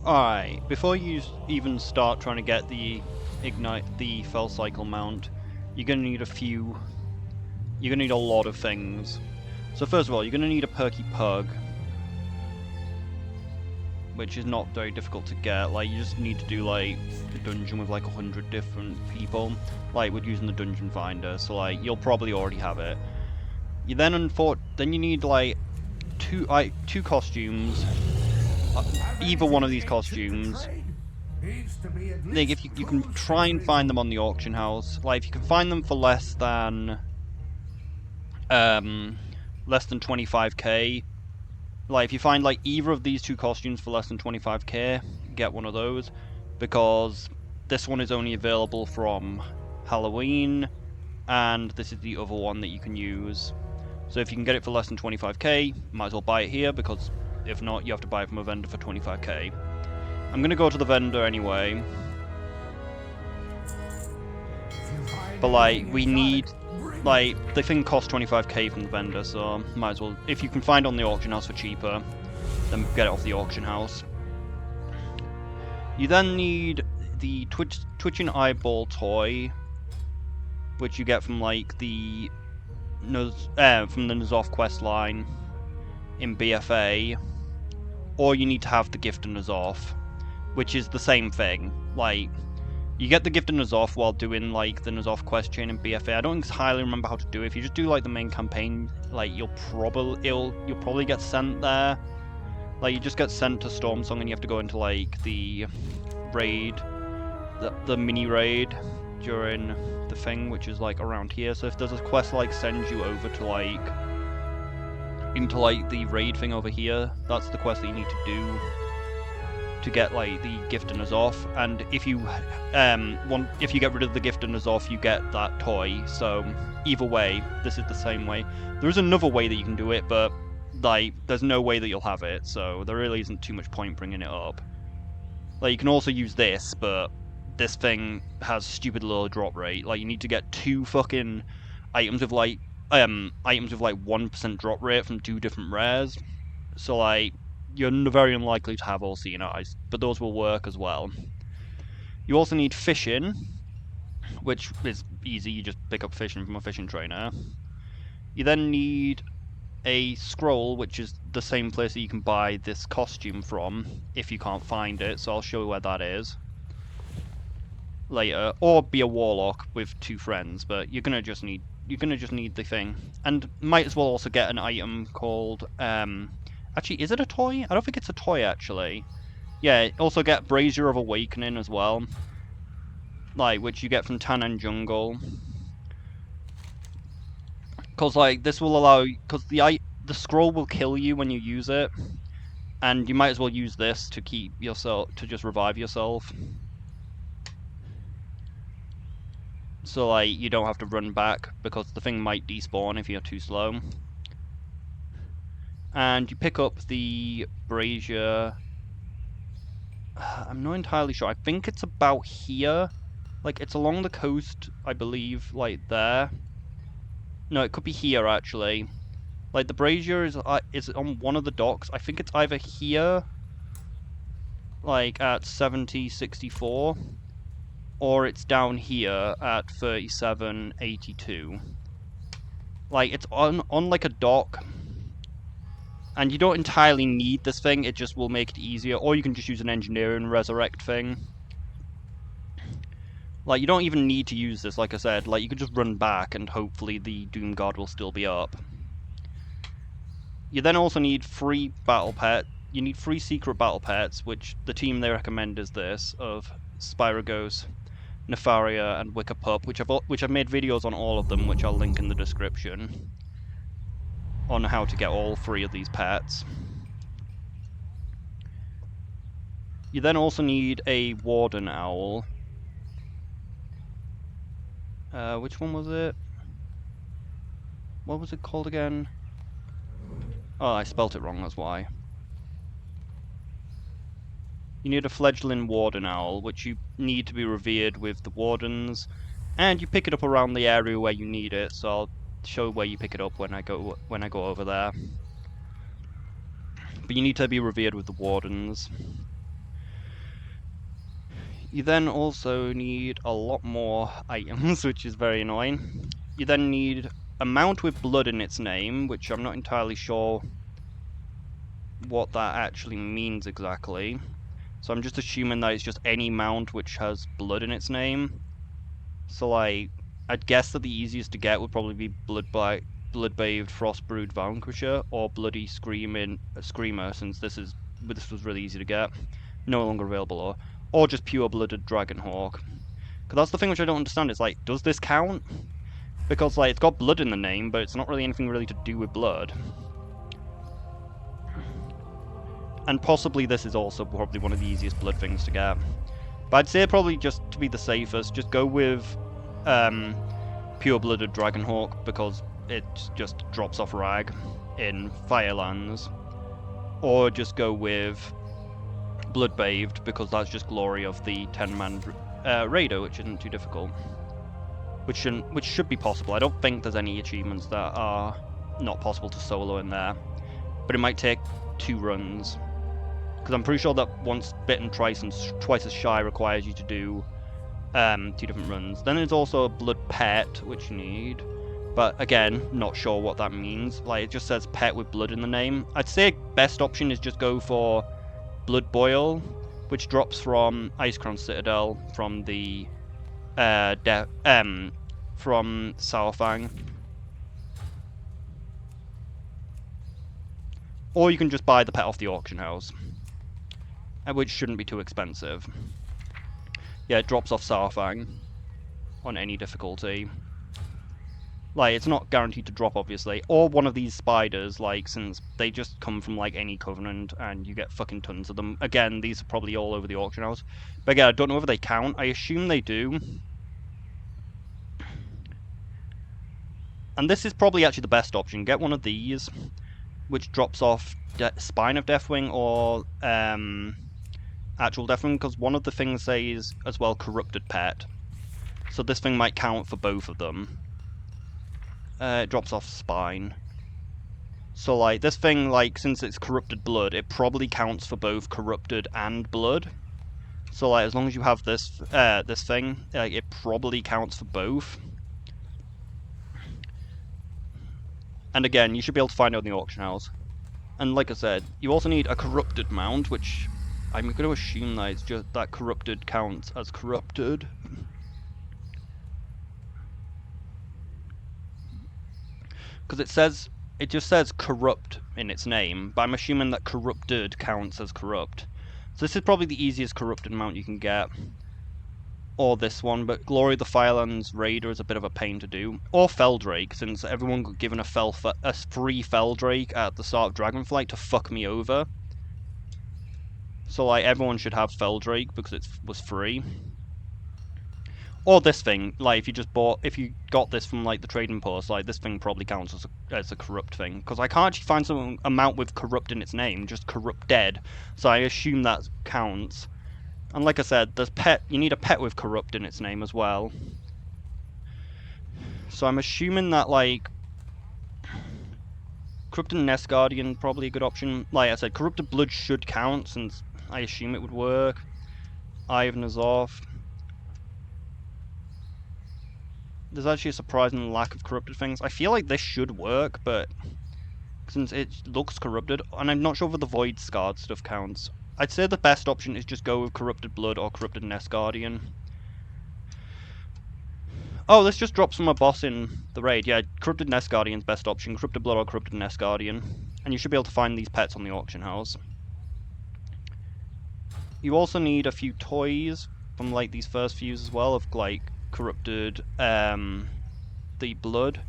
Alright, before you even start trying to get the felcycle mount, you're gonna need you're gonna need a lot of things. So first of all, you're gonna need a perky pug, which is not very difficult to get. Like, you just need to do like a dungeon with like 100 different people, like with using the dungeon finder. So like, you'll probably already have it. You then you need like two costumes. Either one of these costumes. Like, if you can try and find them on the auction house. Like, if you can find them for less than 25k. Like, if you find like either of these two costumes for less than 25k, get one of those, because this one is only available from Halloween, and this is the other one that you can use. So if you can get it for less than 25k, might as well buy it here, because if not, you have to buy it from a vendor for 25k. I'm gonna go to the vendor anyway. But like, we need, like, the thing costs 25k from the vendor, so might as well, if you can find it on the auction house for cheaper, then get it off the auction house. You then need the twitching eyeball toy, which you get from like the N'Zoth quest line in BFA, or you need to have the gift of N'Zoth, which is the same thing. Like, you get the gift of N'Zoth while doing like the N'Zoth quest chain in BFA. I don't entirely remember how to do it. If you just do like the main campaign, like you'll probably get sent there. Like, you just get sent to Stormsong and you have to go into like the raid, the mini raid during the thing, which is like around here. So if there's a quest like sends you over to like into like the raid thing over here, that's the quest that you need to do to get like the gift of N'Zoth. And if you if you get rid of the gift of N'Zoth, you get that toy. So either way, this is the same way. There is another way that you can do it, but like, there's no way that you'll have it, so there really isn't too much point bringing it up. Like, you can also use this, but this thing has stupid low drop rate. Like, you need to get two fucking items with like 1% drop rate from two different rares. So like, you're very unlikely to have all seeing eyes, but those will work as well. You also need fishing, which is easy. You just pick up fishing from a fishing trainer. You then need a scroll, which is the same place that you can buy this costume from if you can't find it, so I'll show you where that is later. Or be a warlock with two friends, but you're gonna just need the thing. And might as well also get an item called actually, is it a toy? I don't think it's a toy actually. Yeah, also get Brazier of Awakening as well, like, which you get from Tanan Jungle. Because like, this will allow, because the scroll will kill you when you use it, and you might as well use this to keep yourself, to just revive yourself. So like, you don't have to run back, because the thing might despawn if you're too slow. And you pick up the brazier. I'm not entirely sure. I think it's about here. Like, it's along the coast, I believe, like there. No, it could be here actually. Like, the brazier is on one of the docks. I think it's either here, like at 7064, or it's down here at 3782. Like, it's on like a dock, and you don't entirely need this thing. It just will make it easier, or you can just use an engineering resurrect thing. Like, you don't even need to use this, like I said. Like, you could just run back and hopefully the Doom Guard will still be up. You then also need 3 battle pets. You need 3 secret battle pets, which the team they recommend is this, of Spyrogos, Nefaria, and Wicker Pup, which I've made videos on all of them, which I'll link in the description, on how to get all 3 of these pets. You then also need a Warden Owl. Which one was it? What was it called again? Oh, I spelt it wrong, that's why. You need a fledgling Warden Owl, which you need to be revered with the Wardens, and you pick it up around the area where you need it, so I'll show where you pick it up when I go over there. But you need to be revered with the Wardens. You then also need a lot more items, which is very annoying. You then need a mount with blood in its name, which I'm not entirely sure what that actually means exactly. So I'm just assuming that it's just any mount which has blood in its name. So like, I'd guess that the easiest to get would probably be Blood-Bathed Frostbrood Vanquisher or Bloody Screamer, since this was really easy to get. No longer available, or just Pure-Blooded Dragonhawk. Because that's the thing which I don't understand. Is like, does this count? Because like, it's got blood in the name, but it's not really anything really to do with blood. And possibly this is also probably one of the easiest blood things to get. But I'd say probably just to be the safest, just go with Pure-Blooded Dragonhawk, because it just drops off rag in Firelands. Or just go with Blood-Bathed, because that's just glory of the 10-man raider, which isn't too difficult. Which should be possible. I don't think there's any achievements that are not possible to solo in there. But it might take 2 runs. Because I'm pretty sure that once bitten twice and twice as shy requires you to do 2 different runs. Then there's also a blood pet, which you need. But again, not sure what that means. Like, it just says pet with blood in the name. I'd say best option is just go for Blood Boil, which drops from Icecrown Citadel from the from Sourfang. Or you can just buy the pet off the auction house, which shouldn't be too expensive. Yeah, it drops off Sourfang on any difficulty. Like, it's not guaranteed to drop, obviously. Or one of these spiders, like, since they just come from, like, any covenant, and you get fucking tons of them. Again, these are probably all over the auction house. But again, I don't know whether they count. I assume they do. And this is probably actually the best option. Get one of these, which drops off Spine of Deathwing or actual Deathwing, because one of the things says as well Corrupted Pet. So this thing might count for both of them. It drops off Spine. So like this thing, like, since it's Corrupted Blood, it probably counts for both Corrupted and Blood. So like, as long as you have this this thing, like, it probably counts for both. And again, you should be able to find it in the auction house. And like I said, you also need a Corrupted mount, which I'm going to assume that it's just that Corrupted counts as Corrupted. Because it just says Corrupt in its name, but I'm assuming that Corrupted counts as Corrupt. So this is probably the easiest Corrupted mount you can get. Or this one, but Glory of the Firelands Raider is a bit of a pain to do. Or Feldrake, since everyone got given a free Feldrake at the start of Dragonflight to fuck me over. So like, everyone should have Feldrake because it was free. Or this thing, like, if you got this from like the trading post, like, this thing probably counts as a corrupt thing, because I can't actually find a mount with corrupt in its name, just Corrupt Dead. So I assume that counts. And like I said, you need a pet with Corrupt in its name as well. So I'm assuming that, like, Corrupted Nest Guardian probably a good option. Like I said, Corrupted Blood should count, since I assume it would work. Eye of N'Zoth. There's actually a surprising lack of corrupted things. I feel like this should work, but since it looks corrupted, and I'm not sure whether the Void Scarred stuff counts. I'd say the best option is just go with Corrupted Blood or Corrupted Nest Guardian. Oh, this just drops from a boss in the raid. Yeah, Corrupted Nest Guardian's best option. Corrupted Blood or Corrupted Nest Guardian. And you should be able to find these pets on the auction house. You also need a few toys from, like, these first few as well, of, like, Corrupted, the Blood.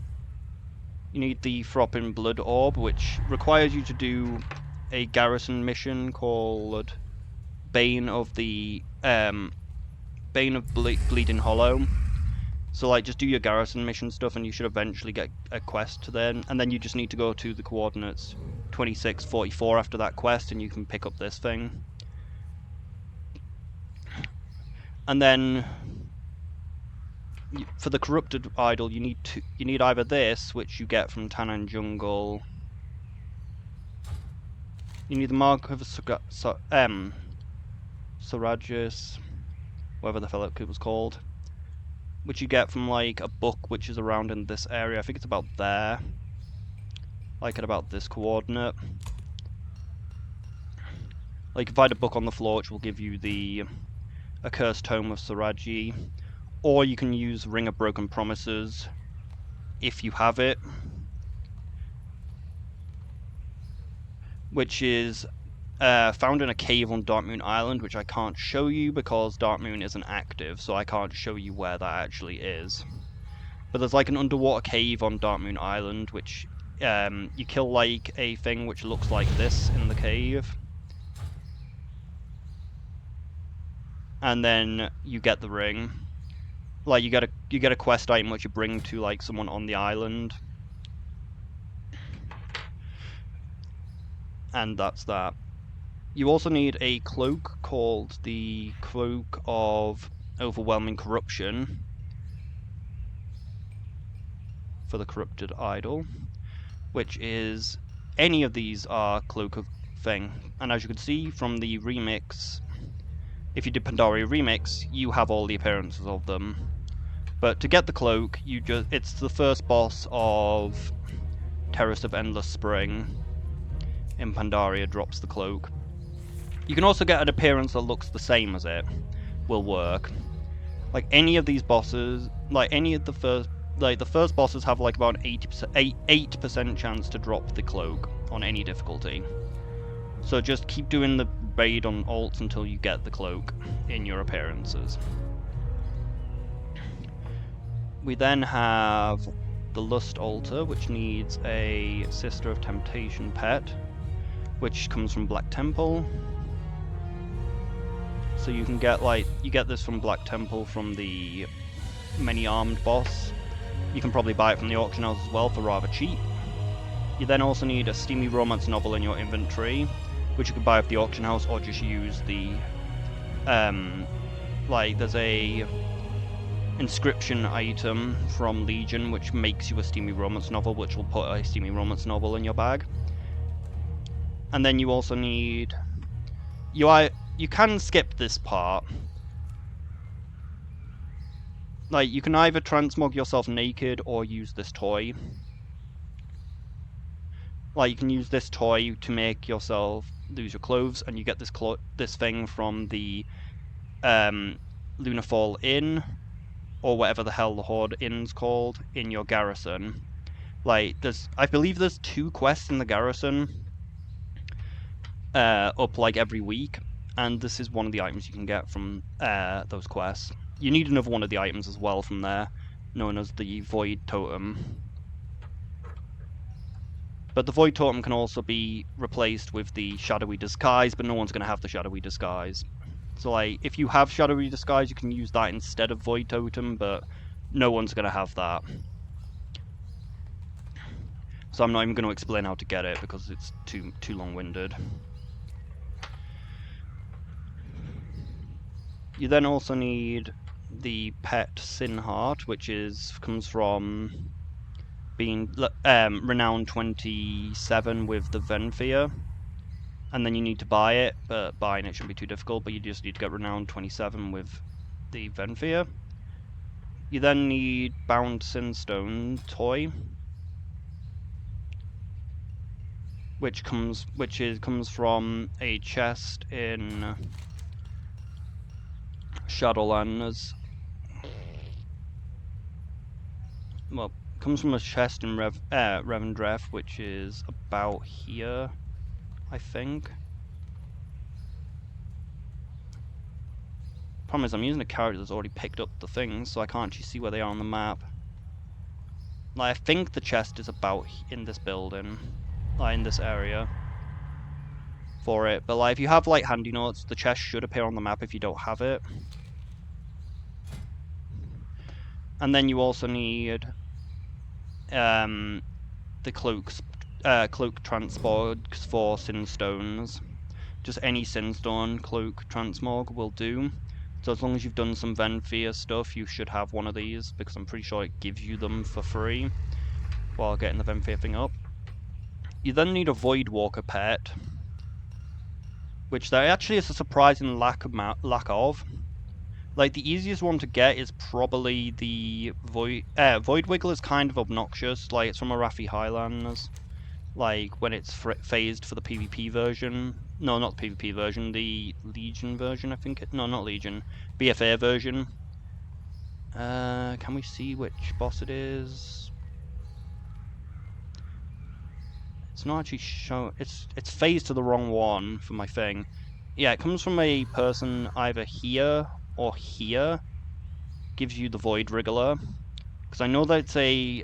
You need the Thropping Blood Orb, which requires you to do a garrison mission called Bane of Bleeding Hollow. So like, just do your garrison mission stuff and you should eventually get a quest to then, and then you just need to go to the coordinates 2644 after that quest and you can pick up this thing. And then for the Corrupted Idol, you need either this, which you get from Tanan Jungle. You need the Mark of Saragus. whatever the hell it was called, which you get from like a book which is around in this area. I think it's about there, like at about this coordinate. Like you find a book on the floor which will give you the Accursed Tome of Saraji, or you can use Ring of Broken Promises if you have it, which is found in a cave on Dark Moon Island, which I can't show you because Dark Moon isn't active, so I can't show you where that actually is. But there's like an underwater cave on Dark Moon Island, which you kill like a thing which looks like this in the cave, and then you get the ring. Like you get a quest item which you bring to like someone on the island, and that's that. You also need a cloak called the Cloak of Overwhelming Corruption for the Corrupted Idol, which is any of these are cloak of thing. And as you can see from the remix, if you did Pandaria remix, you have all the appearances of them. But to get the cloak, it's the first boss of Terrace of Endless Spring in Pandaria drops the cloak. You can also get an appearance that looks the same as it. Will work. Like any of these bosses, like any of the first bosses have like about 8% chance to drop the cloak on any difficulty. So just keep doing the raid on alts until you get the cloak in your appearances. We then have the Lust Altar, which needs a Sister of Temptation pet, which comes from Black Temple. So you can get you get this from Black Temple from the many-armed boss. You can probably buy it from the auction house as well for rather cheap. You then also need a steamy romance novel in your inventory, which you can buy at the auction house or just use the there's a inscription item from Legion which makes you a steamy romance novel, which will put a steamy romance novel in your bag. And then you also need you can skip this part. Like, you can either transmog yourself naked or use this toy. Like, you can use this toy to make yourself lose your clothes, and you get this thing from the Lunarfall Inn, or whatever the hell the Horde Inn's called, in your garrison. Like, I believe there's 2 quests in the garrison up like every week, and this is one of the items you can get from those quests. You need another one of the items as well from there, known as the Void Totem. But the Void Totem can also be replaced with the Shadowy Disguise, but no one's going to have the Shadowy Disguise. So like, if you have Shadowy Disguise, you can use that instead of Void Totem, but no one's going to have that. So I'm not even going to explain how to get it, because it's too long-winded. You then also need the pet Sin Heart, which comes from being renowned 27 with the Venfia, and then you need to buy it, but buying it shouldn't be too difficult, but you just need to get renowned 27 with the Venfia. You then need Bound Sinstone toy, which comes from a chest in Shadowlands. Well, comes from a chest in Revendreth, which is about here, I think. Problem is, I'm using a character that's already picked up the things, so I can't actually see where they are on the map. Like, I think the chest is about in this building, like in this area, for it. But like, if you have like handy notes, the chest should appear on the map if you don't have it. And then you also need the cloak transmogs for Sinstones. Just any Sinstone cloak transmog will do. So as long as you've done some Venfia stuff, you should have one of these, because I'm pretty sure it gives you them for free while getting the Venfia thing up. You then need a Voidwalker pet, which there actually is a surprising lack of. Like, the easiest one to get is probably the Void Wiggle is kind of obnoxious. Like, it's from Arathi Highlands. Like, when it's phased for the PvP version. No, not the PvP version, the Legion version, I think. No, not Legion. BFA version. Can we see which boss it is? It's not actually shown. It's phased to the wrong one for my thing. Yeah, it comes from a person either here or here. Gives you the Void Wriggler. Because I know that it's a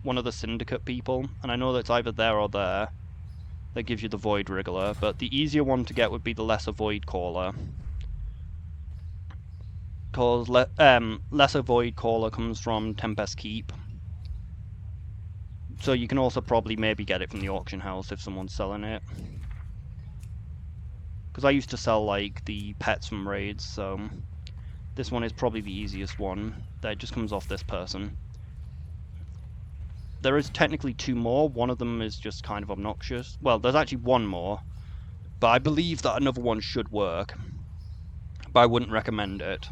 one of the Syndicate people, and I know that it's either there or there that gives you the Void Wriggler, but the easier one to get would be the Lesser Void Caller. Because Lesser Void Caller comes from Tempest Keep. So you can also probably maybe get it from the auction house if someone's selling it. Because I used to sell like the pets from raids, so this one is probably the easiest one. That just comes off this person. There is technically two more. One of them is just kind of obnoxious. Well, there's actually one more, but I believe that another one should work. But I wouldn't recommend it.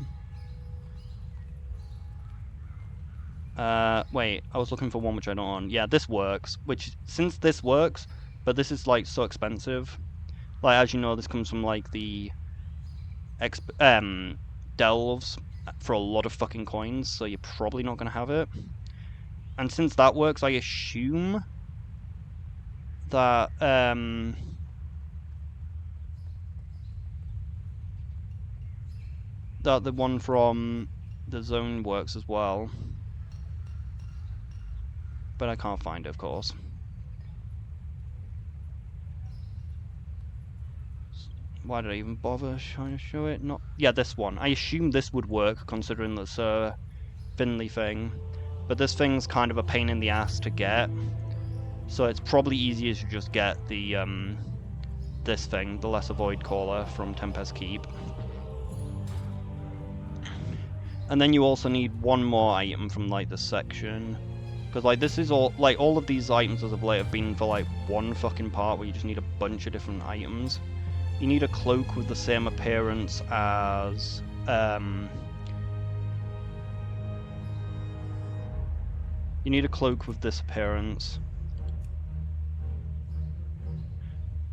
Wait, I was looking for one which I don't own. Yeah, this works. Which, since this works, but this is like so expensive. Like, as you know, this comes from like the delves for a lot of fucking coins, so you're probably not gonna have it. And since that works, I assume that that the one from the zone works as well. But I can't find it, of course. Why did I even bother trying to show it? Not, yeah, this one. I assume this would work, considering this Finley thing. But this thing's kind of a pain in the ass to get. So it's probably easier to just get the this thing, the Lesser Void Caller from Tempest Keep. And then you also need one more item from like this section. Because like this is all of these items as of late have been for like one fucking part where you just need a bunch of different items. You need a cloak with the same appearance as you need a cloak with this appearance,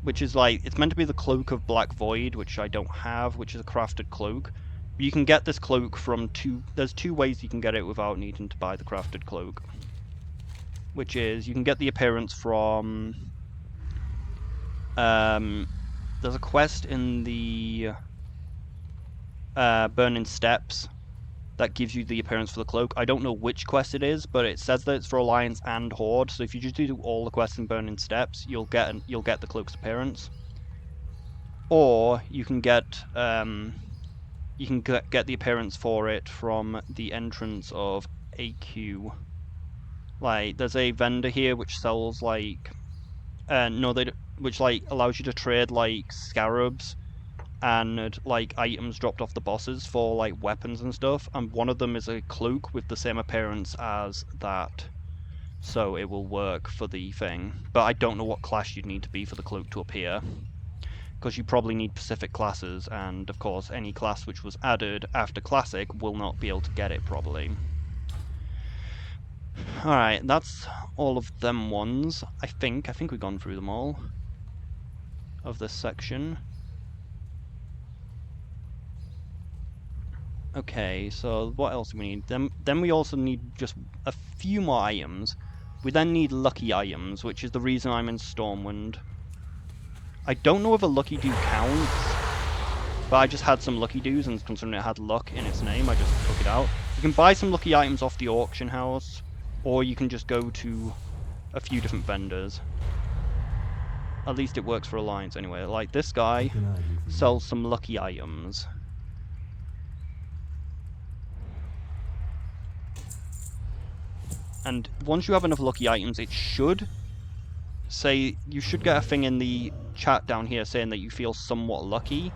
which is like, it's meant to be the Cloak of Black Void, which I don't have, which is a crafted cloak. But you can get this cloak from there's two ways you can get it without needing to buy the crafted cloak. Which is, you can get the appearance from there's a quest in the Burning Steppes that gives you the appearance for the cloak. I don't know which quest it is, but it says that it's for Alliance and Horde. So if you just do all the quests in Burning Steppes, you'll get the cloak's appearance. Or you can get the appearance for it from the entrance of AQ. Like, there's a vendor here which sells like which like allows you to trade like scarabs and like items dropped off the bosses for like weapons and stuff, and one of them is a cloak with the same appearance as that, so it will work for the thing. But I don't know what class you'd need to be for the cloak to appear, because you probably need Pacific classes, and of course any class which was added after Classic will not be able to get it probably. Alright, that's all of them ones. I think we've gone through them all of this section. Okay, so what else do we need? Then we also need just a few more items. We then need lucky items, which is the reason I'm in Stormwind. I don't know if a lucky do counts, but I just had some lucky do's, and considering it had luck in its name, I just took it out. You can buy some lucky items off the auction house, or you can just go to a few different vendors. At least it works for Alliance anyway. Like, this guy sells some lucky items. And once you have enough lucky items, it should say, you should get a thing in the chat down here saying that you feel somewhat lucky.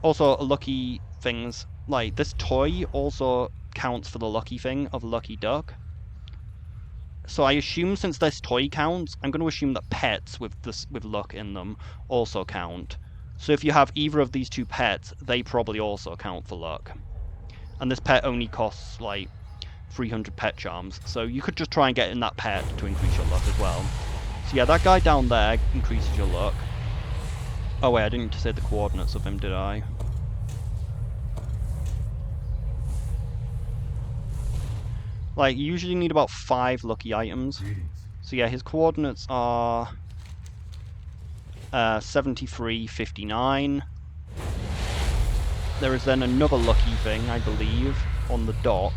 Also, lucky things, like this toy also counts for the lucky thing of Lucky Duck. So I assume since this toy counts, I'm going to assume that pets with luck in them also count. So if you have either of these two pets, they probably also account for luck. And this pet only costs like 300 pet charms, so you could just try and get in that pet to increase your luck as well. So yeah, that guy down there increases your luck. Oh wait, I didn't say the coordinates of him, did I? Like, you usually need about 5 lucky items. So yeah, his coordinates are 73, 59. There is then another lucky thing, I believe, on the dock.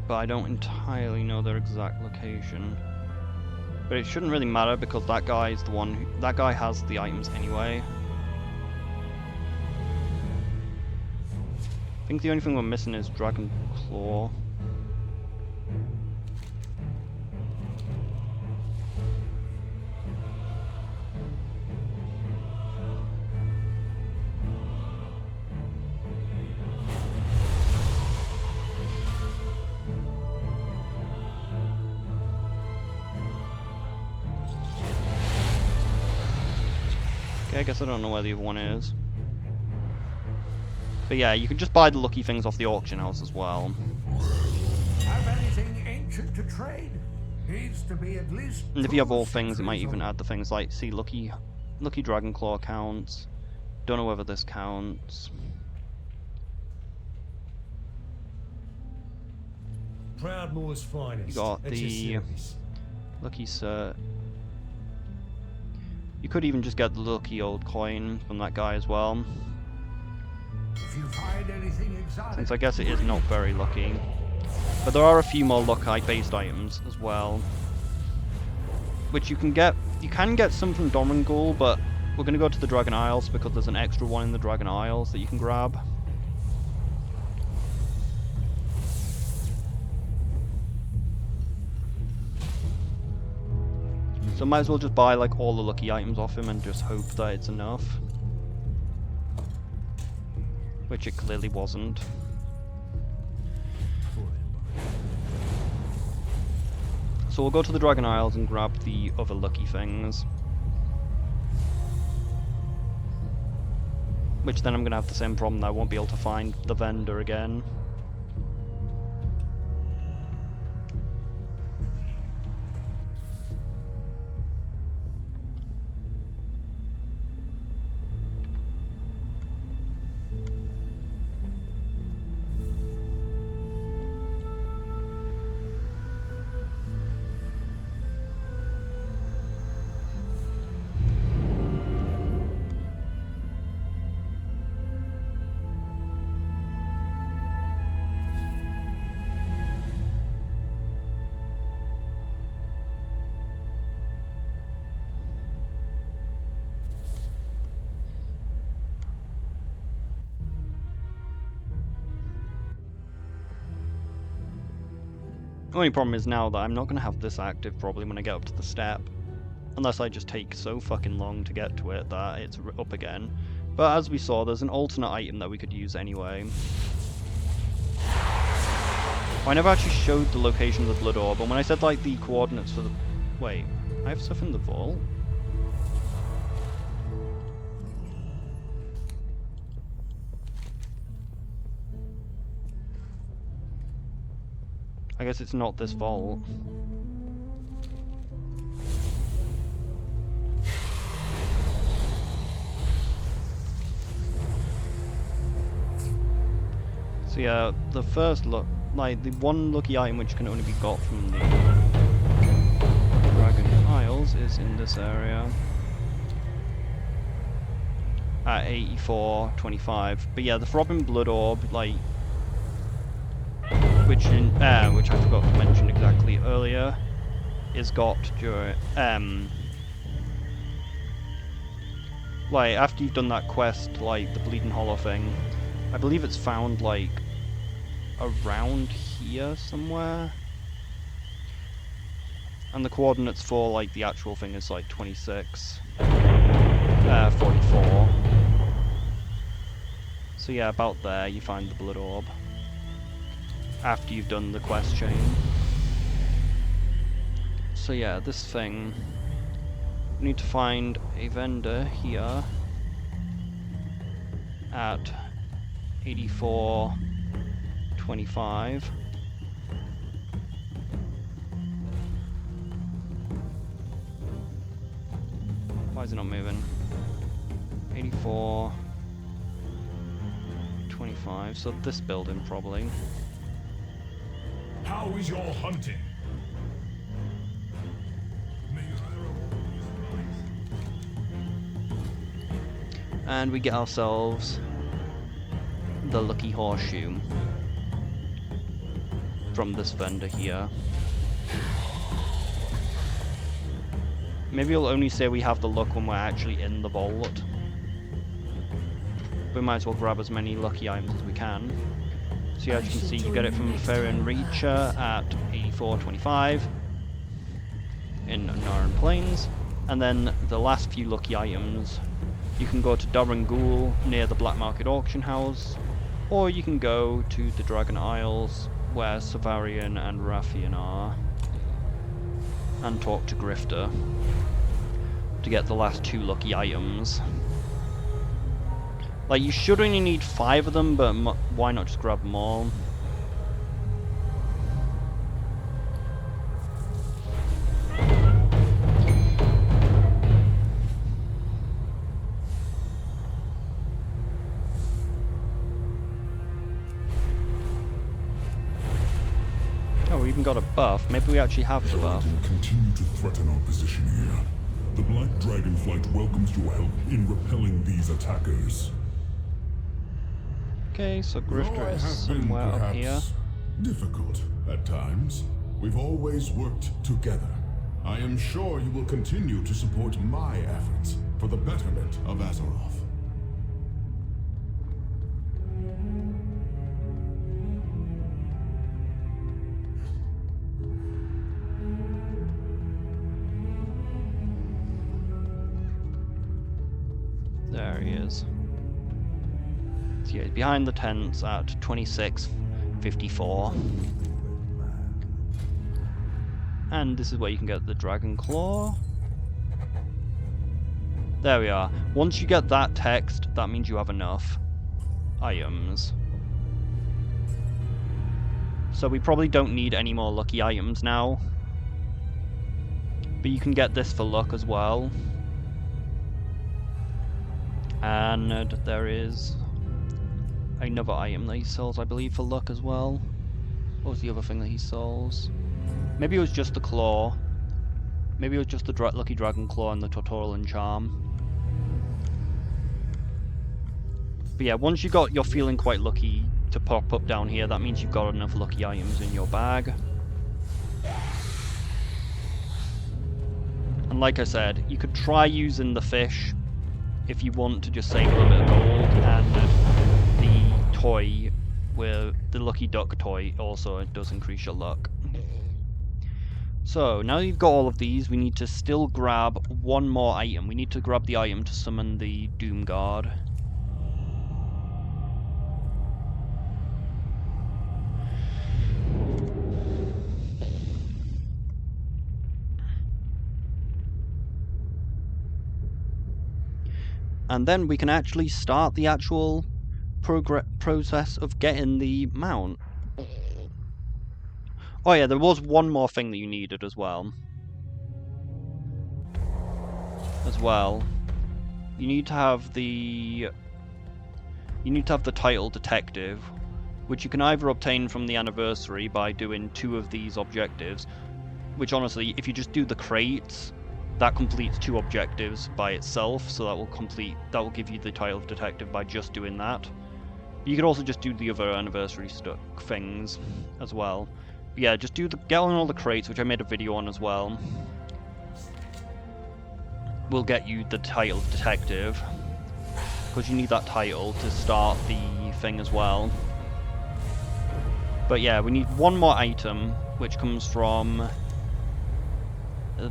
But I don't entirely know their exact location. But it shouldn't really matter because that guy is the one who, that guy has the items anyway. I think the only thing we're missing is Dragon Claw. Okay, I guess I don't know where the other one is. But yeah, you can just buy the lucky things off the auction house as well. Have anything ancient to trade? Needs to be at least. And if you have all things, it might even add the things like, see, lucky Dragon Claw counts. Don't know whether this counts. Proudmoore's finest. You got the lucky cert. You could even just get the lucky old coin from that guy as well. If you find anything exotic, Since I guess it is not very lucky. But there are a few more luck-based items as well. Which you can get. You can get some from Domingul, but we're going to go to the Dragon Isles because there's an extra one in the Dragon Isles that you can grab. So might as well just buy like all the lucky items off him and just hope that it's enough. Which it clearly wasn't. So we'll go to the Dragon Isles and grab the other lucky things. Which then I'm going to have the same problem that I won't be able to find the vendor again. The only problem is now that I'm not going to have this active probably when I get up to the step. Unless I just take so fucking long to get to it that it's up again. But as we saw, there's an alternate item that we could use anyway. I never actually showed the location of the blood orb, and when I said like the coordinates for the... Wait, I have stuff in the vault? I guess it's not this vault. So yeah, the first look, like the one lucky item which can only be got from the Dragon Isles is in this area. At 84.25. But yeah, the throbbing blood orb, like, which I forgot to mention exactly earlier, is got during like after you've done that quest, like the Bleeding Hollow thing. I believe it's found like around here somewhere, and the coordinates for like the actual thing is like 26. 44. So yeah, about there you find the blood orb. After you've done the quest chain. So yeah, this thing, we need to find a vendor here at 84.25. Why is it not moving? 84.25, so this building probably. How is your hunting? And we get ourselves the lucky horseshoe from this vendor here. Maybe it'll only say we have the luck when we're actually in the vault. We might as well grab as many lucky items as we can. So yeah, as you can see, you get it from Ferrin Reacher at 84.25 in Naran Plains. And then the last few lucky items, you can go to Darangul near the Black Market Auction House, or you can go to the Dragon Isles where Savarian and Raffian are, and talk to Grifter to get the last 2 lucky items. Like, you should only need 5 of them, but why not just grab them all? Oh, we even got a buff. Maybe we actually have the buff. Continue to threaten our position here. The Black Dragonflight welcomes your help in repelling these attackers. Okay, so Grifter is somewhere up here. Difficult at times. We've always worked together. I am sure you will continue to support my efforts for the betterment of Azeroth. There he is. So yeah, he's behind the tents at 26.54. And this is where you can get the Dragon Claw. There we are. Once you get that text, that means you have enough items. So we probably don't need any more lucky items now. But you can get this for luck as well. And there is another item that he sells, I believe, for luck as well. What was the other thing that he sells? Maybe it was just the claw. Maybe it was just the lucky dragon claw and the Tortolan charm. But yeah, once you're feeling quite lucky to pop up down here, that means you've got enough lucky items in your bag. And like I said, you could try using the fish if you want to just save a little bit of gold, and the toy, with the lucky duck toy, also does increase your luck. So now you've got all of these, we need to still grab one more item. We need to grab the item to summon the Doom Guard. And then we can actually start the actual process of getting the mount. Oh yeah, there was one more thing that you needed as well. You need to have the title detective, which you can either obtain from the anniversary by doing 2 of these objectives, which honestly, if you just do the crates, that completes 2 objectives by itself, so that will give you the title of detective by just doing that. But you could also just do the other anniversary things as well. But yeah, just get on all the crates, which I made a video on as well. Will get you the title of detective, because you need that title to start the thing as well. But yeah, we need one more item, which comes from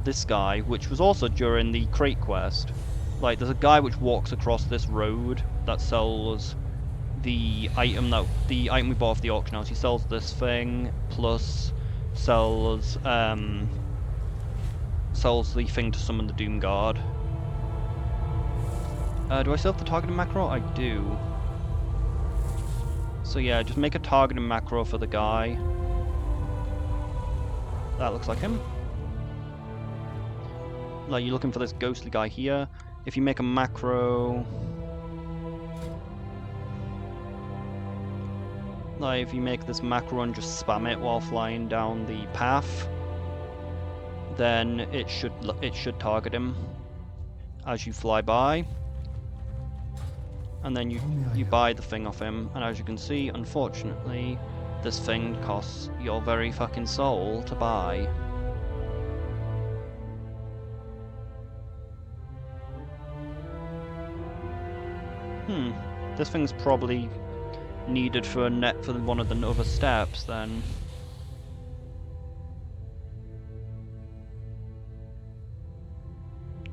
this guy, which was also during the crate quest. Like, there's a guy which walks across this road that sells the item we bought off the auction house. He sells this thing, plus sells the thing to summon the Doom Guard. Do I still have the targeting macro? I do. So yeah, just make a targeting macro for the guy. That looks like him. Like, you're looking for this ghostly guy here. If you make a macro... Like, if you make this macro and just spam it while flying down the path, then it should target him as you fly by. And then you buy the thing off him, and as you can see, unfortunately, this thing costs your very fucking soul to buy. This thing's probably needed for one of the other steps then.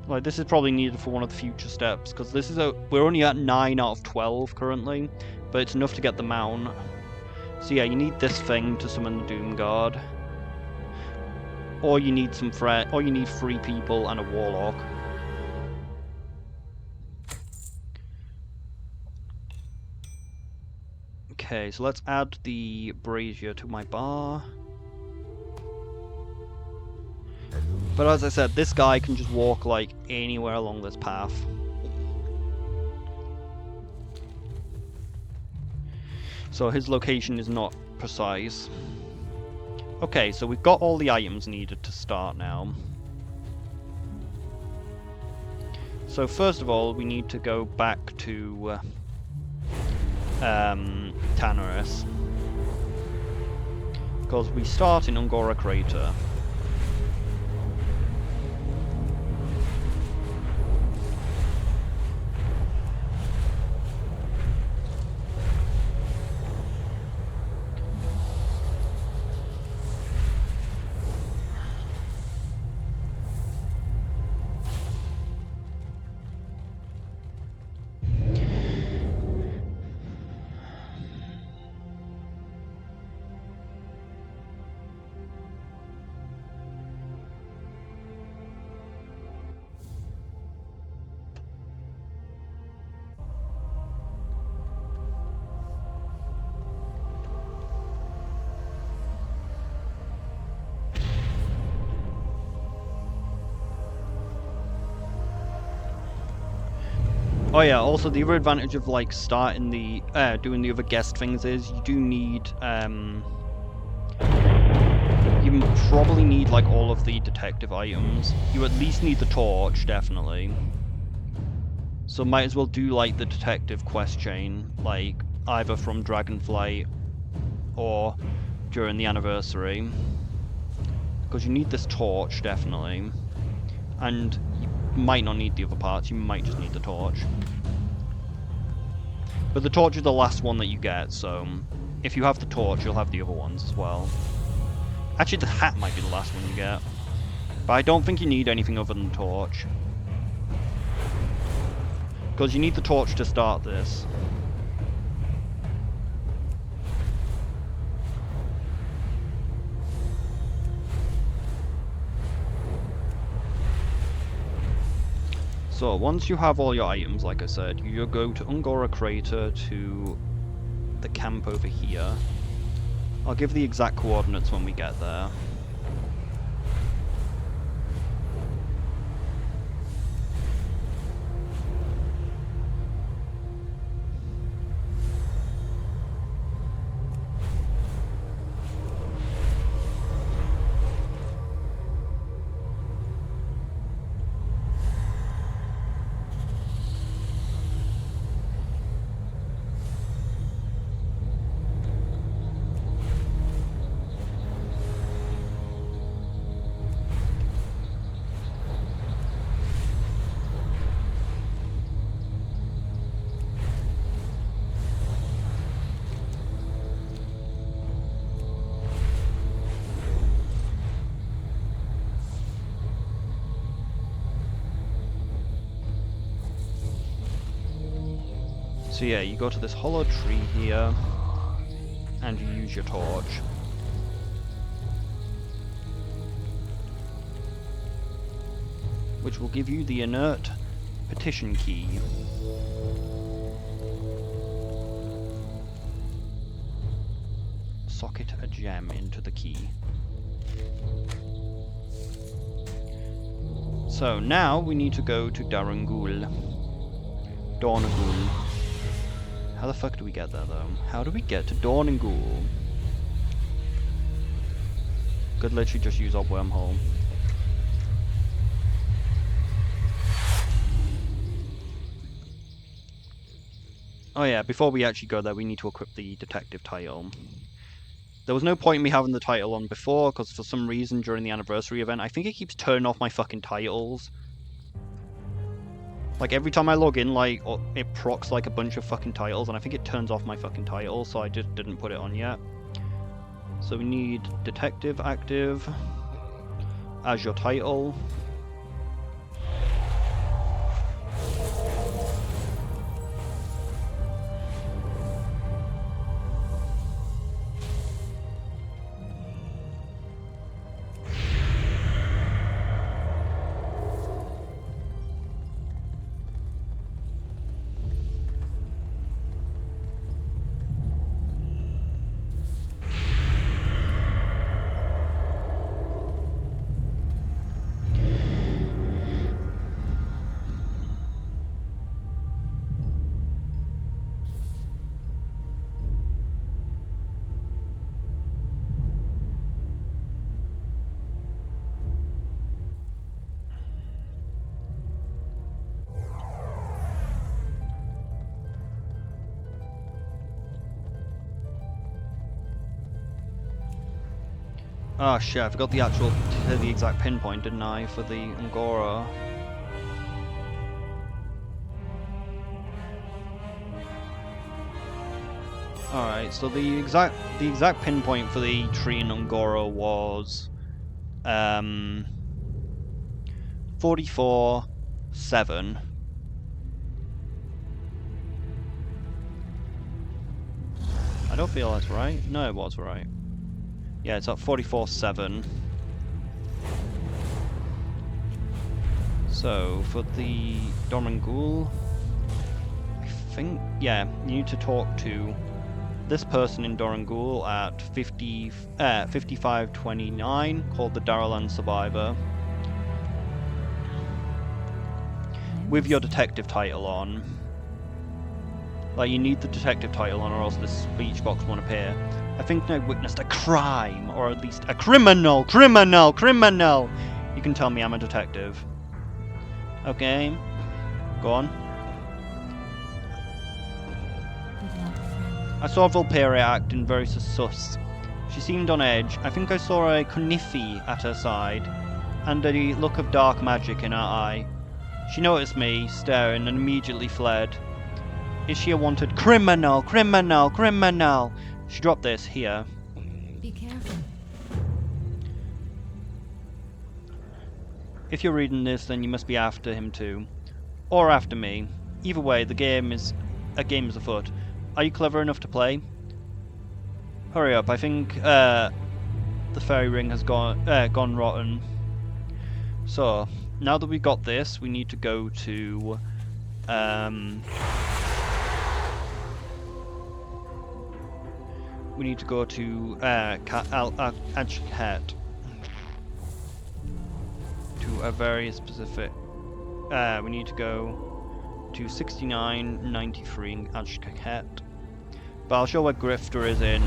Like, this is probably needed for one of the future steps, because this is we're only at 9 out of 12 currently, but it's enough to get the mount. So yeah, you need this thing to summon the Doom Guard. Or you need or you need 3 people and a Warlock. Okay, so let's add the brazier to my bar. But as I said, this guy can just walk like anywhere along this path. So his location is not precise. Okay, so we've got all the items needed to start now. So first of all, we need to go back to Tanaris, because we start in Ungora Crater. Oh yeah, also the other advantage of like starting the doing the other guest things is you do need you probably need like all of the detective items. You at least need the torch, definitely. So might as well do like the detective quest chain, like either from Dragonflight or during the anniversary. Because you need this torch, definitely. And you might not need the other parts, you might just need the torch. But the torch is the last one that you get, so if you have the torch, you'll have the other ones as well. Actually, the hat might be the last one you get. But I don't think you need anything other than the torch. Because you need the torch to start this. So, once you have all your items, like I said, you go to Ungora Crater to the camp over here. I'll give the exact coordinates when we get there. So yeah, you go to this hollow tree here, and you use your torch. Which will give you the inert petition key. Socket a gem into the key. So now we need to go to Darangul. Dornagul. How the fuck do we get there though? How do we get to Dornagul? Could literally just use our wormhole. Oh yeah, before we actually go there, we need to equip the detective title. There was no point in me having the title on before, because for some reason during the anniversary event, I think it keeps turning off my fucking titles. Like, every time I log in, like, it procs, like, a bunch of fucking titles, and I think it turns off my fucking title, so I just didn't put it on yet. So we need detective active as your title. Oh shit, I forgot the exact pinpoint, didn't I, for the Angora. Alright, so the exact pinpoint for the tree in Angora was 44-7. I don't feel that's right. No, it was right. Yeah, it's at 44-7. So, for the Dormangul, I think, yeah, you need to talk to this person in Dorangul at 5529, called the Daralan Survivor, with your detective title on. Like, you need the detective title on, or else this speech box won't appear. I think I witnessed a crime, or at least a criminal! You can tell me I'm a detective. Okay, go on. I saw Vulpera acting very sus. She seemed on edge. I think I saw a Kunifi at her side, and a look of dark magic in her eye. She noticed me, staring, and immediately fled. Is she a wanted criminal? She dropped this here. Be careful. If you're reading this, then you must be after him too. Or after me. Either way, the game is afoot. Are you clever enough to play? Hurry up, I think the fairy ring has gone rotten. So, now that we got this, we need to go to Ajkat, to a very specific. We need to go to 6993 in Ajkat. But I'll show where Grifter is in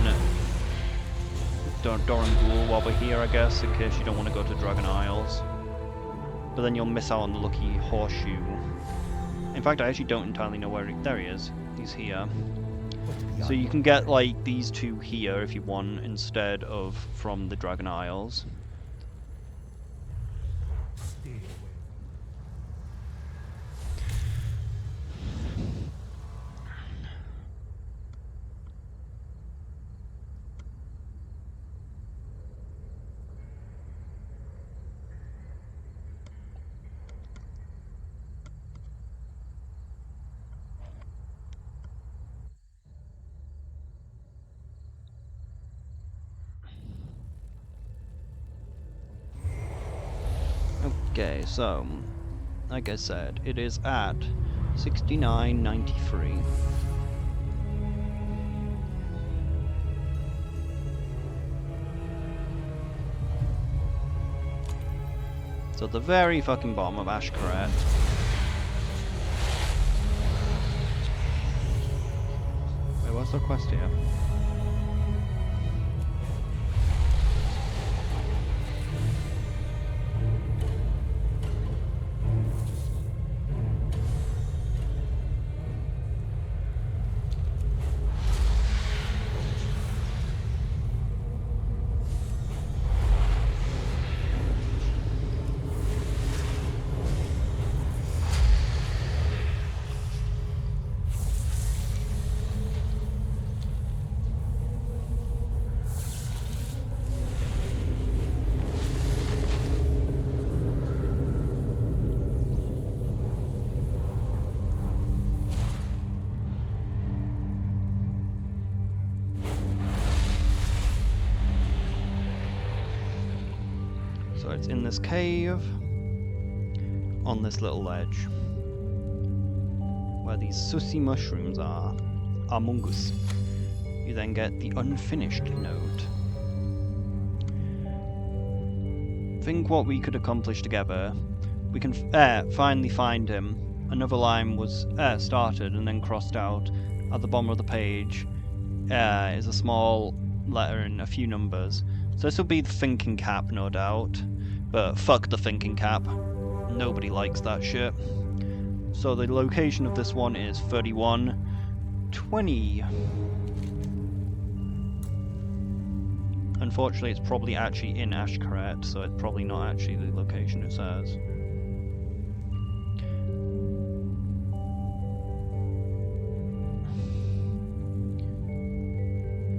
Dorangul while we're here, I guess, in case you don't want to go to Dragon Isles. But then you'll miss out on the lucky horseshoe. In fact, I actually don't entirely know where there he is. He's here. So you can get, like, these two here if you want, instead of from the Dragon Isles. Stay away. Okay, so like I said, it is at 69.93. So the very fucking bottom of Ashkaret. Wait, what's the quest here? So it's in this cave, on this little ledge, where these sussy mushrooms are, Amungus. You then get the unfinished note. Think what we could accomplish together. We can finally find him. Another line was started and then crossed out. At the bottom of the page is a small letter and a few numbers. So this will be the thinking cap, no doubt. But fuck the thinking cap. Nobody likes that shit. So the location of this one is 3120. Unfortunately, it's probably actually in Ashkaret, so it's probably not actually the location it says.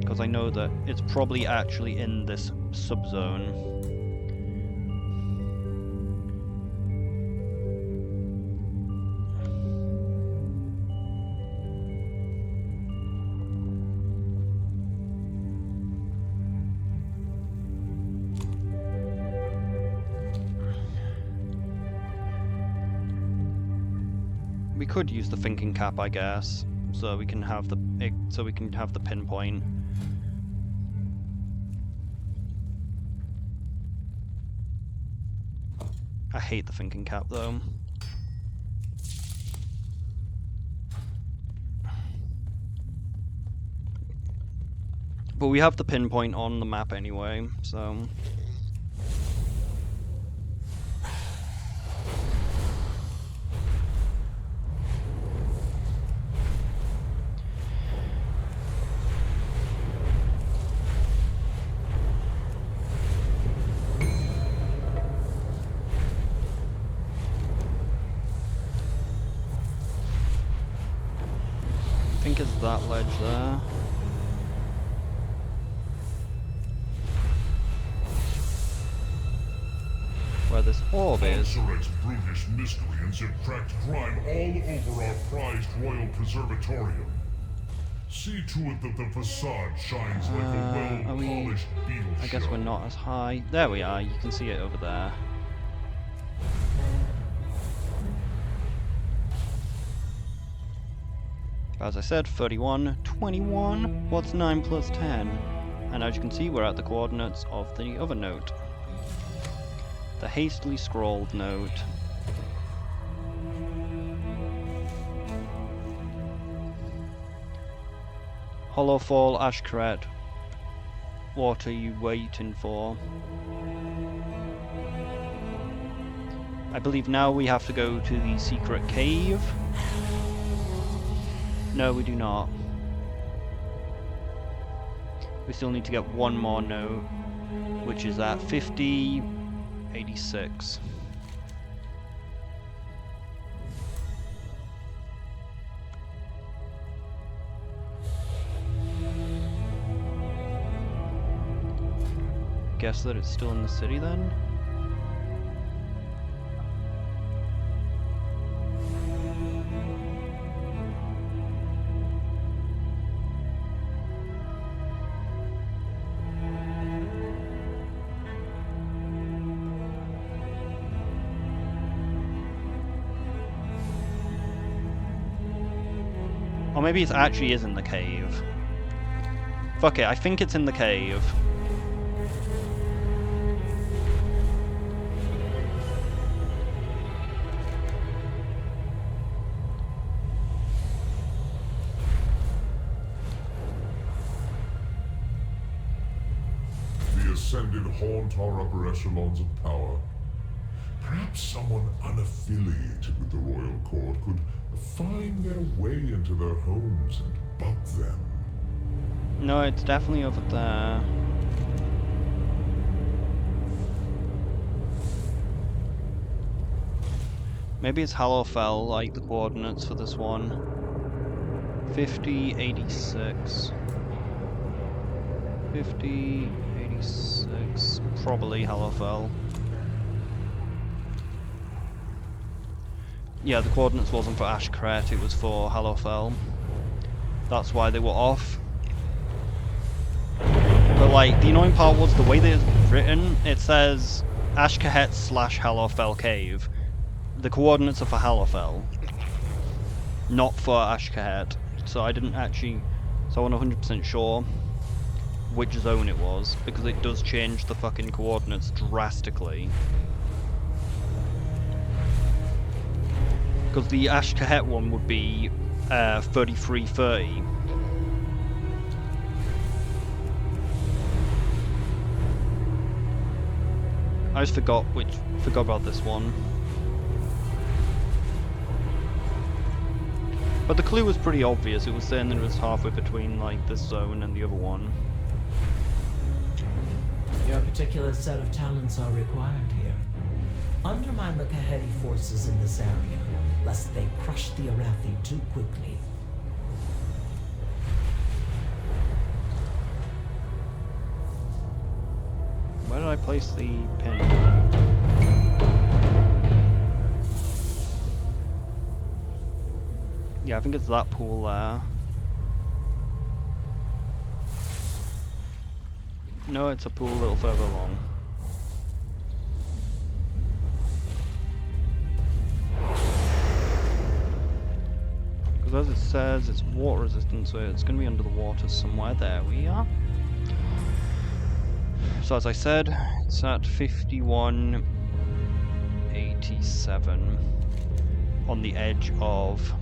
Because I know that it's probably actually in this subzone. We could use the thinking cap, I guess, so we can have the pinpoint. I hate the thinking cap though. But we have the pinpoint on the map anyway, so I think it's that ledge there. Where this orb is. Felcyric's brutish miscreants have cracked crime all over our prized royal preservatorium. See to it that the facade shines like a well-polished beetle I guess shell. we're not as high. There we are, you can see it over there. As I said, 3121. What's 9 plus 10? And as you can see, we're at the coordinates of the other note. The hastily scrawled note. Hollowfall, Ashkaret. What are you waiting for? I believe now we have to go to the secret cave. No, we do not. We still need to get one more note, which is at 5086. Guess that it's still in the city then? Or maybe it actually is in the cave. Fuck it, I think it's in the cave. The Ascended haunt our upper echelons of power. Perhaps someone unaffiliated with the royal court could find their way into their homes and bug them. No, it's definitely over there. Maybe it's Hallowfell, like the coordinates for this one. 50, 86. 50, 86. Probably Hallowfell. Yeah, the coordinates wasn't for Ashkret, it was for Hallowfell. That's why they were off. But like, the annoying part was the way that it's written, it says Ashkahet/Hallowfell Cave. The coordinates are for Hallowfell, not for Ashkahet. So I didn't actually, so I wasn't 100% sure which zone it was, because it does change the fucking coordinates drastically. Because the Ashkahet one would be 3330. I just forgot about this one. But the clue was pretty obvious. It was saying that it was halfway between like this zone and the other one. Your particular set of talents are required here. Undermine the Kahedi forces in this area, lest they crush the Arathi too quickly. Where did I place the pin? Yeah, I think it's that pool there. No, it's a pool a little further along. Because as it says, it's water resistant, so it's going to be under the water somewhere. There we are. So as I said, it's at 5187 on the edge of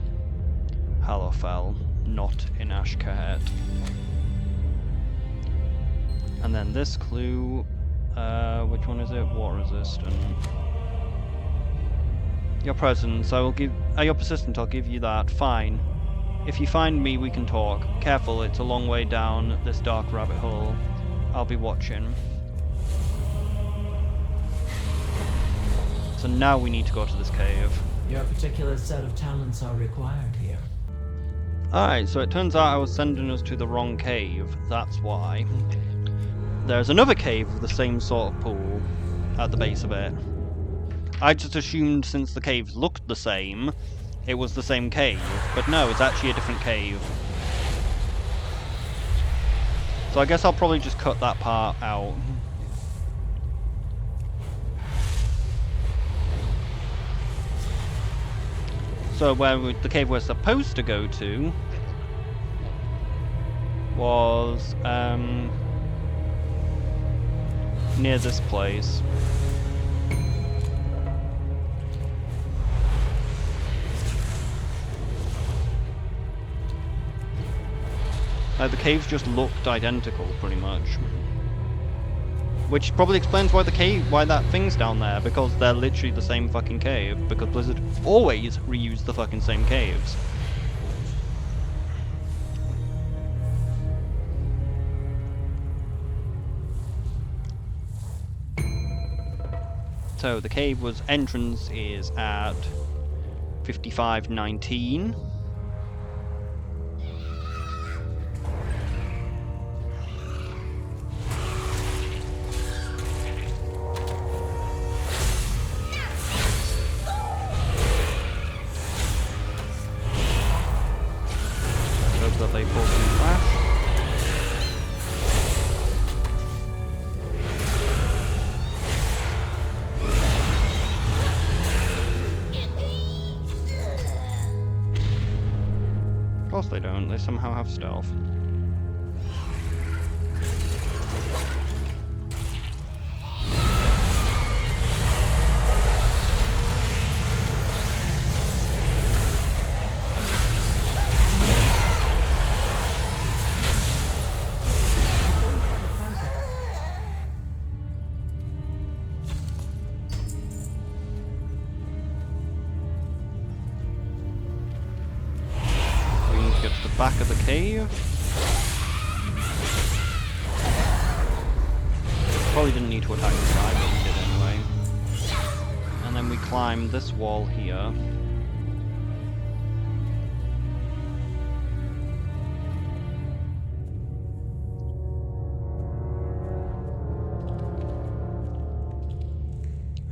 Hallowfell, not in Ashkahet. And then this clue, which one is it? Water resistant. Your presence, I will give. You're persistent, I'll give you that. Fine. If you find me, we can talk. Careful, it's a long way down this dark rabbit hole. I'll be watching. So now we need to go to this cave. Your particular set of talents are required here. Alright, so it turns out I was sending us to the wrong cave. That's why. There's another cave with the same sort of pool at the base of it. I just assumed since the caves looked the same, it was the same cave. But no, it's actually a different cave. So I guess I'll probably just cut that part out. So where the cave we're supposed to go to was near this place. The caves just looked identical, pretty much. Which probably explains why that thing's down there, because they're literally the same fucking cave, because Blizzard always reuse the fucking same caves. So the cave entrance is at 5519. That they pull some flash. they don't. They somehow have stealth. Back of the cave. Probably didn't need to attack the side, but we did anyway. And then we climb this wall here.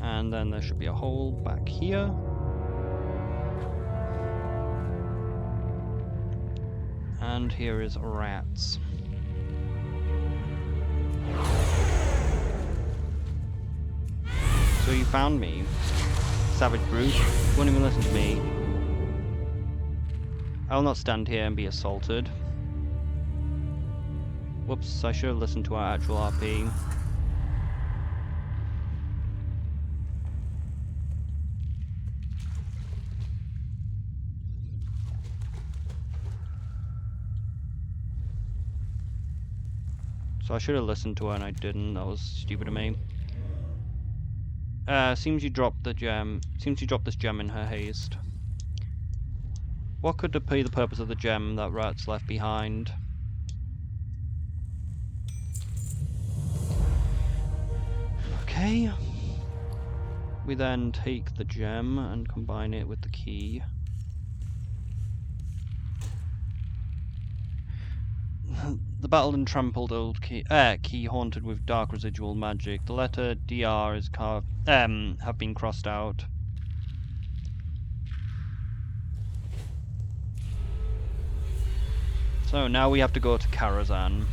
And then there should be a hole back here. And here is rats. So you found me, savage brute. You won't even listen to me. I will not stand here and be assaulted. Whoops, I should have listened to our actual RP. So I should have listened to her and I didn't. That was stupid of me. Seems you dropped the gem. Seems you dropped this gem in her haste. What could be the purpose of the gem that Rat's left behind? Okay. We then take the gem and combine it with the key. The battle and trampled old key haunted with dark residual magic. The letter DR is carved, have been crossed out. So now we have to go to Karazhan.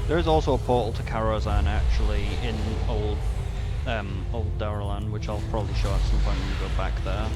There is also a portal to Karazhan actually in old Daralan, which I'll probably show at some point when we go back there.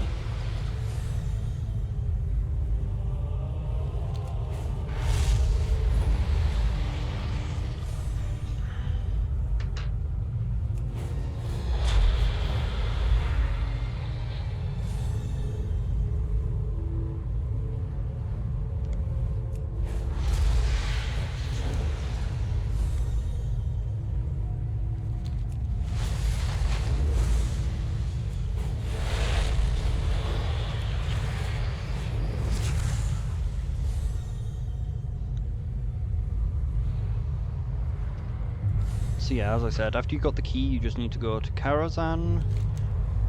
So yeah, as I said, after you got the key, you just need to go to Karazhan,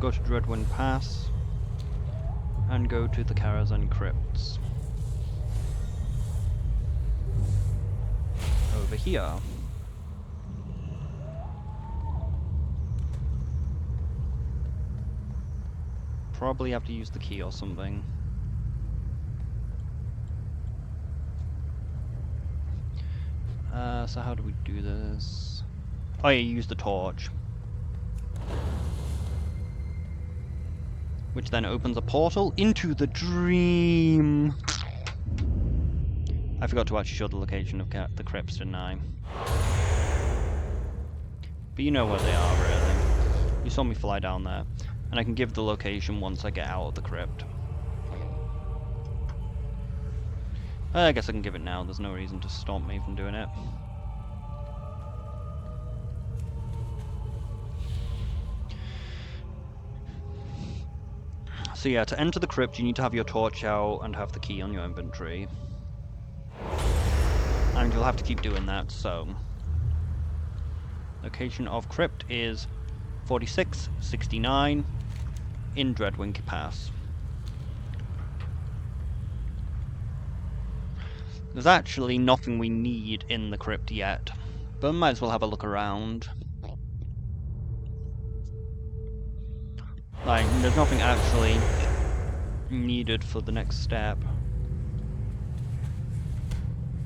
go to Dreadwind Pass, and go to the Karazhan crypts. Over here. Probably have to use the key or something. So how do we do this? Oh yeah, use the torch. Which then opens a portal into the dream. I forgot to actually show the location of the crypts, didn't I? But you know where they are, really. You saw me fly down there. And I can give the location once I get out of the crypt. I guess I can give it now, there's no reason to stop me from doing it. So yeah, to enter the crypt you need to have your torch out and have the key on your inventory. And you'll have to keep doing that, so... Location of crypt is 4669 in Dreadwing Pass. There's actually nothing we need in the crypt yet, but might as well have a look around. Like, there's nothing actually needed for the next step.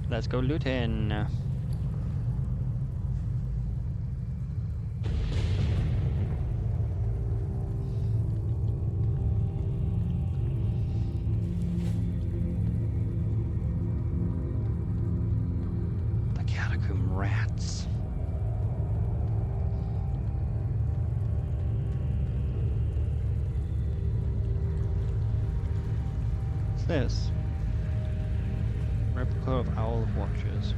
Let's go looting. The catacomb rats. What's this? Replica of Owl of Watchers.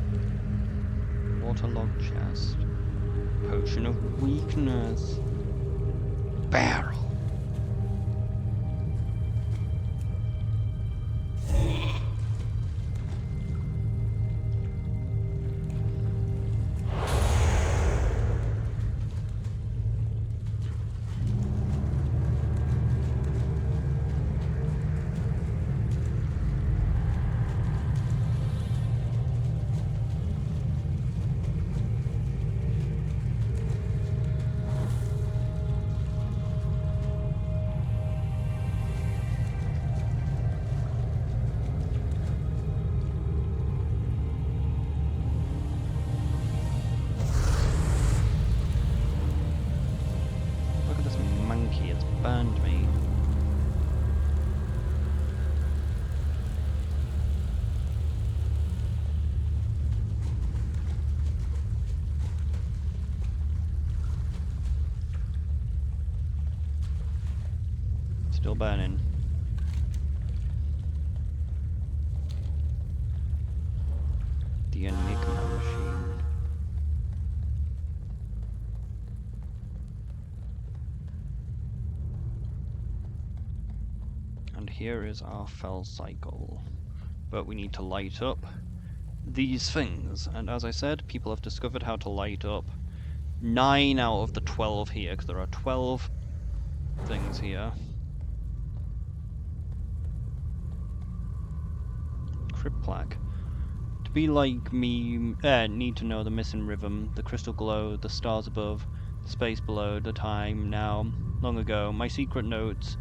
Waterlogged chest. Potion of Weakness. Barrel. It's burned me. Still burning. The Enigma machine. And here is our felcycle. But we need to light up these things. And as I said, people have discovered how to light up 9 out of the 12 here, because there are 12 things here. Crypt plaque. To be like me, need to know the missing rhythm, the crystal glow, the stars above, the space below, the time, now, long ago, my secret notes.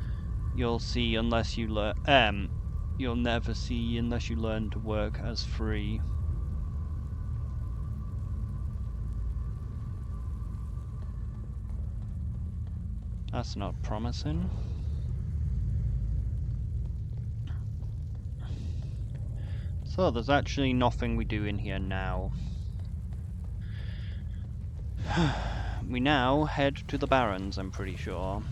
You'll see unless you learn. You'll never see unless you learn to work as free. That's not promising. So there's actually nothing we do in here now. We now head to the Barrens, I'm pretty sure.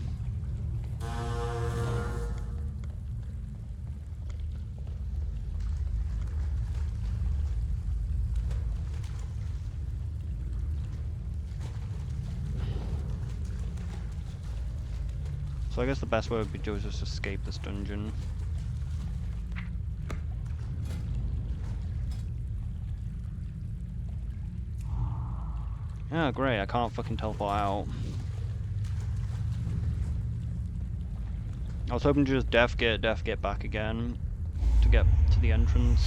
So I guess the best way would be to just escape this dungeon. Ah, great, I can't fucking teleport out. I was hoping to just death get back again to get to the entrance.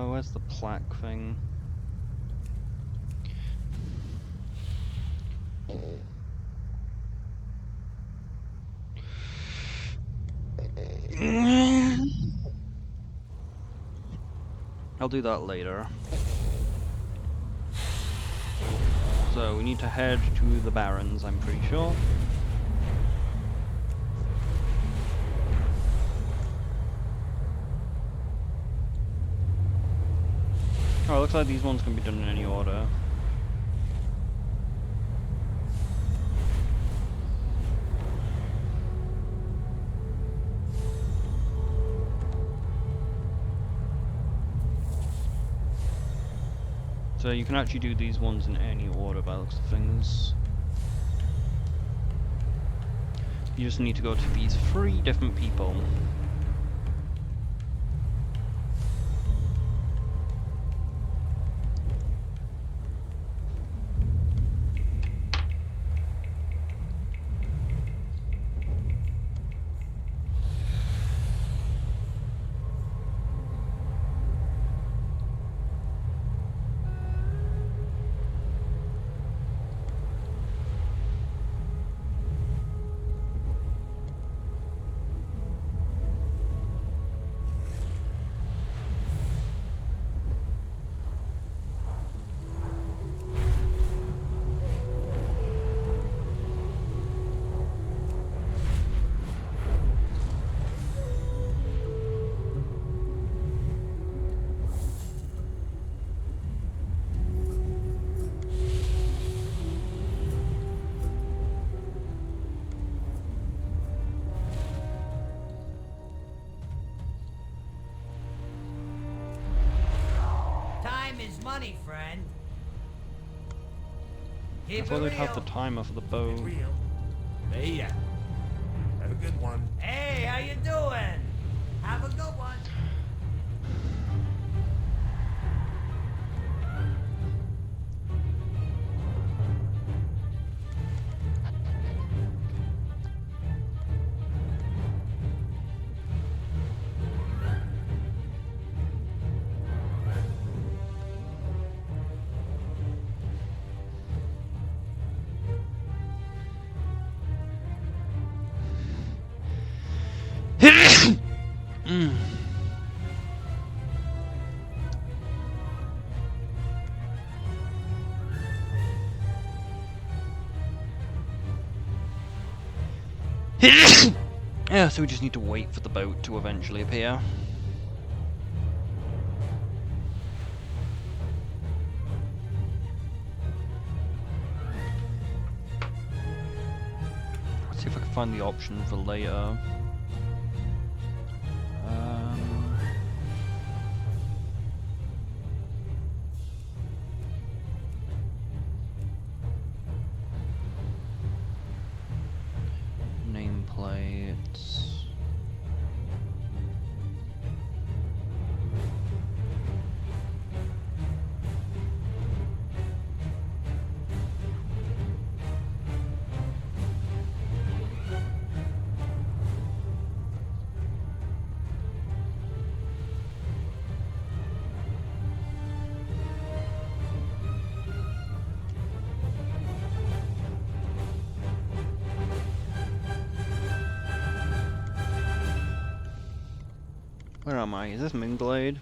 Where's the plaque thing? I'll do that later. So we need to head to the Barrens, I'm pretty sure. Oh, it looks like these ones can be done in any order. So you can actually do these ones in any order by the looks of things. You just need to go to these 3 different people. Time is money, friend. I Keep thought it they'd have the real. timer for the boat. Real. Hey, yeah. Have a good one. Hey, how you doing? Have a good one. Mm. Yeah, so we just need to wait for the boat to eventually appear. Let's see if I can find the option for later. Nameplates. Where am I? Is this Moonglade?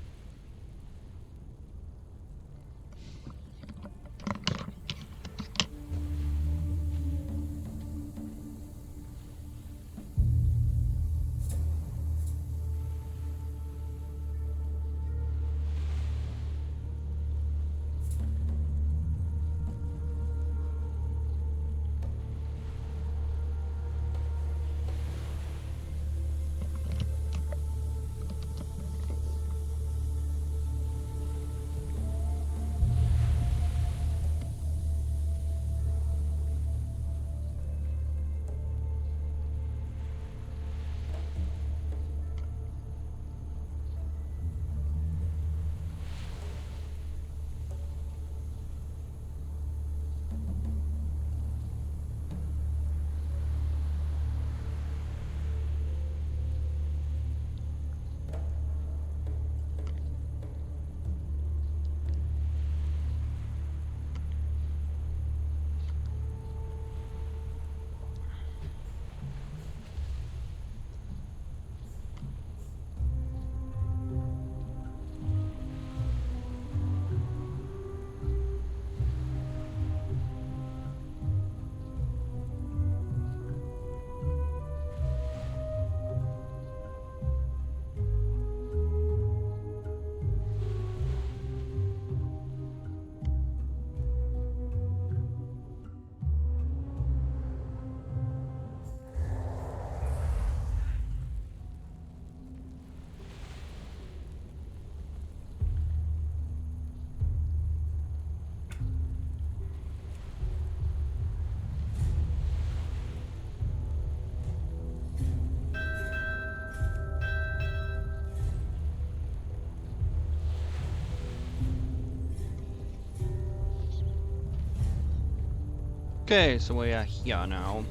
Okay, so we are here now.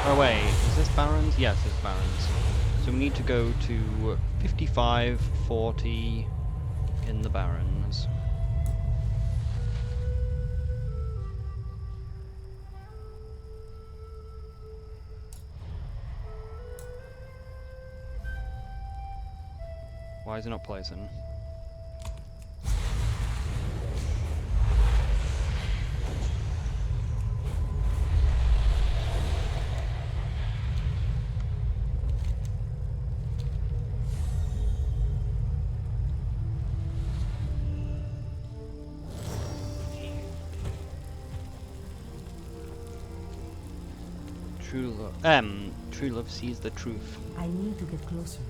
Oh wait, is this Barons? Yes, it's Barons. So we need to go to 5540 in the Barons. Why is it not placing? True love sees the truth. I need to get closer.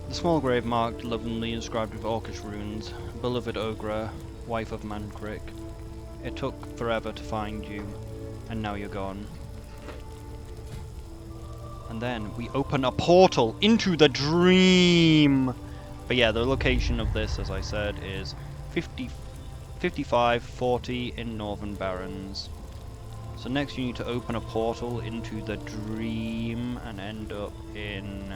The small grave marked, lovingly inscribed with orcish runes, beloved Ogra, wife of Mankrik. It took forever to find you, and now you're gone. And then we open a portal into the dream! But yeah, the location of this, as I said, is 5540 in Northern Barrens. So next you need to open a portal into the dream and end up in...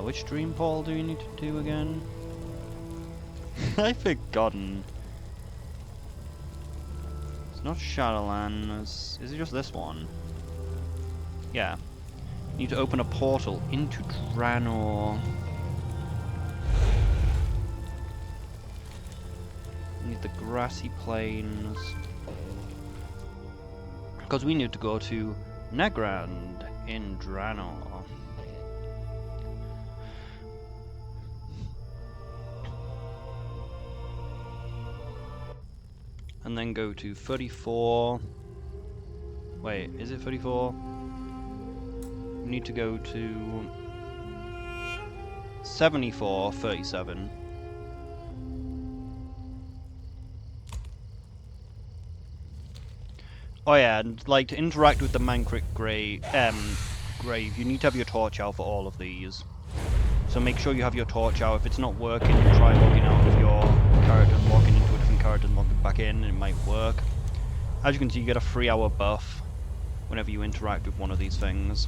which dream portal do you need to do again? I've forgotten. It's not Shadowlands. Is it just this one? Yeah. You need to open a portal into Draenor. You need the grassy plains. Because we need to go to Nagrand in Draenor. And then go to 34. Wait, is it 34? We need to go to 7437. Oh yeah, and like to interact with the Mankrik grave, you need to have your torch out for all of these. So make sure you have your torch out. If it's not working, try logging out of your character and logging into a different character and logging back in, and it might work. As you can see, you get a 3-hour buff whenever you interact with one of these things.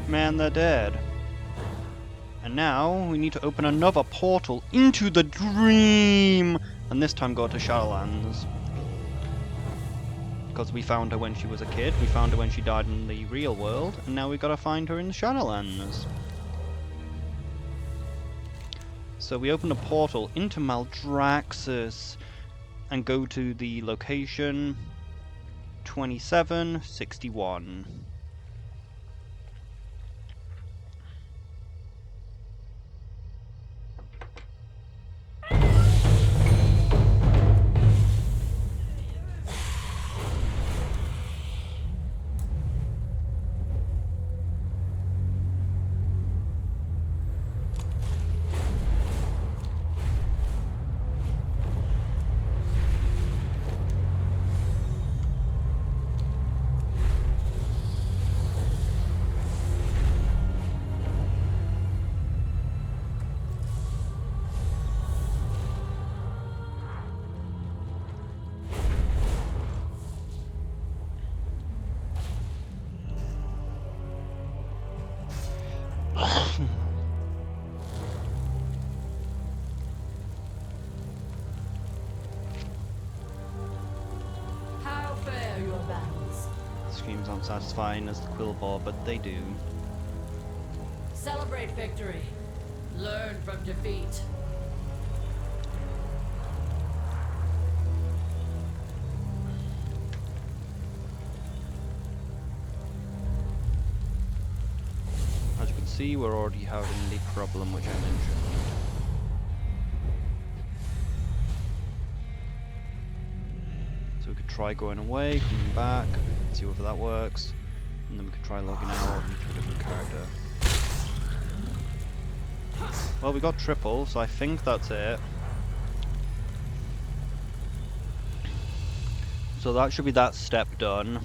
Man, they're dead. And now we need to open another portal into the dream, and this time go to Shadowlands. Because we found her when she was a kid, we found her when she died in the real world, and now we gotta find her in the Shadowlands. So we open a portal into Maldraxxus and go to the location 2761. How fare your battles? Screams aren't satisfying as the Quillbore, but they do. Celebrate victory. Learn from defeat. As you can see, we're already having the problem which I mentioned. So we could try going away, coming back, see whether that works, and then we could try logging out into a different character. Well, we got triple, so I think that's it. So that should be that step done.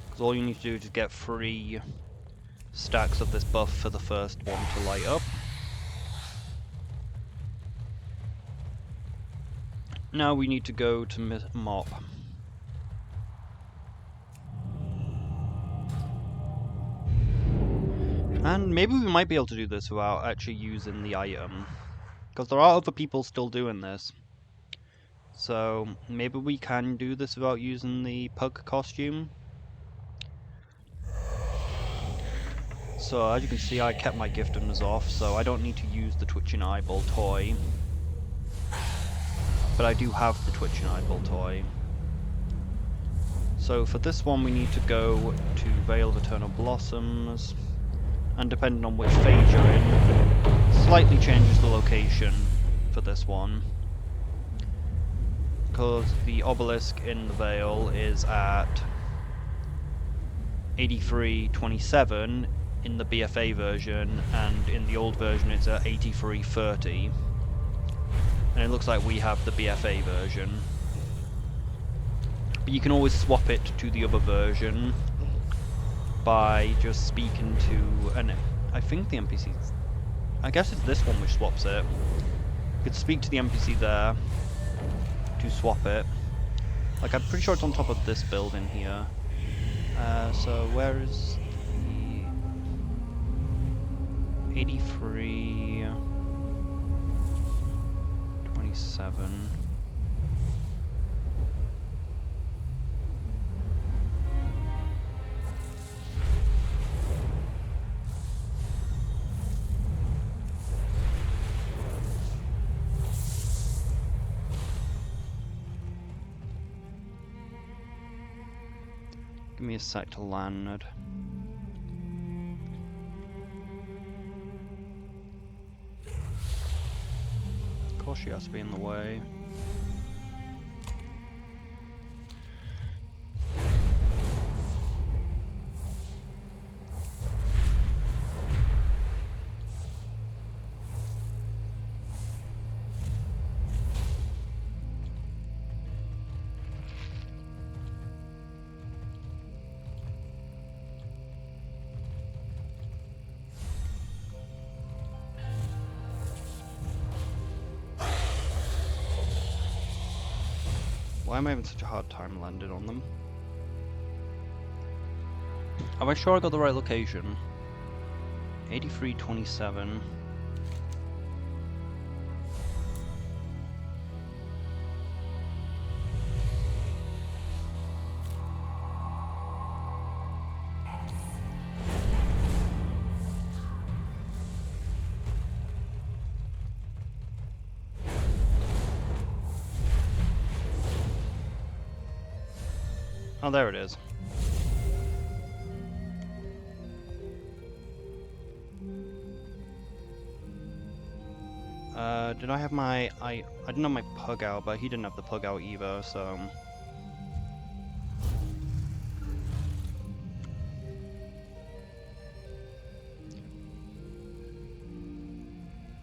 Because all you need to do is just get 3 stacks of this buff for the first one to light up. Now we need to go to mop. And maybe we might be able to do this without actually using the item. Because there are other people still doing this. So maybe we can do this without using the pug costume. So as you can see, I kept my giftedness off, so I don't need to use the twitching eyeball toy. But I do have the twitching eyeball toy. So for this one we need to go to Vale of Eternal Blossoms, and depending on which phase you're in, slightly changes the location for this one. Because the obelisk in the Vale is at 83.27 in the BFA version, and in the old version it's at 83.30. And it looks like we have the BFA version. But you can always swap it to the other version by just speaking to I think the NPC, I guess it's this one which swaps it. You could speak to the NPC there to swap it. Like, I'm pretty sure it's on top of this building here. So where is the 83.27? Give me a sec to land. Of course she has to be in the way. Why am I having such a hard time landing on them? Am I sure I got the right location? 83.27. Oh, there it is. Did I have my... I didn't have my pug out, but he didn't have the pug out either, so...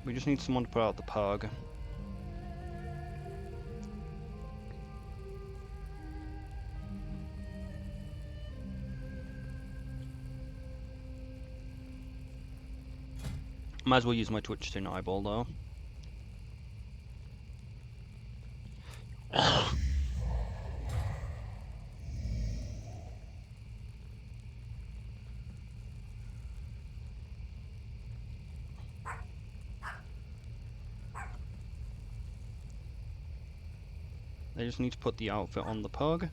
We just need someone to put out the pug. Might as well use my twitching eyeball though. They just need to put the outfit on the pug.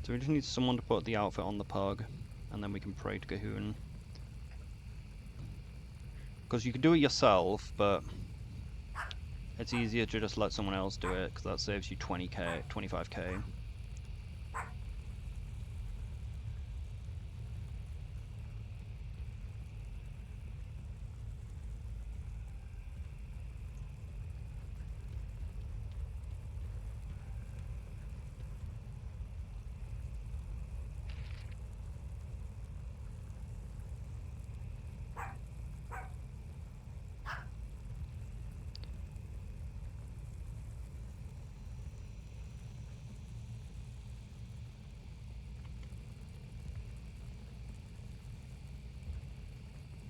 So we just need someone to put the outfit on the pug, and then we can pray to Cahoon. Because you can do it yourself, but it's easier to just let someone else do it, because that saves you 20k, 25k.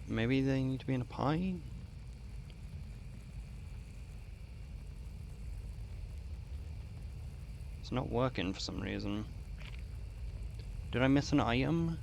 Maybe they need to be in a pie? It's not working for some reason. Did I miss an item?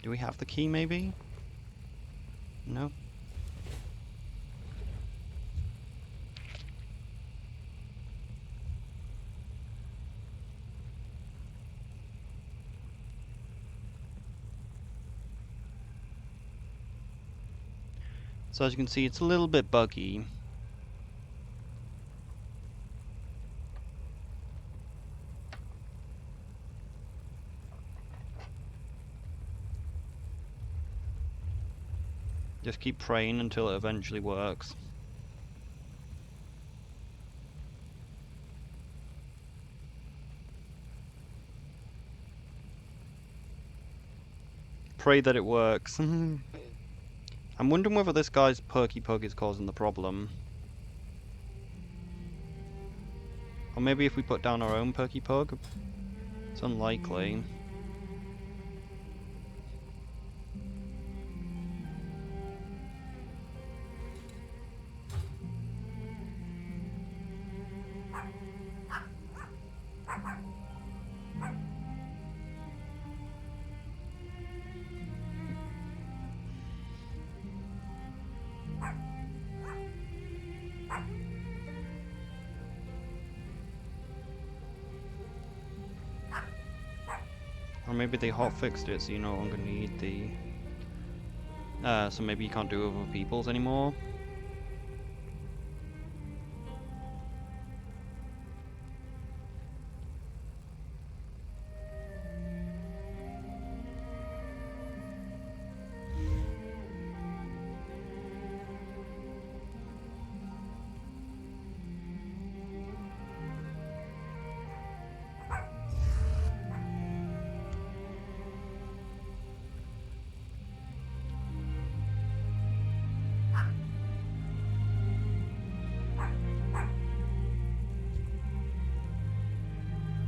Do we have the key, maybe? No. So as you can see, it's a little bit buggy. Just keep praying until it eventually works. Pray that it works. I'm wondering whether this guy's perky pug is causing the problem. Or maybe if we put down our own perky pug? It's unlikely. Or maybe they hotfixed it so you no longer need the... so maybe you can't do it with other people's anymore.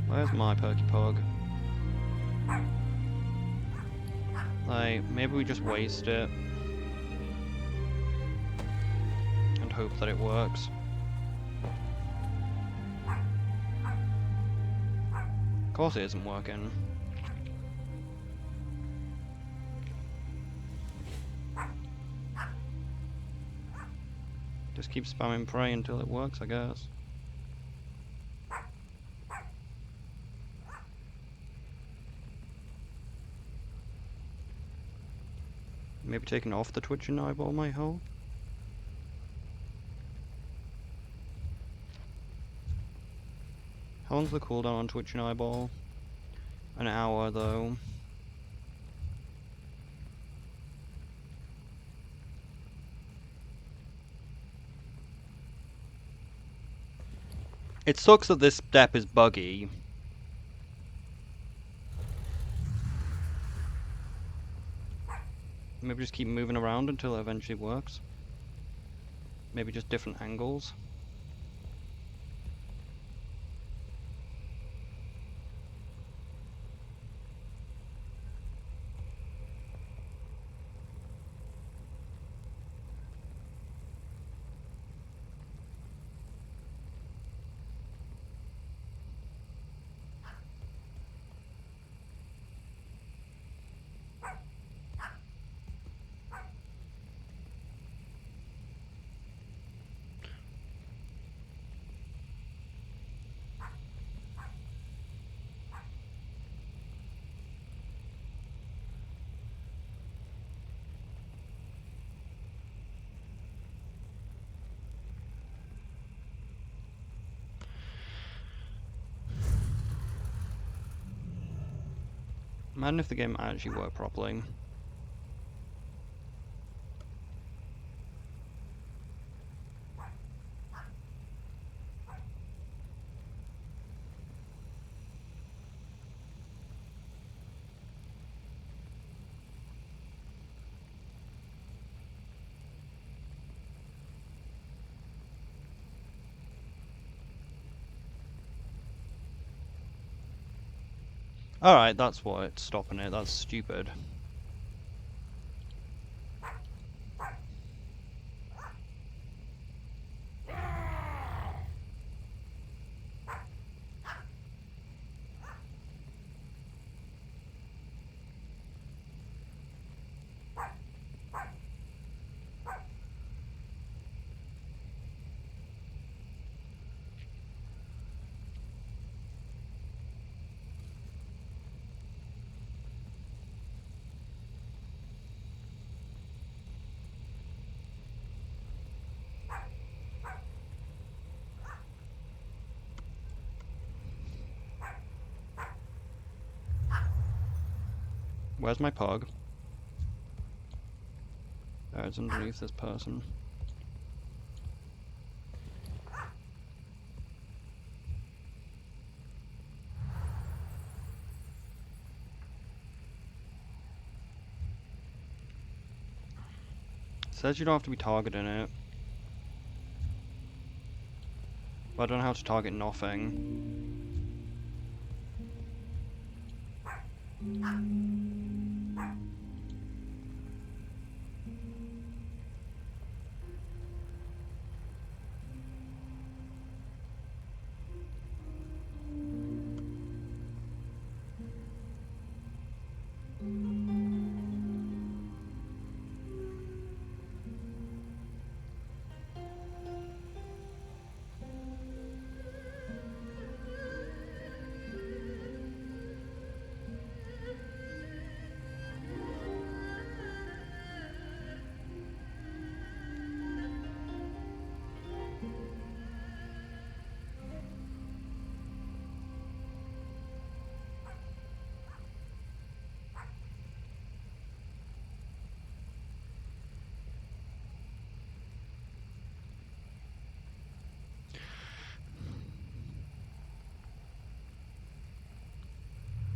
Where's my perky pug? Like, maybe we just waste it. And hope that it works. Of course it isn't working. Just keep spamming pray until it works, I guess. Maybe taking off the twitching eyeball might help. How long's the cooldown on twitching eyeball? An hour though. It sucks that this step is buggy. Maybe just keep moving around until it eventually works. Maybe just different angles. Imagine if the game actually worked properly. Alright, that's what's stopping it. That's stupid. Where's my pug? There, it's underneath this person. It says you don't have to be targeting it. But I don't know how to target nothing.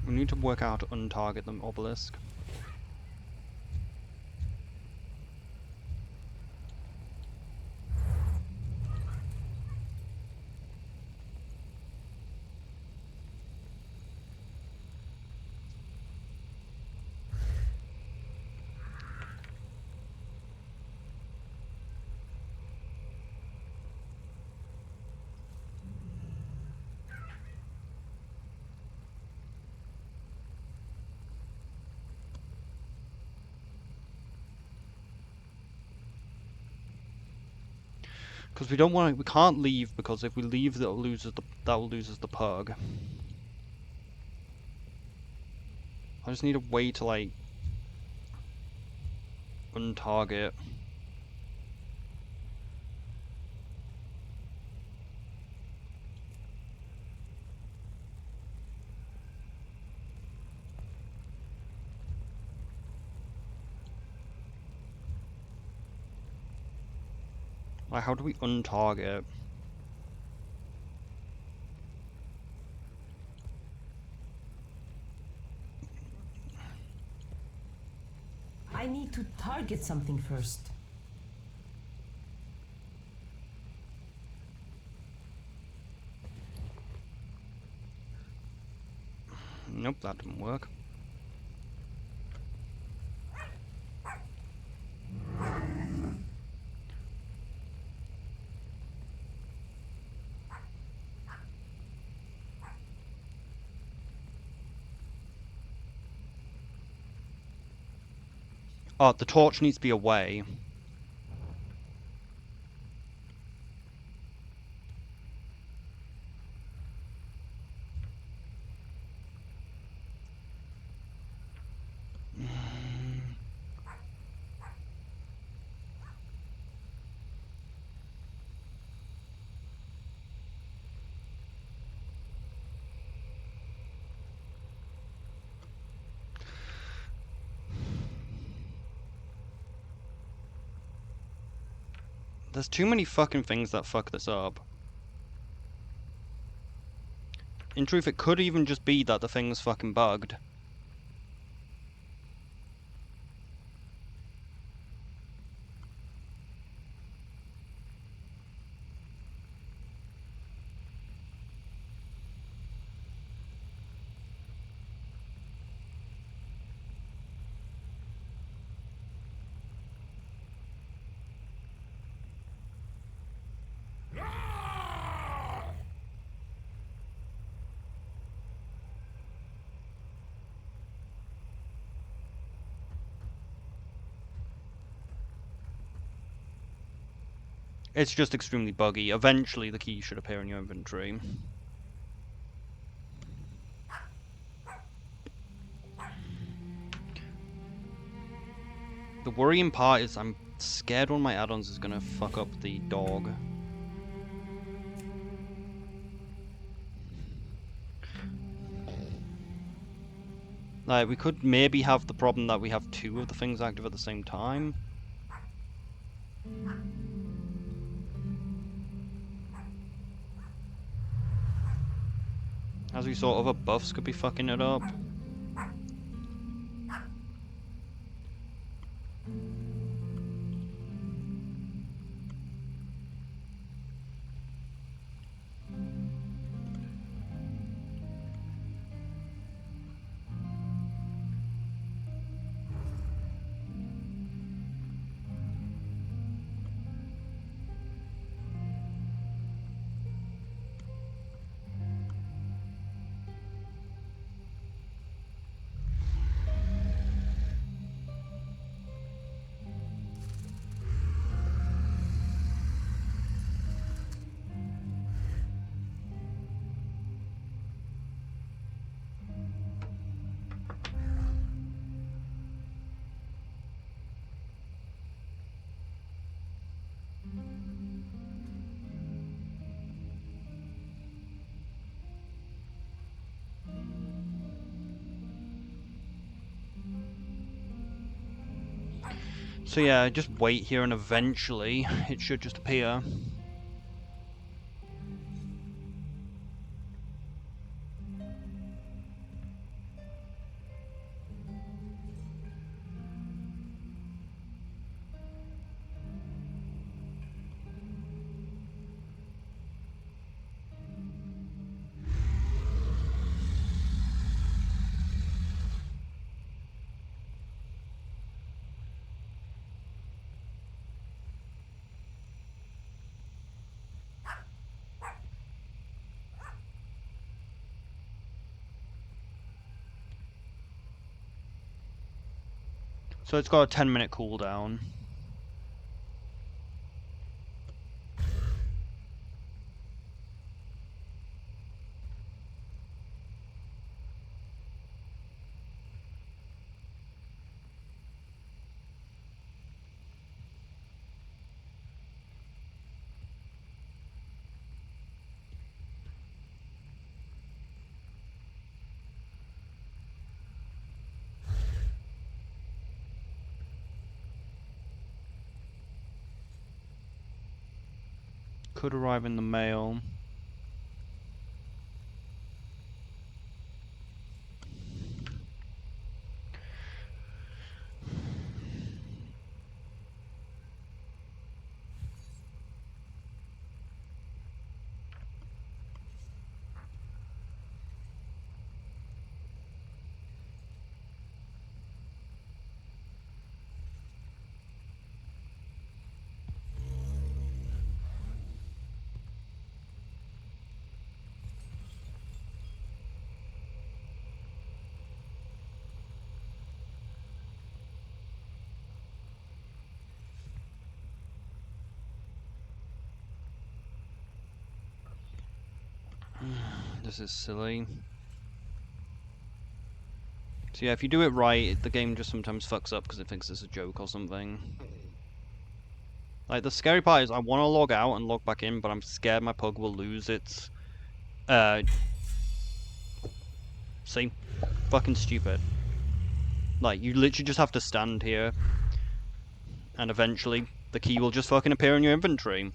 We need to work out how to untarget the obelisk. Because we don't want to, we can't leave, because if we leave that will lose us the pug. I just need a way to like untarget. Like, how do we untarget? I need to target something first. Nope, that didn't work. Oh, the torch needs to be away. There's too many fucking things that fuck this up. In truth, it could even just be that the thing's fucking bugged. It's just extremely buggy. Eventually the key should appear in your inventory. The worrying part is I'm scared one of my add-ons is gonna fuck up the dog. Like, we could maybe have the problem that we have two of the things active at the same time. As we saw, other buffs could be fucking it up. So yeah, just wait here and eventually it should just appear. So it's got a 10-minute cooldown. Could arrive in the mail. This is silly. So yeah, if you do it right, the game just sometimes fucks up because it thinks it's a joke or something. Like, the scary part is I want to log out and log back in, but I'm scared my pug will lose its... See? Fucking stupid. Like, you literally just have to stand here, and eventually the key will just fucking appear in your inventory.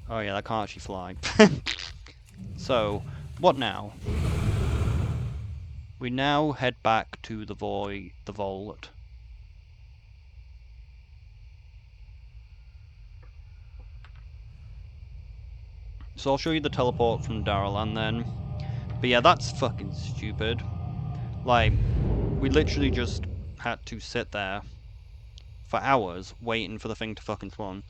Oh yeah, that can't actually fly. So, what now? We now head back to the vault. So I'll show you the teleport from Daralan then. But yeah, that's fucking stupid. Like, we literally just had to sit there for hours waiting for the thing to fucking spawn.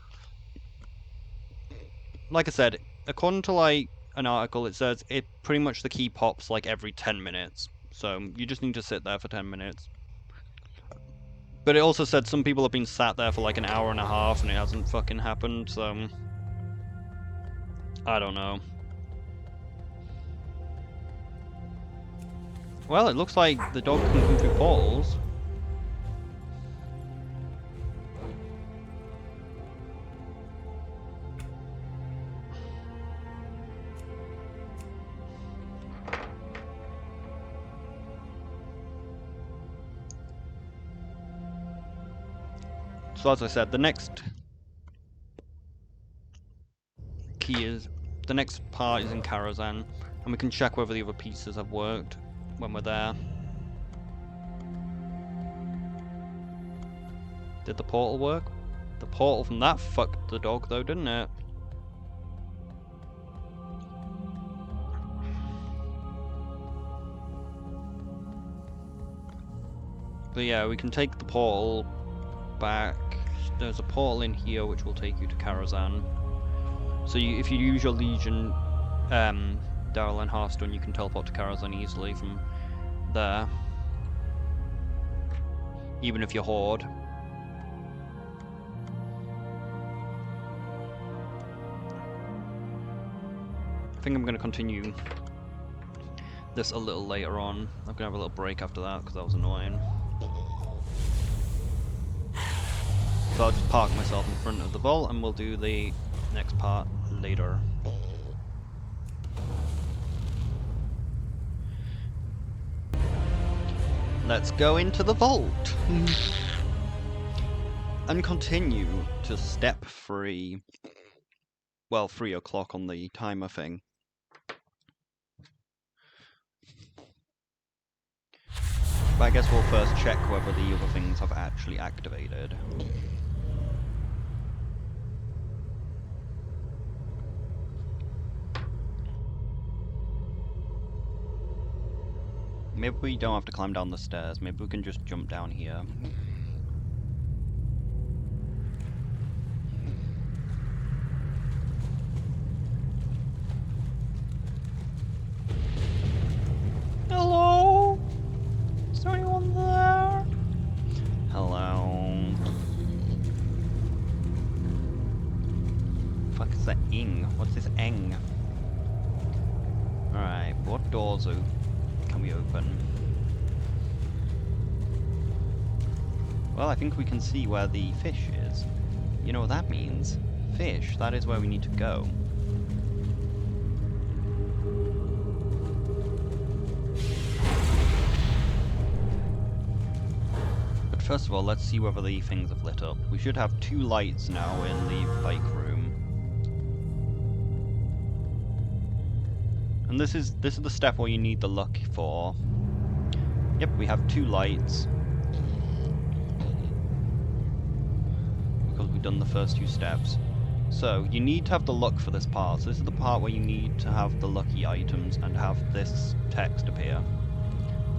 Like I said, according to like an article, it says it pretty much the key pops like every 10 minutes. So you just need to sit there for 10 minutes. But it also said some people have been sat there for like an hour and a half and it hasn't fucking happened, so... I don't know. Well, it looks like the dog can come through portals. So as I said, the next part is in Karazhan, and we can check whether the other pieces have worked when we're there. Did the portal work? The portal from that fucked the dog though, didn't it? But yeah, we can take the portal back. There's a portal in here which will take you to Karazhan. So if you use your Legion Daralan Hearthstone, you can teleport to Karazhan easily from there. Even if you're Horde. I think I'm going to continue this a little later on. I'm going to have a little break after that because that was annoying. So I'll just park myself in front of the vault and we'll do the next part later. Let's go into the vault and continue to step 3. Well, 3 o'clock on the timer thing. But I guess we'll first check whether the other things have actually activated. Maybe we don't have to climb down the stairs, maybe we can just jump down here. Hello? Is there anyone there? Hello? Fuck is that ing? What's this eng? Alright, what doors can we open? Well, I think we can see where the fish is. You know what that means? Fish, that is where we need to go. But first of all, let's see whether the things have lit up. We should have 2 lights now in the bike room. And this is the step where you need the luck for. Yep, we have 2 lights. Because we've done the first 2 steps. So, you need to have the luck for this part. So this is the part where you need to have the lucky items and have this text appear.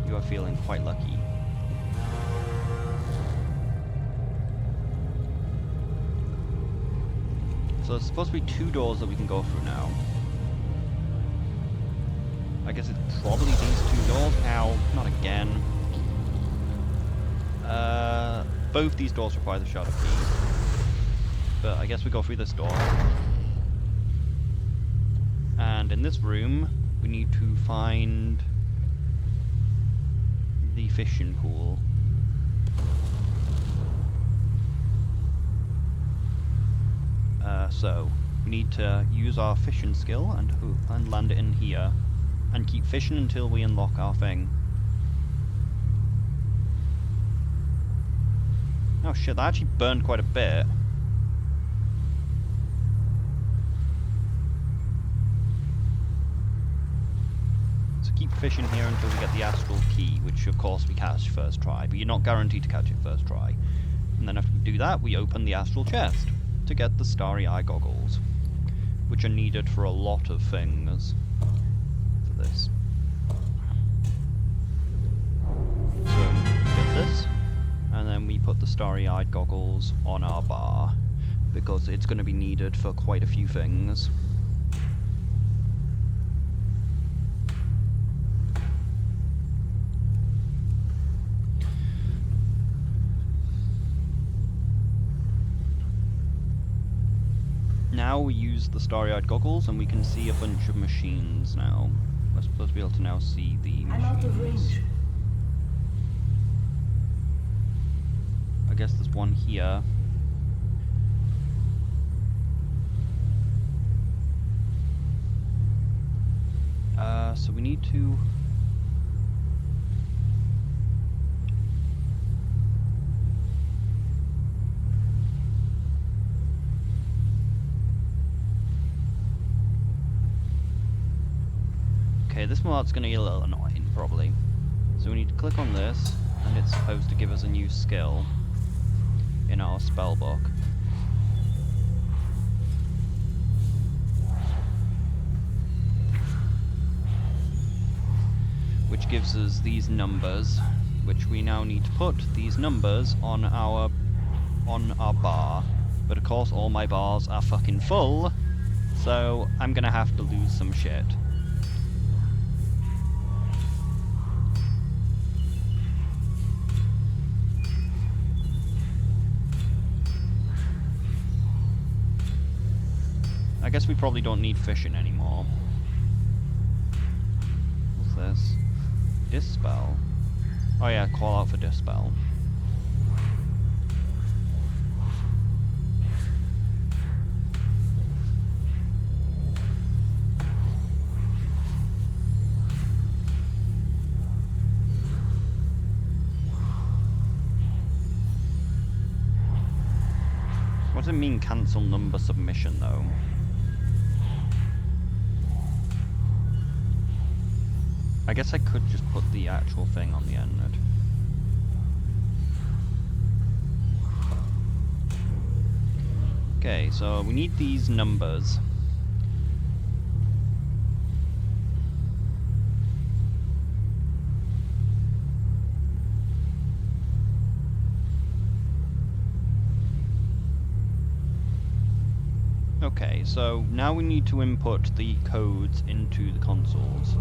You are feeling quite lucky. So there's supposed to be 2 doors that we can go through now. I guess it's probably these 2 doors. Ow, not again. Both these doors require the shadow key. But I guess we go through this door. And in this room, we need to find the fishing pool. So we need to use our fishing skill and land it in here, and keep fishing until we unlock our thing. Oh shit, that actually burned quite a bit. So keep fishing here until we get the astral key, which of course we catch first try, but you're not guaranteed to catch it first try. And then after we do that, we open the astral chest to get the starry eye goggles, which are needed for a lot of things for this. So get this, and then we put the starry-eyed goggles on our bar, because it's going to be needed for quite a few things. Now we use the starry-eyed goggles and we can see a bunch of machines now. We're supposed to be able to now see the machines. I'm out of range. I guess there's one here. So we need to... Okay, this part's going to get a little annoying, probably. So we need to click on this, and it's supposed to give us a new skill in our spell book. Which gives us these numbers, which we now need to put these numbers on our bar. But of course all my bars are fucking full, so I'm gonna have to lose some shit. I guess we probably don't need fishing anymore. What's this? Dispel. Oh yeah, call out for dispel. What does it mean, cancel number submission, though? I guess I could just put the actual thing on the end. Okay, so we need these numbers. Okay, so now we need to input the codes into the consoles.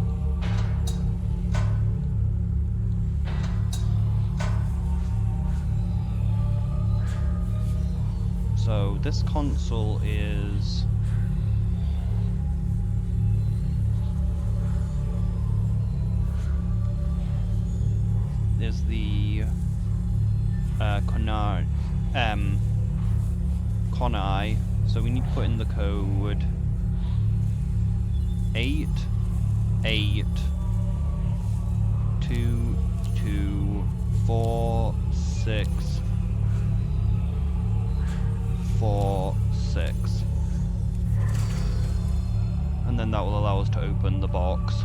So this console is the Konai. So we need to put in the code 8 8 2 2 4 6 4 6, and then that will allow us to open the box.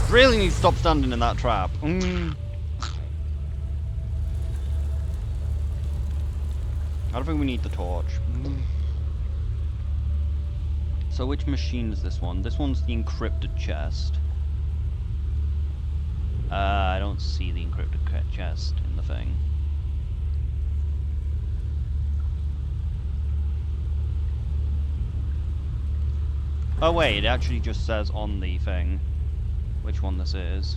Really need to stop standing in that trap. I don't think we need the torch. So which machine is this one? This one's the encrypted chest. I don't see the encrypted chest in the thing. Oh wait, it actually just says on the thing which one this is.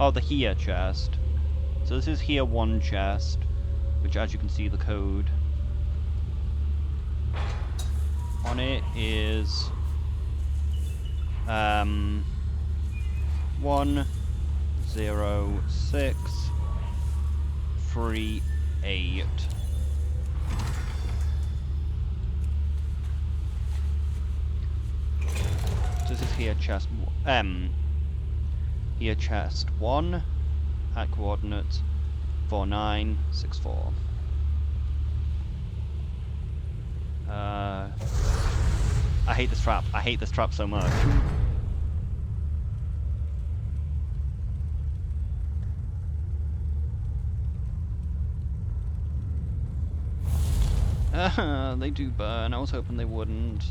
Oh, the here chest. So this is here 1 chest, which as you can see the code on it is 10638. This is here chest here chest 1 at coordinates 4964. I hate this trap. I hate this trap so much. They do burn. I was hoping they wouldn't.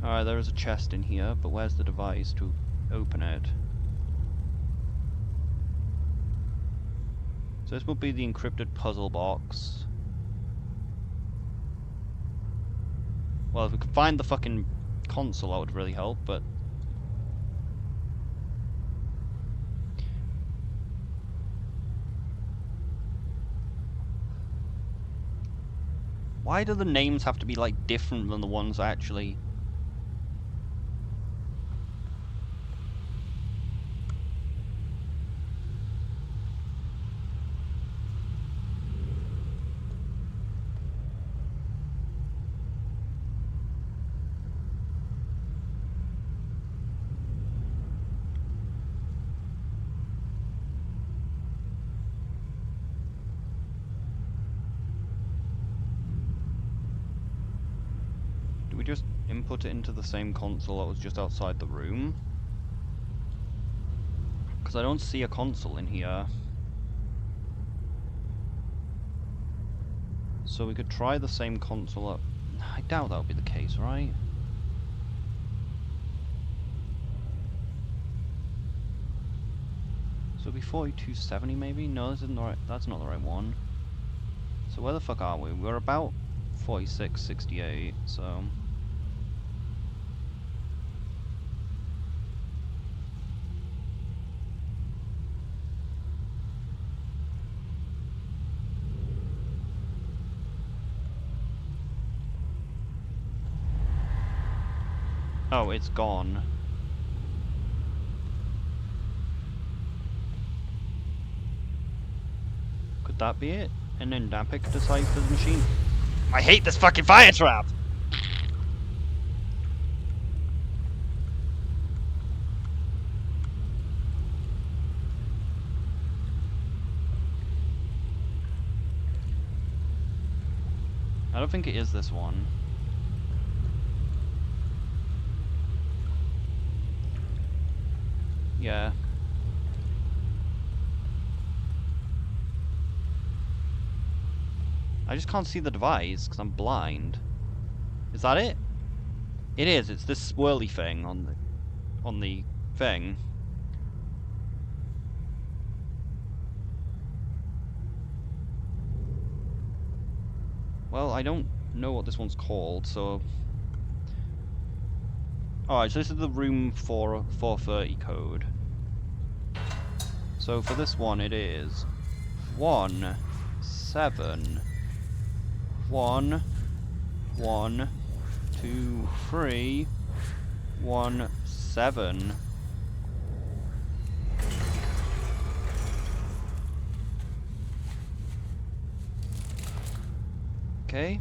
Alright, there is a chest in here, but where's the device to open it? So this will be the encrypted puzzle box. Well, if we could find the fucking console, that would really help, but... Why do the names have to be, like, different than the ones actually... we just input it into the same console that was just outside the room? Because I don't see a console in here. So we could try the same console up. I doubt that would be the case, right? So it'd be 4270 maybe? No, this isn't the right, that's not the right one. So where the fuck are we? We're about 4668, so... Oh, it's gone. Could that be it? An Endapic deciphers machine? I hate this fucking fire trap! I don't think it is this one. Yeah. I just can't see the device because I'm blind. Is that it? It is. It's this swirly thing on the thing. Well, I don't know what this one's called, so... Alright, so this is the room 430 code. So for this one it is 1 7 1 1 2 3 1 7. Okay.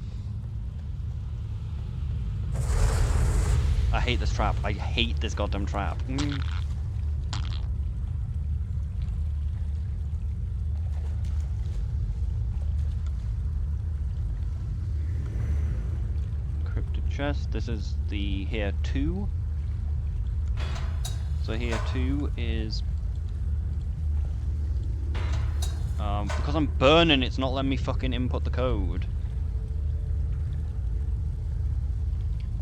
I hate this trap. I hate this goddamn trap. Encrypted chest. This is the here 2. So here 2 is... because I'm burning, it's not letting me fucking input the code.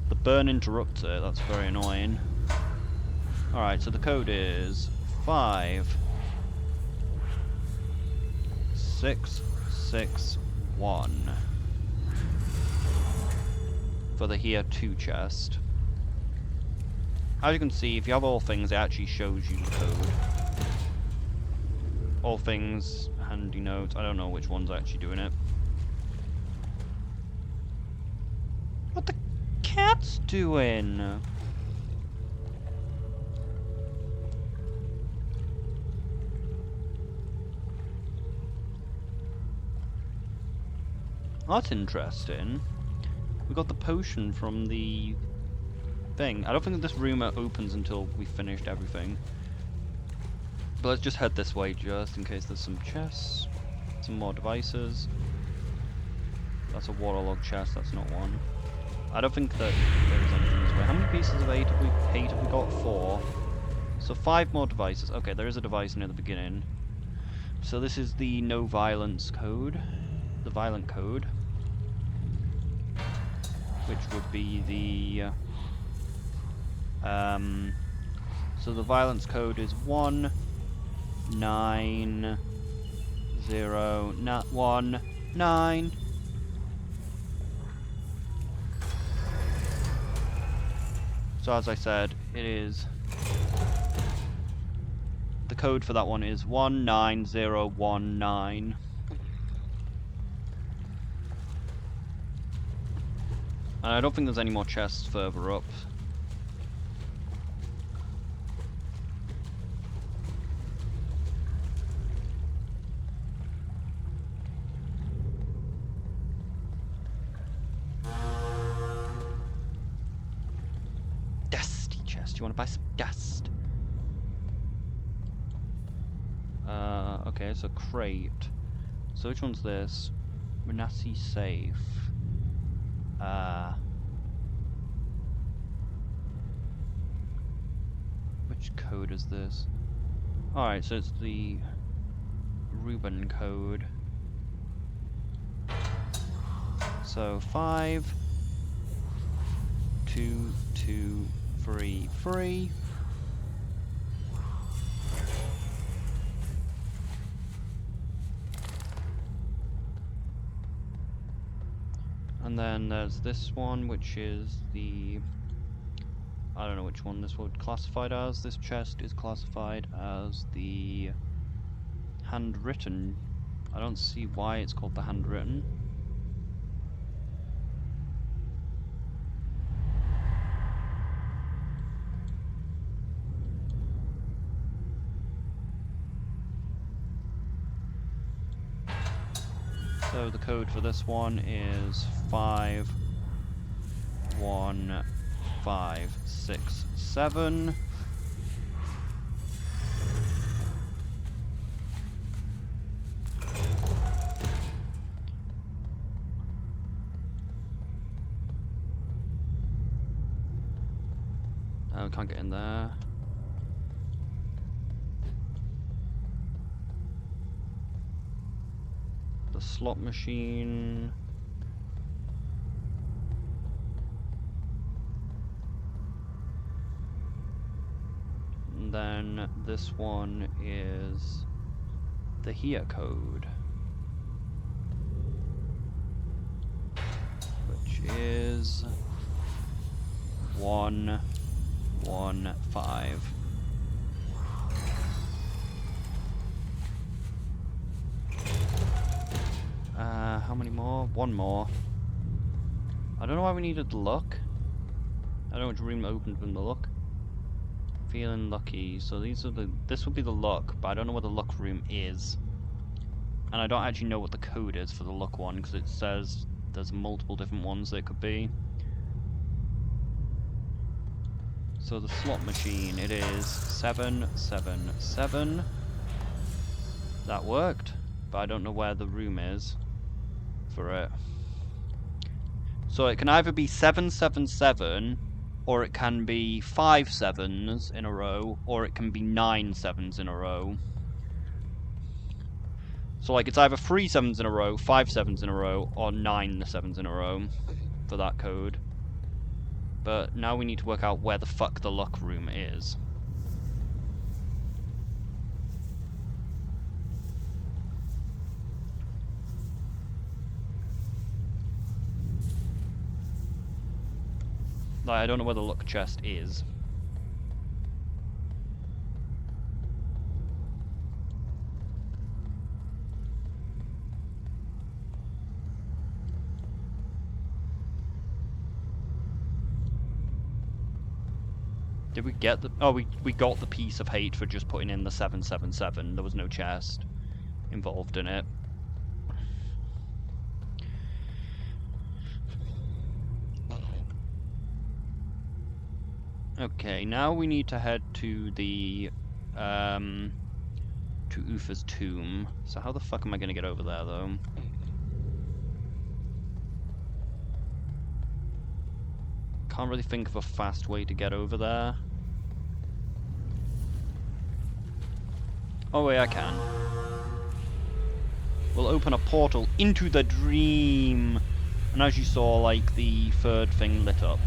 The burn interrupts it, that's very annoying. Alright, so the code is 5 6 6 1 for the here 2 chest. As you can see, if you have all things, it actually shows you the code. All things, handy notes, I don't know which one's actually doing it. What the cat's doing? That's interesting. We got the potion from the thing. I don't think this room opens until we finished everything. But let's just head this way just in case there's some chests. Some more devices. That's a waterlog chest, that's not one. I don't think that there is anything this way. How many pieces of 8 have we got? 4. So 5 more devices. Okay, there is a device near the beginning. So this is the no violence code. The violent code. Which would be the... so the violence code is 1 9 0 1 9. So as I said, it is... the code for that one is 19019. And I don't think there's any more chests further up. Dusty chest. Do you want to buy some dust? Okay, so crate. So which one's this? Renassi safe. Which code is this? Alright, so it's the Reuben code. So 5 2 2 3 3. And then there's this one, which is the... I don't know which one this would classified as. This chest is classified as the handwritten. I don't see why it's called the handwritten. So the code for this one is 5 1 5 6 7. Oh, can't get in there. The slot machine. And then this one is the here code, which is 1 1 5. How many more? One more. I don't know why we needed the luck. I don't know which room opened from the luck. Feeling lucky. So these are the... this would be the luck, but I don't know what the luck room is. And I don't actually know what the code is for the luck one, because it says there's multiple different ones that it could be. So the slot machine, it is 777. That worked, but I don't know where the room is for it. So it can either be 777 or it can be 5 7s in a row, or it can be 9 7s in a row. So like it's either 3 7s in a row, 5 7s in a row, or 9 7s in a row for that code. But now we need to work out where the fuck the luck room is. Like, I don't know where the luck chest is. Did we get the... Oh, we got the piece of hate for just putting in the 777. There was no chest involved in it. Okay, now we need to head to the... to Ufa's tomb. So how the fuck am I gonna get over there, though? Can't really think of a fast way to get over there. Oh wait, I can. We'll open a portal into the dream. And as you saw, like, the third thing lit up.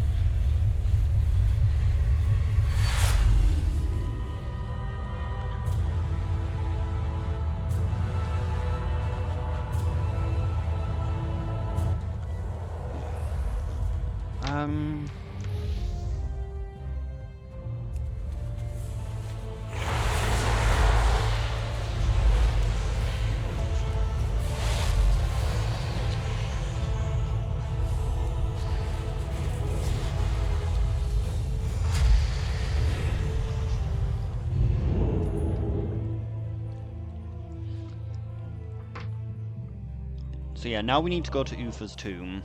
So yeah, now we need to go to Ufa's tomb.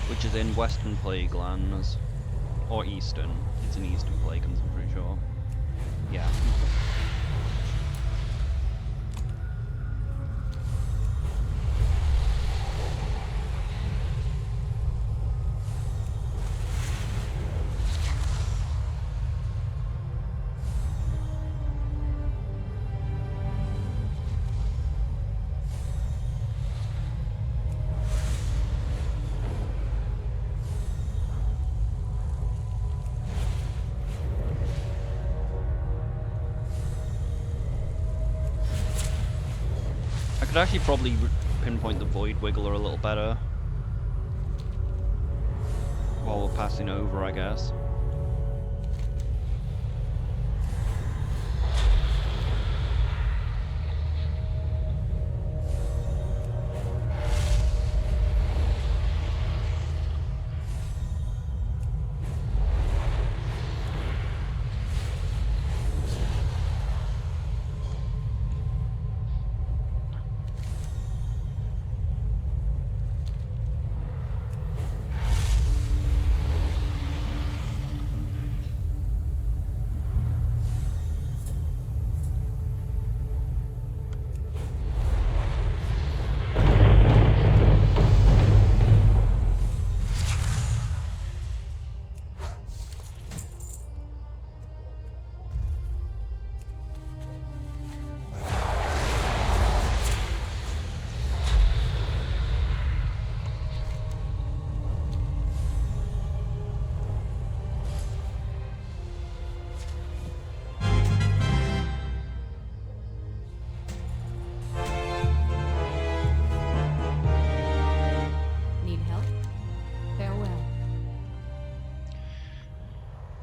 Which is in Western Plague Lands. Or Eastern. It's in Eastern Plague Lands, I'm pretty sure. Yeah. I could actually probably pinpoint the Void Wiggler a little better while we're passing over, I guess.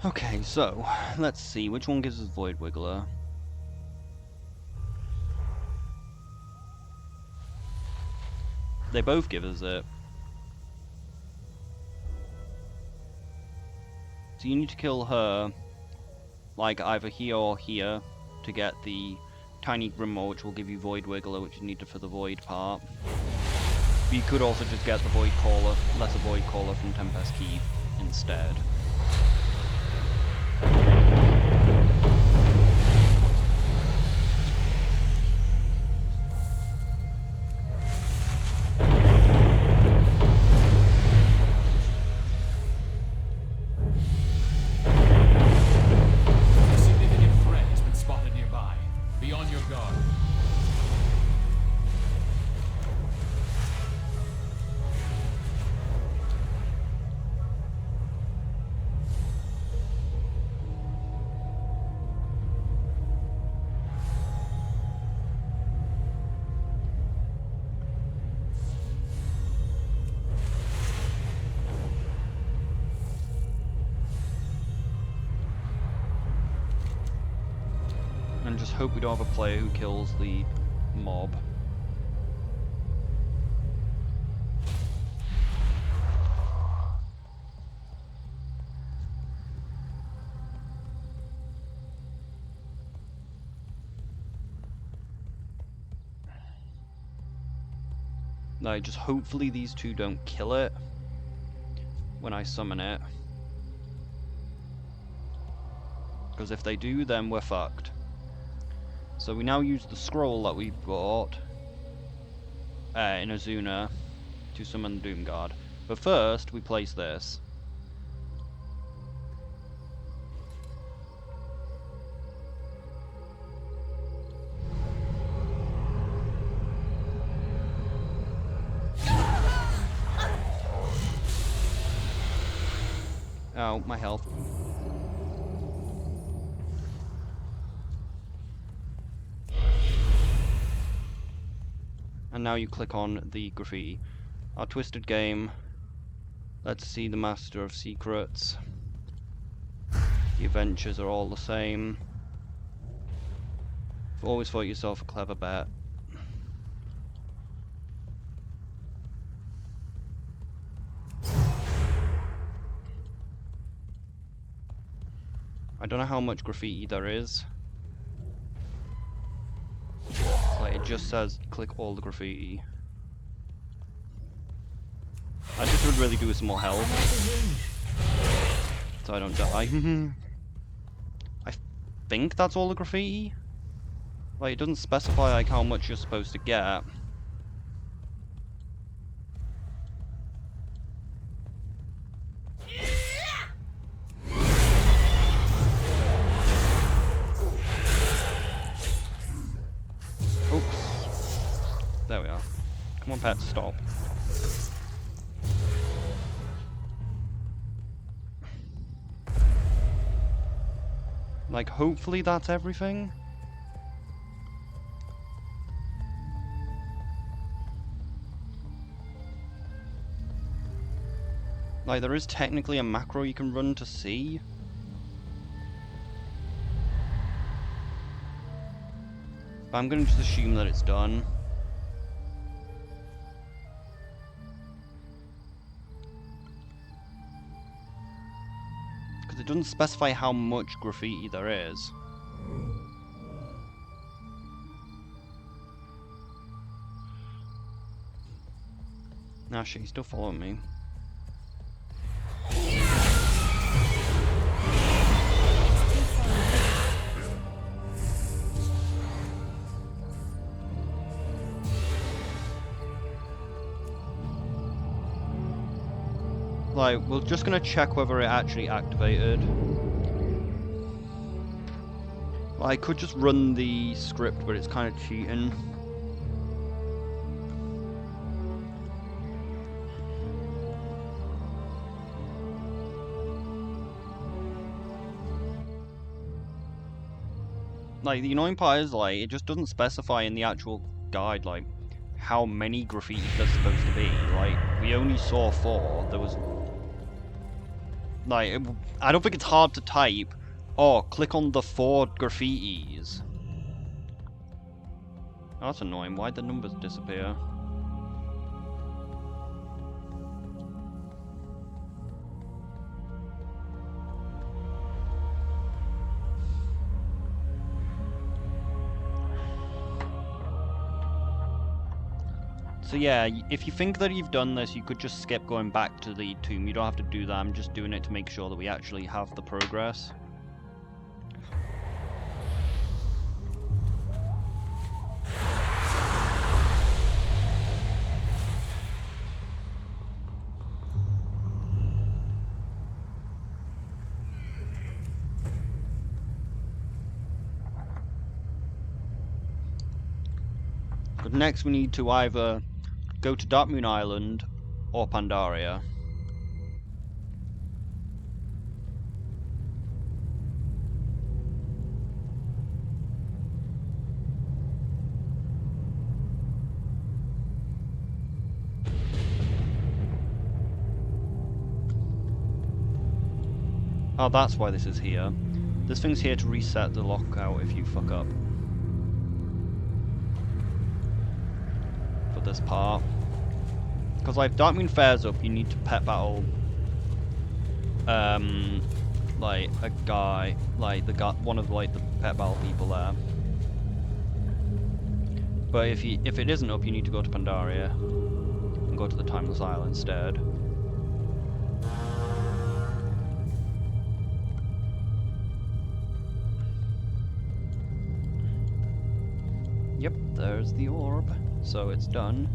Okay, so, let's see, which one gives us Void Wiggler? They both give us it. So you need to kill her, like, either here or here, to get the Tiny Grimoire, which will give you Void Wiggler, which is needed for the Void part. But you could also just get the Void Caller, Lesser Void Caller from Tempest Keep instead. just hope we don't have a player who kills the mob. Like, just hopefully these two don't kill it when I summon it. Because if they do, then we're fucked. So we now use the scroll that we bought in Azuna to summon the Doomguard. But first, we place this. Oh, my health. And now you click on the graffiti. Our twisted game. Let's see the Master of Secrets. The adventures are all the same. Always thought yourself a clever bet. I don't know how much graffiti there is. Like, it just says click all the graffiti. I just would really do with some more health, so I don't die. I think that's all the graffiti. Like, it doesn't specify like how much you're supposed to get. There we are. Come on, pet, stop. Like, hopefully that's everything. Like, there is technically a macro you can run to see. But I'm gonna just assume that it's done. It doesn't specify how much graffiti there is. Nah, shit, he's still following me. Like, we're just gonna check whether it actually activated. I could just run the script, but it's kind of cheating. Like, the annoying part is, like, it just doesn't specify in the actual guide, like, how many graffiti there's supposed to be. Like, we only saw 4. There was... Like, I don't think it's hard to type, oh, click on the 4 graffitis. Oh, that's annoying. Why'd the numbers disappear? So yeah, if you think that you've done this, you could just skip going back to the tomb. You don't have to do that. I'm just doing it to make sure that we actually have the progress. But next we need to either go to Dark Moon Island or Pandaria. Oh, that's why this is here. This thing's here to reset the lockout if you fuck up. this part. Because like Dark Moon fairs up, you need to pet battle like a guy, like one of like the pet battle people there. But if it isn't up, you need to go to Pandaria and go to the Timeless Isle instead. Yep, there's the orb. So it's done.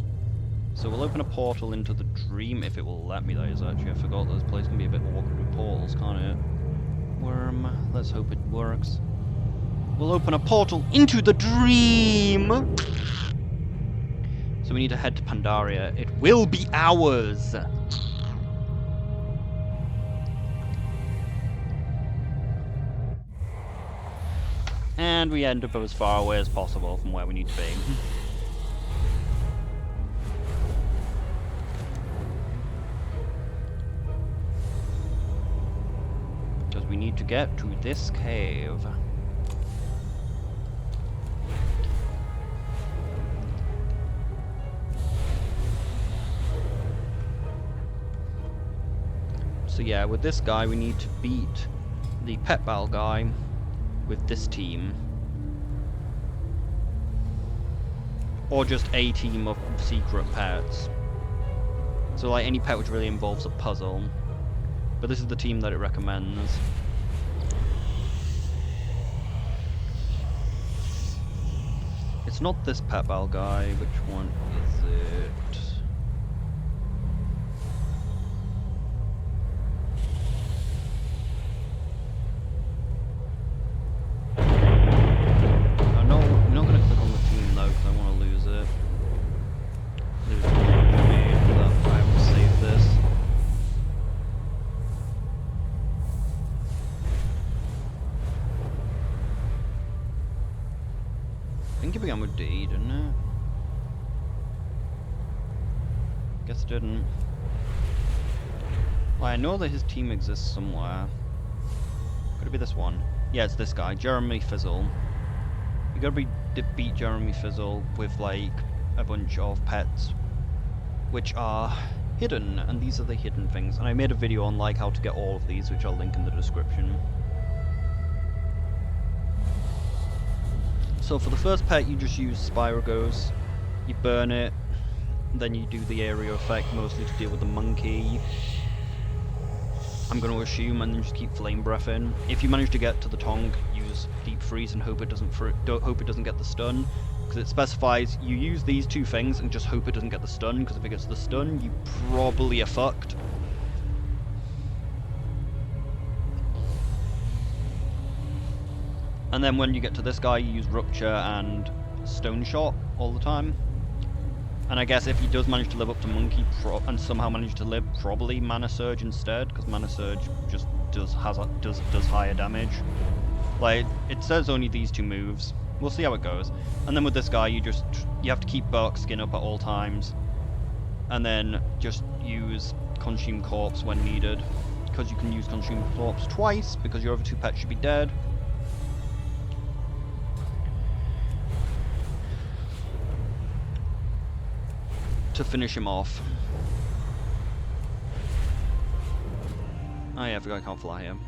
So we'll open a portal into the dream, if it will let me, that is. Actually, I forgot this place can be a bit awkward with portals, can't it? Worm, let's hope it works. We'll open a portal into the dream! So we need to head to Pandaria. It will be ours! And we end up as far away as possible from where we need to be. Because we need to get to this cave. So yeah, with this guy we need to beat the pet battle guy with this team. Or just a team of secret pets. So like any pet which really involves a puzzle. But this is the team that it recommends. It's not this pet battle guy, which one is it? I think it began with D, didn't it? Guess it didn't. Well, I know that his team exists somewhere. Could it be this one? Yeah, it's this guy, Jeremy Fizzle. You gotta beat Jeremy Fizzle with like a bunch of pets, which are hidden, and these are the hidden things. And I made a video on like how to get all of these, which I'll link in the description. So for the first pet, you just use Spirogos, you burn it, then you do the area effect, mostly to deal with the monkey. I'm going to assume, and then just keep flame breath in. If you manage to get to the tongue, use deep freeze and hope it doesn't get the stun, because it specifies you use these two things and just hope it doesn't get the stun, because if it gets the stun, you probably are fucked. And then when you get to this guy, you use Rupture and Stone Shot all the time. And I guess if he does manage to live up to Monkey and somehow manage to live, probably Mana Surge instead, because Mana Surge just does higher damage. Like, it says only these two moves. We'll see how it goes. And then with this guy, you have to keep Bark Skin up at all times. And then just use Consume Corpse when needed. Because you can use Consume Corpse twice, because your other two pets should be dead. To finish him off. Oh yeah, I forgot I can't fly him.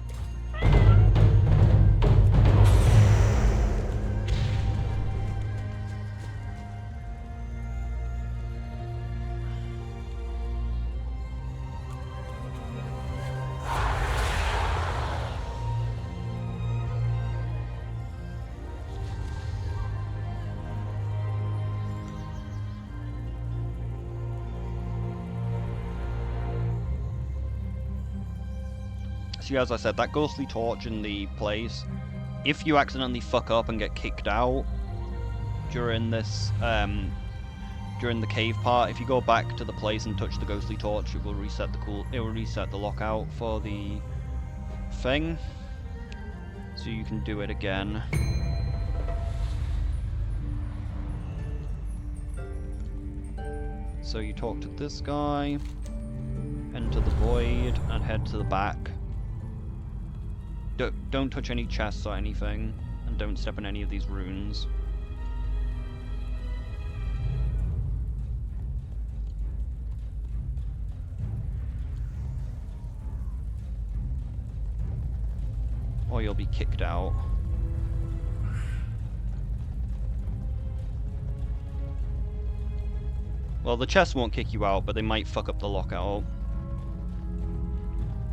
So as I said, that ghostly torch in the place, if you accidentally fuck up and get kicked out during this, during the cave part, if you go back to the place and touch the ghostly torch, it will reset the lockout for the thing, so you can do it again. So you talk to this guy, enter the void, and head to the back. Don't touch any chests or anything, and don't step in any of these runes. or you'll be kicked out. Well, the chests won't kick you out, but they might fuck up the lockout.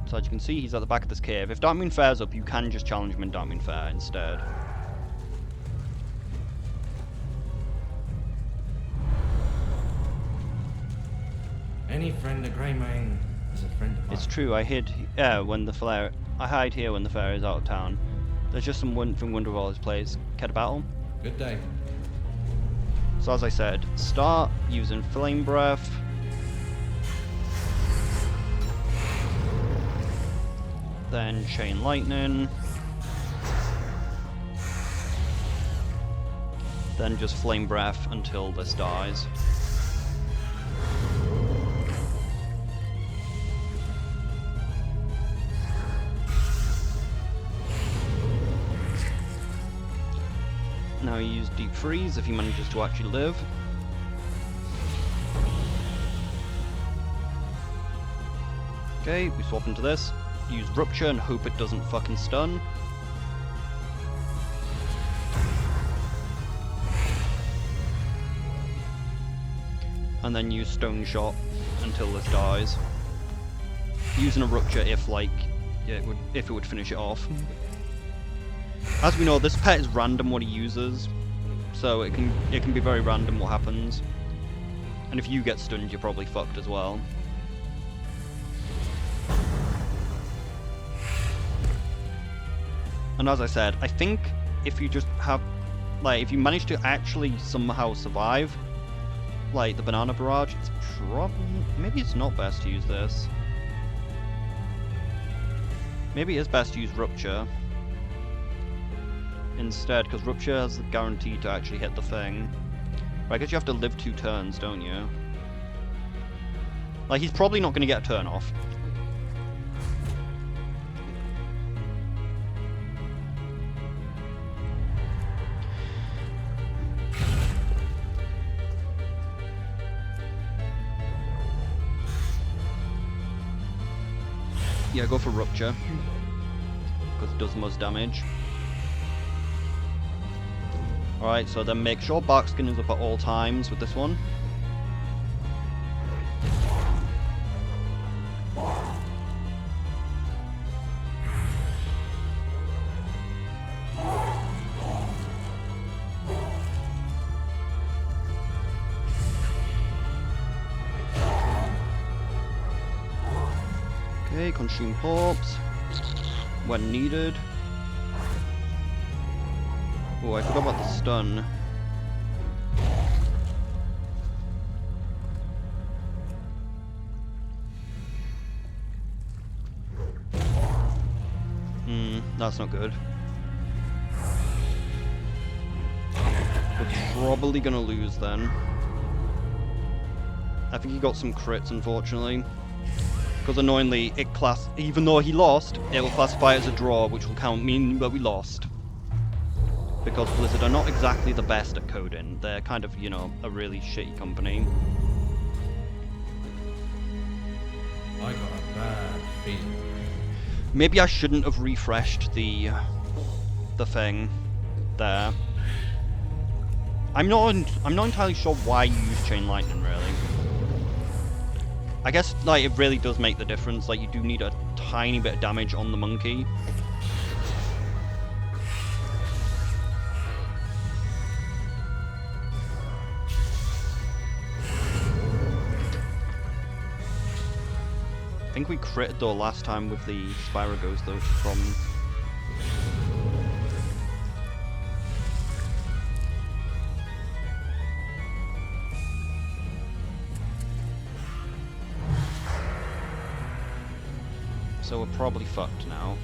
So as you can see, he's at the back of this cave. If Dark Moon Fair's up, you can just challenge him in Dark Moon Fair instead. Any friend of Greymane is a friend of mine. It's true, I hid when the flare. I hide here when the fair is out of town. There's just some wind from Wonderwall's place. Care to battle? Good day. So as I said, start using Flame Breath. Then Chain Lightning. Then just Flame Breath until this dies. Now you use Deep Freeze if he manages to actually live. Okay, we swap into this. Use Rupture and hope it doesn't fucking stun. And then use Stone Shot until this dies. Using a Rupture if it would finish it off. As we know, this pet is random what he uses, so it can be very random what happens. And if you get stunned, you're probably fucked as well. And as I said, I think if you just have, if you manage to actually somehow survive, the Banana Barrage, it's probably, maybe it's not best to use this. Maybe it is best to use Rupture instead, because Rupture has the guarantee to actually hit the thing. But I guess you have to live 2 turns, don't you? He's probably not going to get a turn off. Yeah, go for Rupture, because it does the most damage. Alright, so then make sure Barkskin is up at all times with this one. Okay, consume corpse when needed. Oh, I forgot about the stun. That's not good. We're probably gonna lose then. I think he got some crits, unfortunately. Because annoyingly, even though he lost, it will classify it as a draw, which will mean that we lost. Because Blizzard are not exactly the best at coding. They're kind of, a really shitty company. I got a bad feeling. Maybe I shouldn't have refreshed the thing there. I'm not entirely sure why you use Chain Lightning, really. I guess, it really does make the difference. You do need a tiny bit of damage on the monkey. I think we critted though last time with the Spyro Ghost though, from... So we're probably fucked now.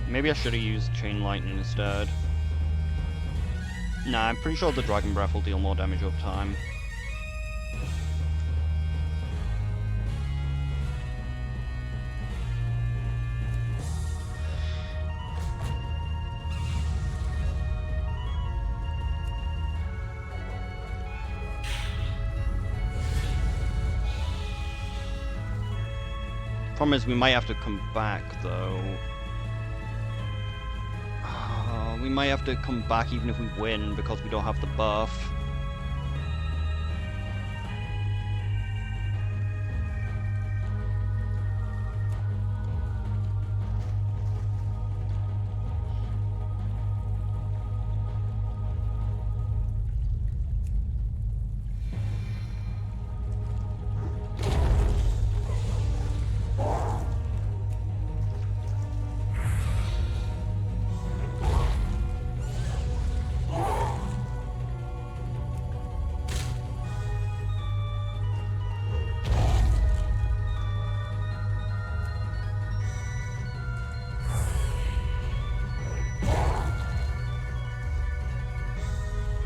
Maybe I should have used Chain Lightning instead. Nah, I'm pretty sure the Dragon Breath will deal more damage over time. Problem is, we might have to come back, though. We might have to come back even if we win, because we don't have the buff.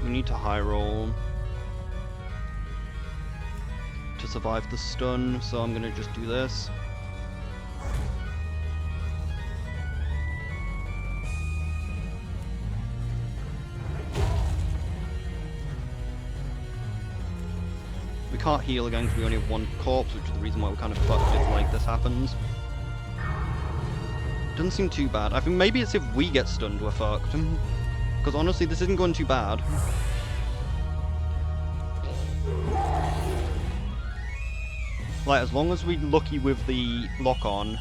We need to high roll to survive the stun, so I'm gonna just do this. We can't heal again because we only have one corpse, which is the reason why we're kind of fucked if like this happens. Doesn't seem too bad. I think maybe it's if we get stunned we're fucked. Because honestly, this isn't going too bad. Like, as long as we're lucky with the lock-on,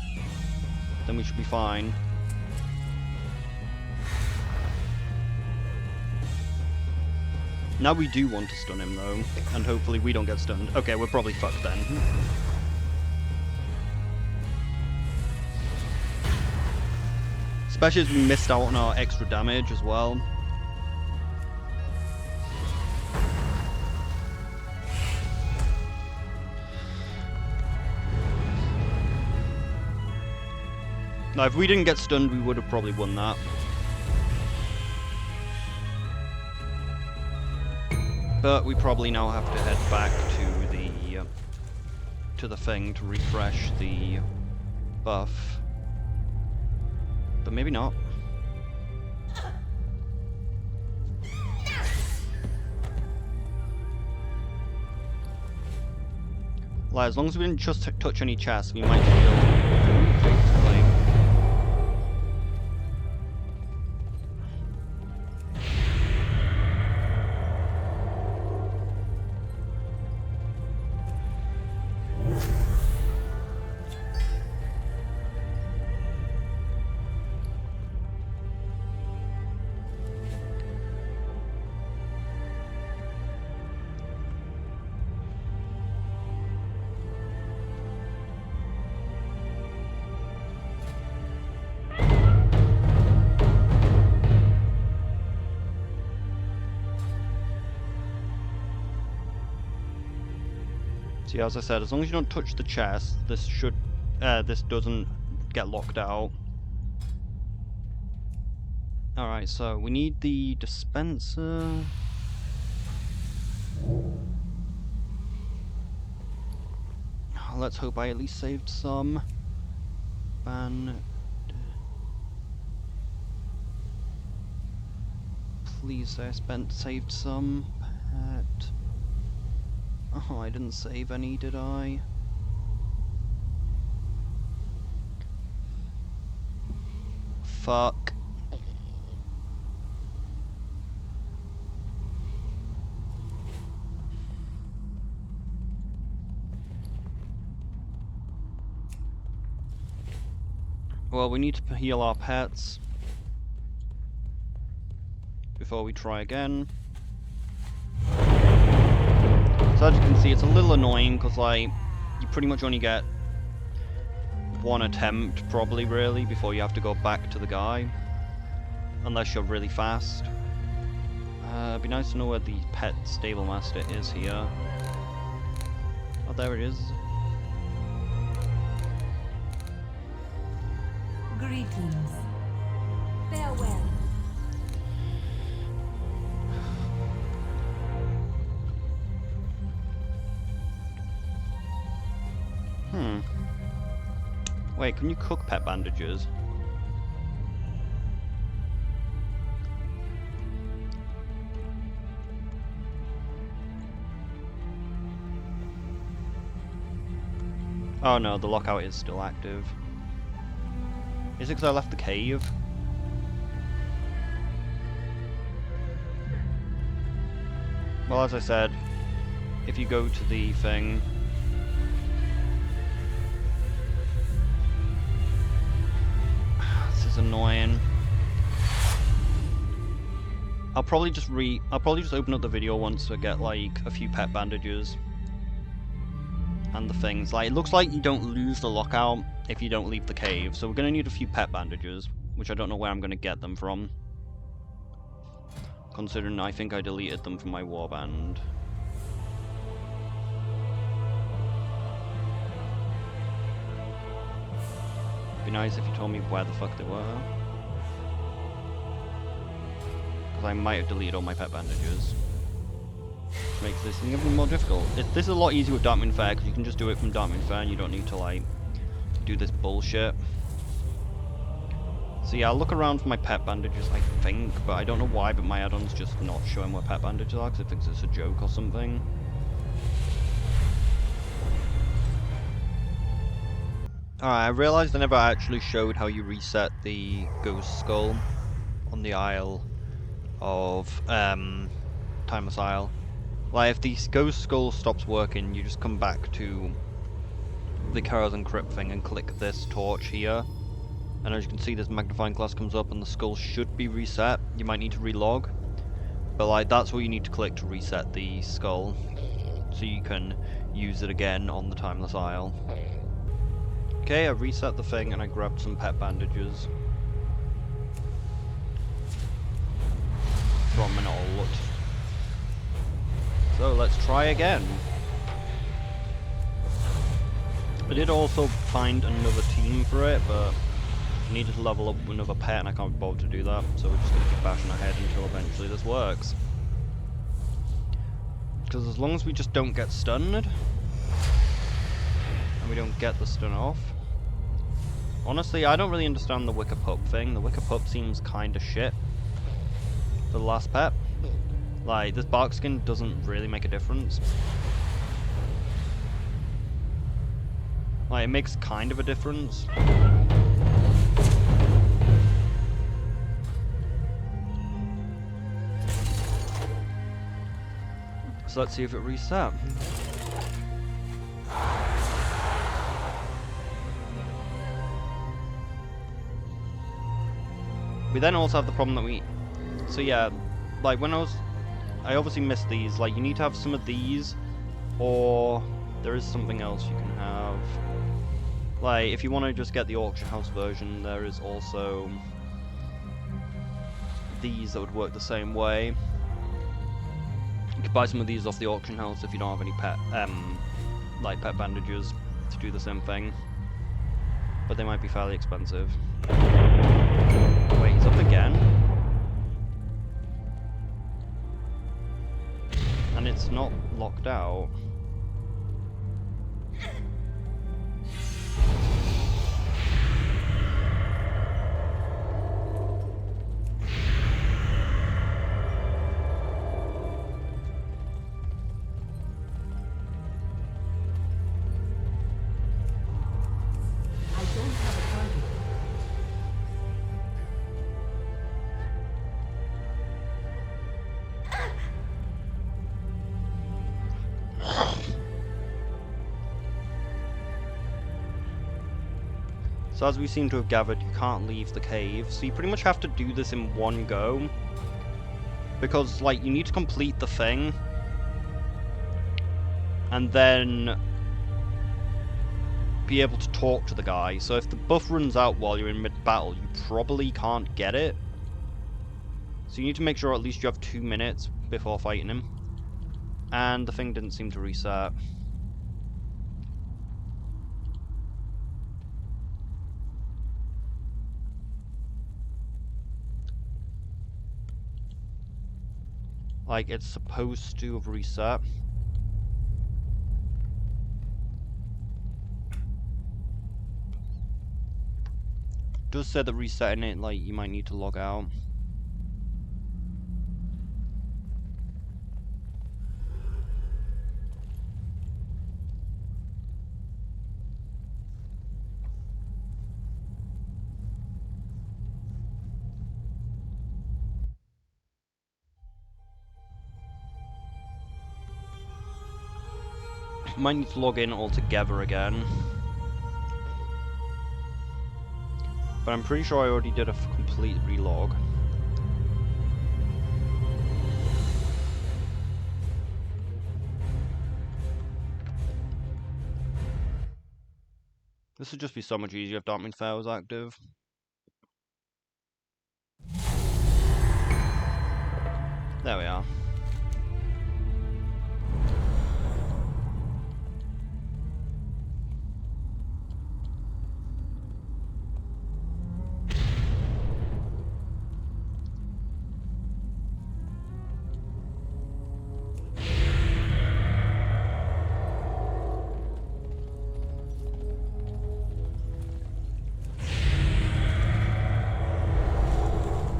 then we should be fine. Now we do want to stun him, though, and hopefully we don't get stunned. Okay, we're probably fucked then. Especially as we missed out on our extra damage as well. Now, if we didn't get stunned, we would have probably won that. But we probably now have to head back to the thing to refresh the buff. But maybe not. Like, as long as we didn't just touch any chests, we might feel faithfully. See, as I said, as long as you don't touch the chest, this doesn't get locked out. Alright, so we need the dispenser. Let's hope I at least saved some. Please say I saved some. Pet. Oh, I didn't save any, did I? Fuck. Well, we need to heal our pets before we try again. So as you can see, it's a little annoying because, like, you pretty much only get one attempt, probably, really, before you have to go back to the guy. Unless you're really fast. It'd be nice to know where the pet stable master is here. Oh, there it is. Greetings. Farewell. Wait, can you cook pet bandages? Oh no, the lockout is still active. Is it because I left the cave? Well, as I said, if you go to the thing... This is annoying. I'll probably just open up the video once I get like a few pet bandages. And the things. Like, it looks like you don't lose the lockout if you don't leave the cave, so we're gonna need a few pet bandages, which I don't know where I'm gonna get them from. Considering I think I deleted them from my warband. It'd be nice if you told me where the fuck they were. Because I might have deleted all my pet bandages. Which makes this thing even more difficult. This is a lot easier with Darkmoon Faire, because you can just do it from Darkmoon Faire and you don't need to, like, do this bullshit. So yeah, I'll look around for my pet bandages, I think, but I don't know why, but my add-on's just not showing where pet bandages are, because it thinks it's a joke or something. Alright, I realised I never actually showed how you reset the Ghost Skull on the Isle of, Timeless Isle. Like, if the Ghost Skull stops working, you just come back to the Kara's Encrypt thing and click this torch here. And as you can see, this magnifying glass comes up and the skull should be reset. You might need to relog. But like, that's what you need to click to reset the skull. So you can use it again on the Timeless Isle. Okay, I reset the thing and I grabbed some pet bandages. From an alt. So let's try again. I did also find another team for it, but I needed to level up another pet and I can't be bothered to do that, so we're just going to keep bashing our head until eventually this works. Because as long as we just don't get stunned, and we don't get the stun off. Honestly, I don't really understand the Wicker Pup thing. The Wicker Pup seems kinda shit for the last pet. Like, this bark skin doesn't really make a difference. Like, it makes kind of a difference. So let's see if it resets. We then also have the problem that so yeah, like when I obviously missed these, like you need to have some of these, or there is something else you can have. Like, if you want to just get the auction house version, there is also these that would work the same way. You could buy some of these off the auction house if you don't have any pet bandages to do the same thing. But they might be fairly expensive. Wait, he's up again? And it's not locked out. So as we seem to have gathered, you can't leave the cave, so you pretty much have to do this in one go. Because, like, you need to complete the thing, and then be able to talk to the guy. So if the buff runs out while you're in mid-battle, you probably can't get it. So you need to make sure at least you have 2 minutes before fighting him. And the thing didn't seem to reset. Like, it's supposed to have reset. It does say that resetting it, like, you might need to log out. Might need to log in altogether again. But I'm pretty sure I already did a complete relog. This would just be so much easier if Darkmoon Fair was active. There we are.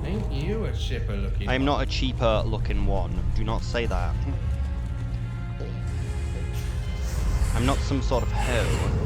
Ain't you a chipper looking I am one? not a cheaper looking one. Do not say that. I'm not some sort of hoe.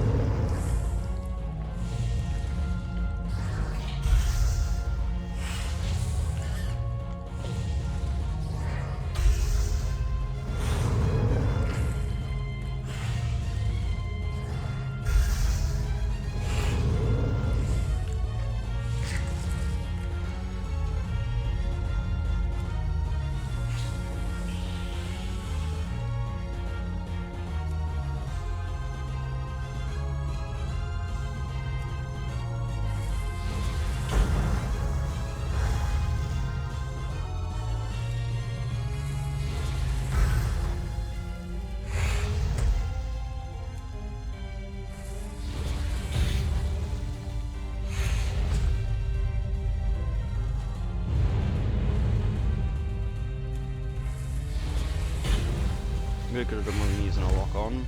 Maybe I could have done one using a lock on.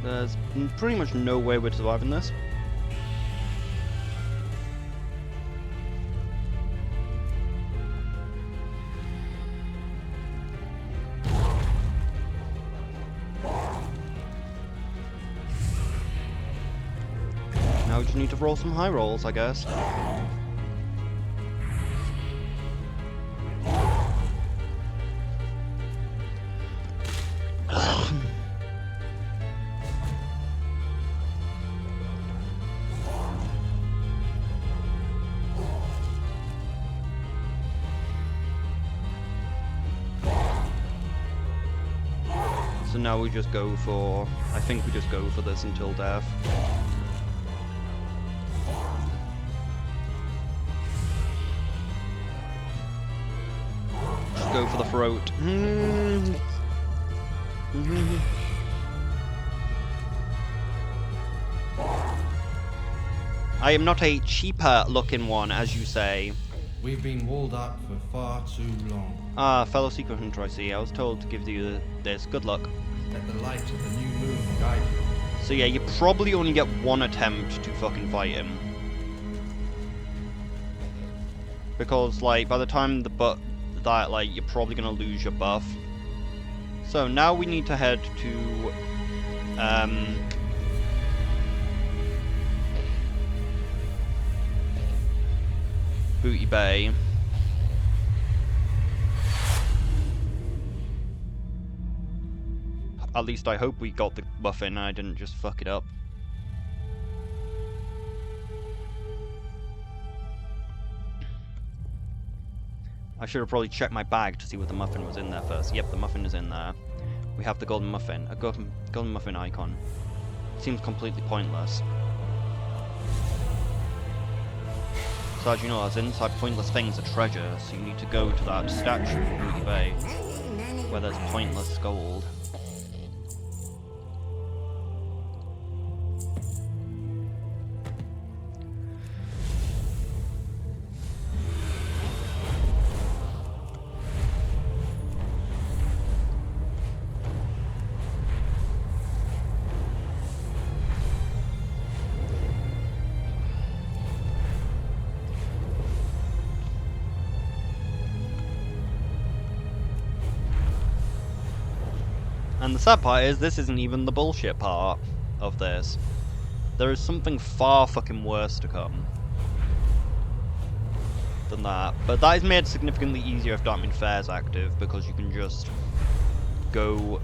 There's pretty much no way we're surviving this. Now we just need to roll some high rolls, I guess. So now we just go for... I think we just go for this until death. Just go for the throat. I am not a cheaper looking one, as you say. We've been walled up for far too long. Ah, fellow secret hunter, I see. I was told to give you this. Good luck. Let the light of the new moon guide you. So yeah, you probably only get one attempt to fucking fight him. Because, like, by the time like, you're probably gonna lose your buff. So now we need to head to, Booty Bay. At least I hope we got the buff in and I didn't just fuck it up. I should have probably checked my bag to see what the muffin was in there first. Yep, the muffin is in there. We have the golden muffin. A golden muffin icon. Seems completely pointless. So as you know, as inside pointless things are treasure, so you need to go to that statue in Booty Bay, where there's pointless gold. And the sad part is, this isn't even the bullshit part of this. There is something far fucking worse to come than that. But that is made significantly easier if Darkmoon Fair's active, because you can just go,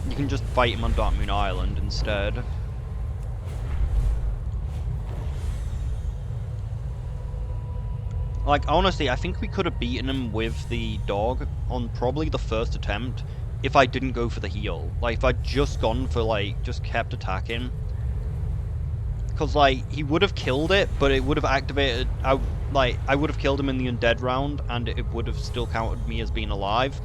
you can just fight him on Darkmoon Island instead. Like, honestly, I think we could have beaten him with the dog on probably the first attempt if I didn't go for the heal. Like, if I'd just gone for, like, just kept attacking. Because, like, he would have killed it, but it would have activated, I would have killed him in the undead round, and it would have still counted me as being alive.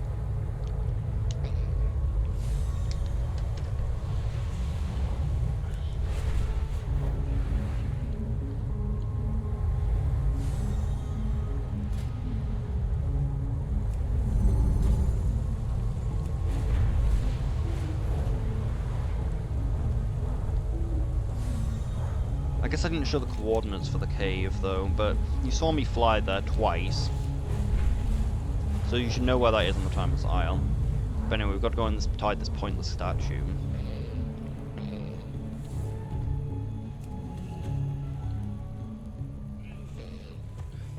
I guess I didn't show the coordinates for the cave, though, but you saw me fly there twice. So you should know where that is on the Timeless Isle. But anyway, we've got to go inside this pointless statue.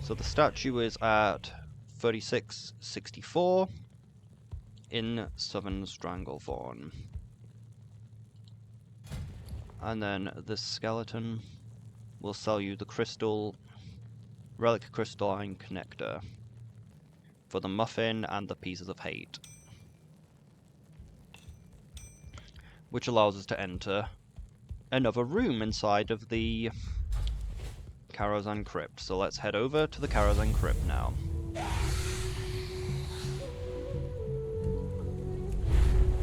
So the statue is at 3664 in Southern Stranglethorn. And then this skeleton will sell you the crystal, relic crystalline connector for the muffin and the pieces of hate, which allows us to enter another room inside of the Karazhan Crypt. So let's head over to the Karazhan Crypt now.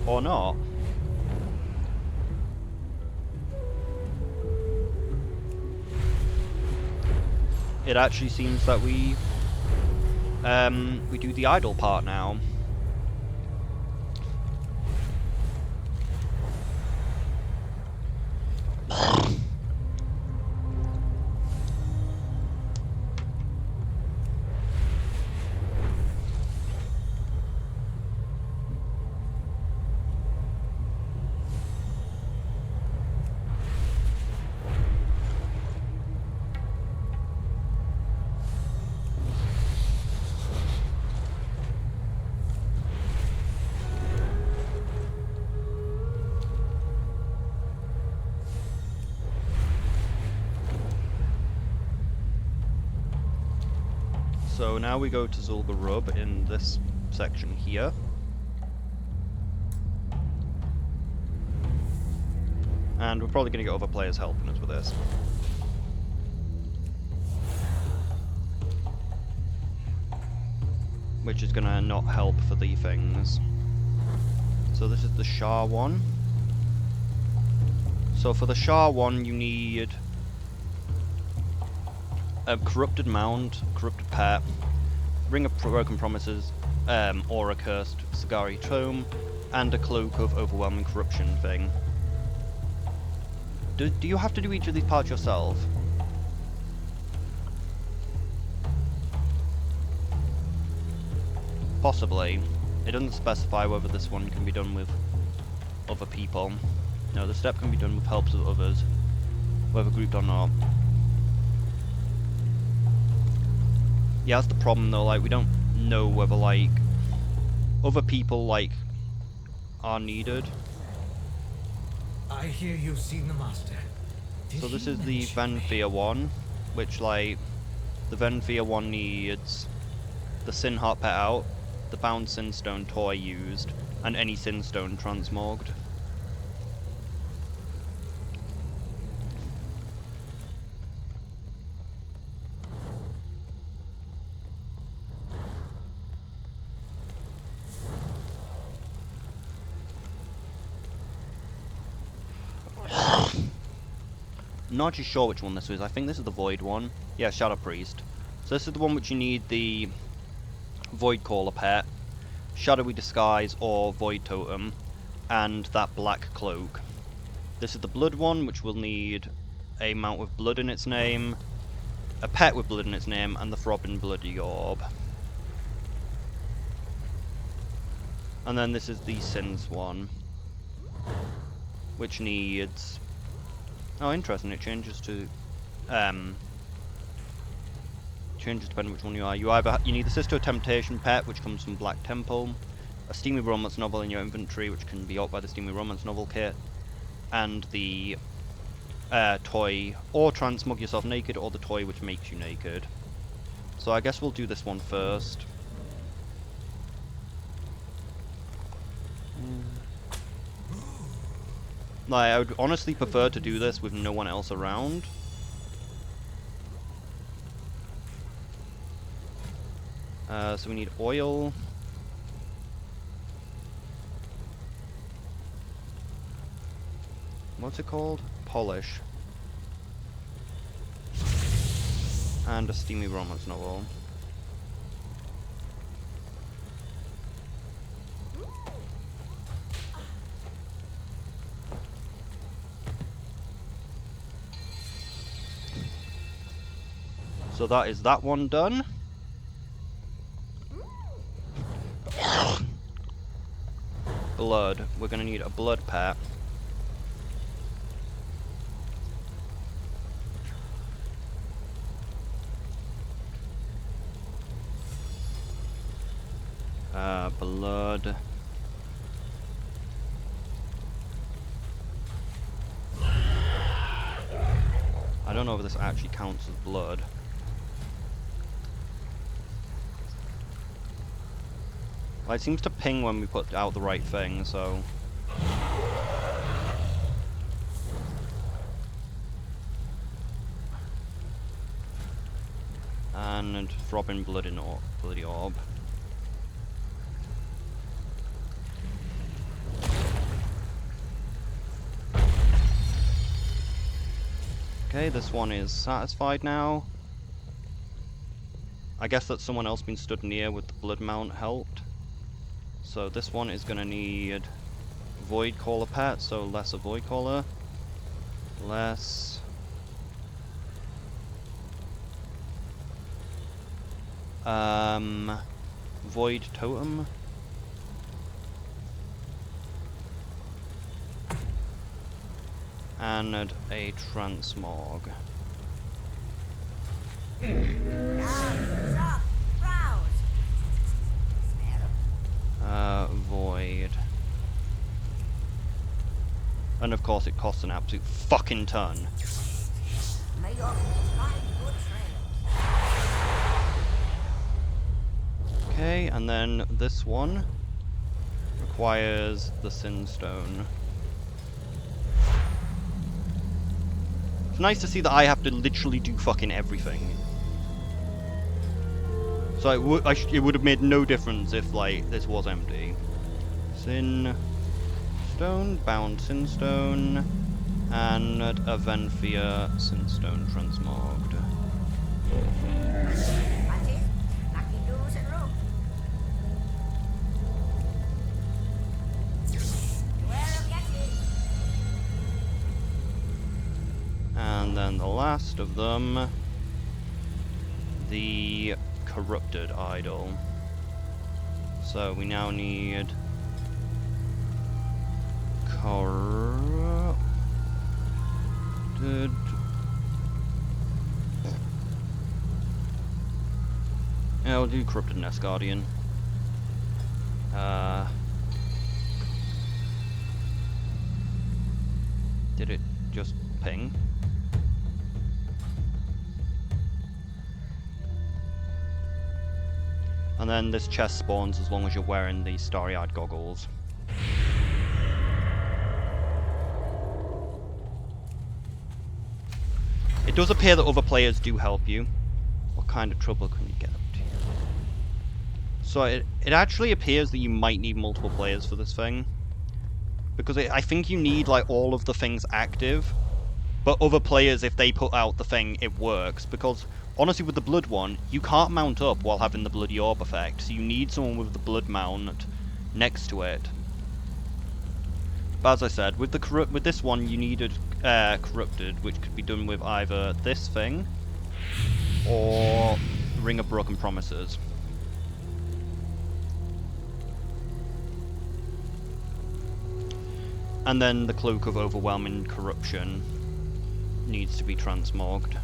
Or not. It actually seems that we do the idle part now. So now we go to Zul'Gurub in this section here. And we're probably going to get other players helping us with this. Which is going to not help for the things. So this is the Shah one. So for the Shah one you need a corrupted mound, corrupted pet, ring of broken promises, aura cursed, Sagari tome, and a cloak of overwhelming corruption thing. Do you have to do each of these parts yourself? Possibly. It doesn't specify whether this one can be done with other people. No, the step can be done with helps of others, whether grouped or not. Yeah, that's the problem though, like, we don't know whether, like, other people, like, are needed. I hear you've seen the master. So this is the Venthia one, which, like, the Venthia one needs the Sin Heart pet out, the Bound Sinstone toy used, and any Sinstone transmogged. Not actually sure which one this is. I think this is the Void one. Yeah, Shadow Priest. So this is the one which you need the Void Caller pet, Shadowy Disguise or Void Totem, and that black cloak. This is the Blood one, which will need a mount with blood in its name, a pet with blood in its name, and the Throbbing Bloody Orb. And then this is the Sins one, which needs... Oh, interesting, it changes to... changes depending on which one you are. You need the Sister of Temptation pet, which comes from Black Temple, a Steamy Romance novel in your inventory, which can be got by the Steamy Romance novel kit, and the toy, or transmog yourself naked, or the toy which makes you naked. So I guess we'll do this one first. Like, I would honestly prefer to do this with no one else around. So we need oil. What's it called? Polish. And a Steamy Romance novel. So that is that one done. Blood. We're gonna need a blood pet. Blood. I don't know if this actually counts as blood. Well, it seems to ping when we put out the right thing, so... And throbbing blood in bloody orb. Okay, this one is satisfied now. I guess that someone else been stood near with the blood mount helped. So this one is gonna need Void Caller pet, so less a Void Caller. Less... Void Totem. And a Transmog. Stop! Browse! Void. And of course it costs an absolute fucking ton. May your find good trail. Okay, and then this one requires the Sin Stone. It's nice to see that I have to literally do fucking everything. So it would have made no difference if, like, this was empty. Sin Stone, bound Sin Stone, and a Venfia Sin Stone transmogged. That's it. Lucky doos and rope. Beware of Yeti. And then the last of them, the Corrupted Idol. So we now need Corrupted. Yeah, we'll do Corrupted Nest Guardian. Did it just ping? And then this chest spawns as long as you're wearing the starry-eyed goggles. It does appear that other players do help you. What kind of trouble can you get up to? So it actually appears that you might need multiple players for this thing. Because I think you need, like, all of the things active. But other players, if they put out the thing, it works. Because honestly, with the blood one, you can't mount up while having the bloody orb effect, so you need someone with the blood mount next to it. But as I said, with this one, you needed corrupted, which could be done with either this thing or Ring of Broken Promises. And then the Cloak of Overwhelming Corruption needs to be transmogged.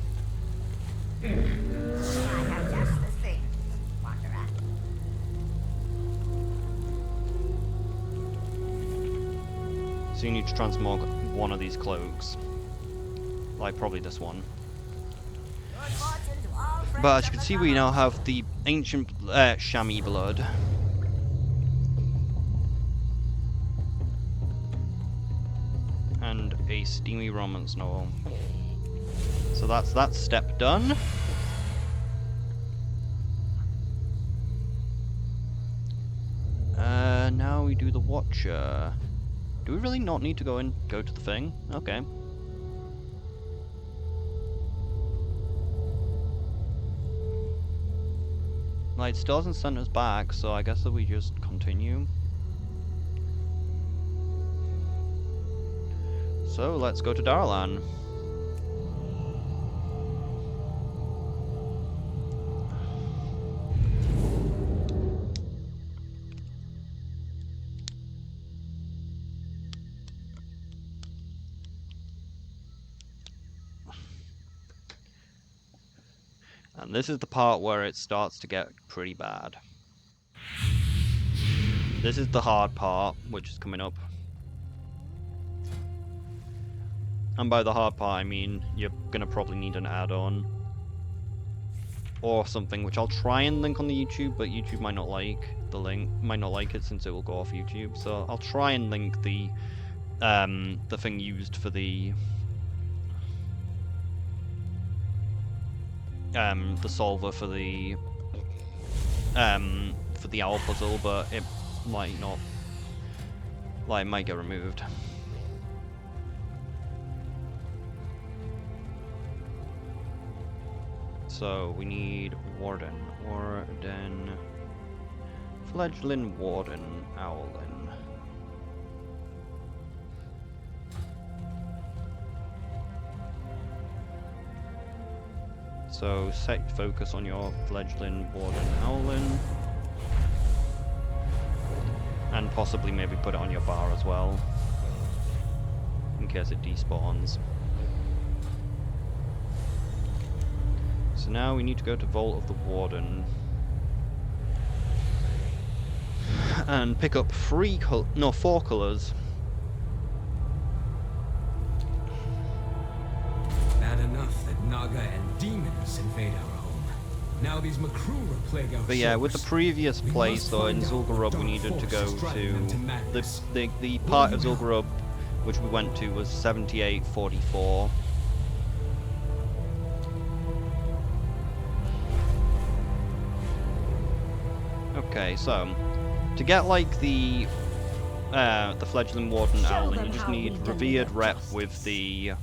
I have just the thing, Wanderer. So you need to transmog one of these cloaks. Like, probably this one. Good fortune to all friends But as you of can the see, we now common. have the ancient chamois blood. And a steamy romance novel. So that's that step done. Now we do the Watcher. Do we really not need to go to the thing? Okay. Like, it still hasn't sent us back, so I guess that we just continue. So let's go to Darlan. And this is the part where it starts to get pretty bad. This is the hard part, which is coming up. And by the hard part, I mean you're gonna probably need an add-on. Or something, which I'll try and link on the YouTube, but YouTube might not like the link, might not like it since it will go off YouTube. So I'll try and link the thing used for the solver for the owl puzzle, but it might not, like, it might get removed. So we need Warden, Fledgling Warden, Owlin. So set focus on your Fledgling Warden, Owlin. And possibly maybe put it on your bar as well, in case it despawns. So now we need to go to Vault of the Warden and pick up 4 colours. Bad enough that Naga and demons invade our home. Now these Makrura plague our But yeah, with the shores. previous We place must though in find out what Zul'Gurub, we dark needed to force go is driving them to to madness. the part of Zul'Gurub which we went to was 7844. Okay, so to get like the Fledgling Warden Owlin, you just need revered rep with the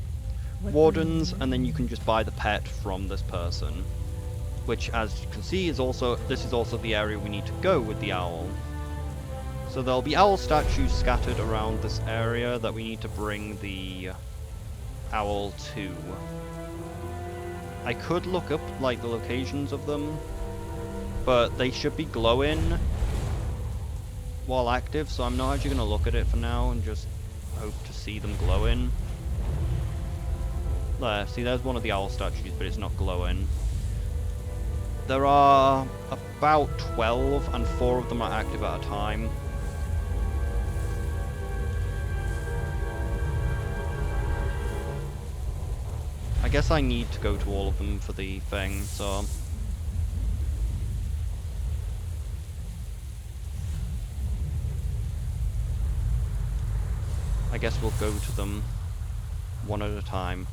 Wardens, and then you can just buy the pet from this person. Which, as you can see, is also the area we need to go with the owl. So there'll be owl statues scattered around this area that we need to bring the owl to. I could look up like the locations of them, but they should be glowing while active, so I'm not actually going to look at it for now and just hope to see them glowing. There, see, there's one of the owl statues, but it's not glowing. There are about 12, and 4 of them are active at a time. I guess I need to go to all of them for the thing, so... I guess we'll go to them one at a time.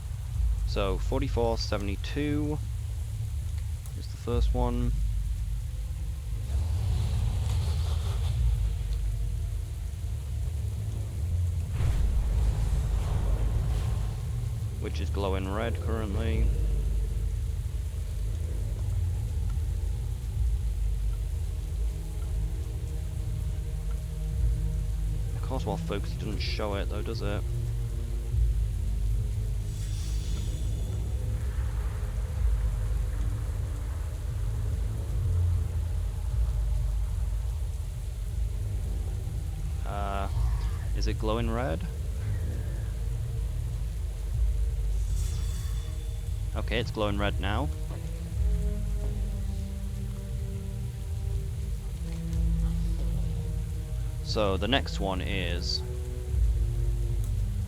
So 4472 is the first one. Which is glowing red currently. Of course, while focus doesn't show it though, does it? Is it glowing red? Okay, it's glowing red now. So the next one is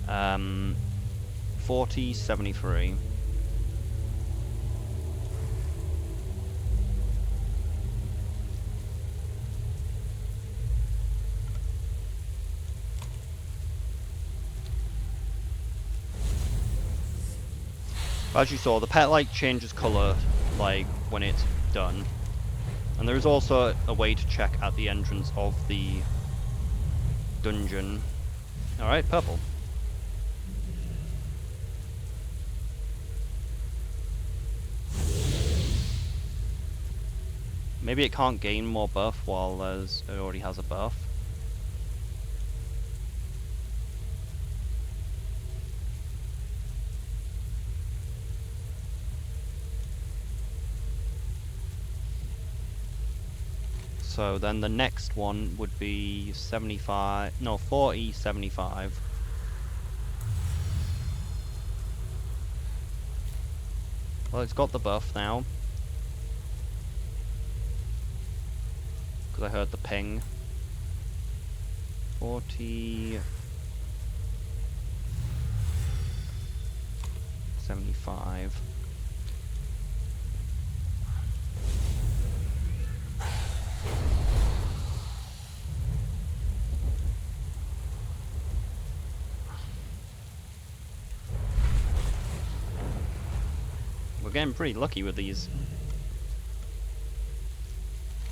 4073. As you saw, the pet light changes colour like when it's done. And there is also a way to check at the entrance of the dungeon. Alright, purple. Maybe it can't gain more buff while it already has a buff. So then the next one would be 4075. Well, it's got the buff now. Because I heard the ping. 4075. We're getting pretty lucky with these.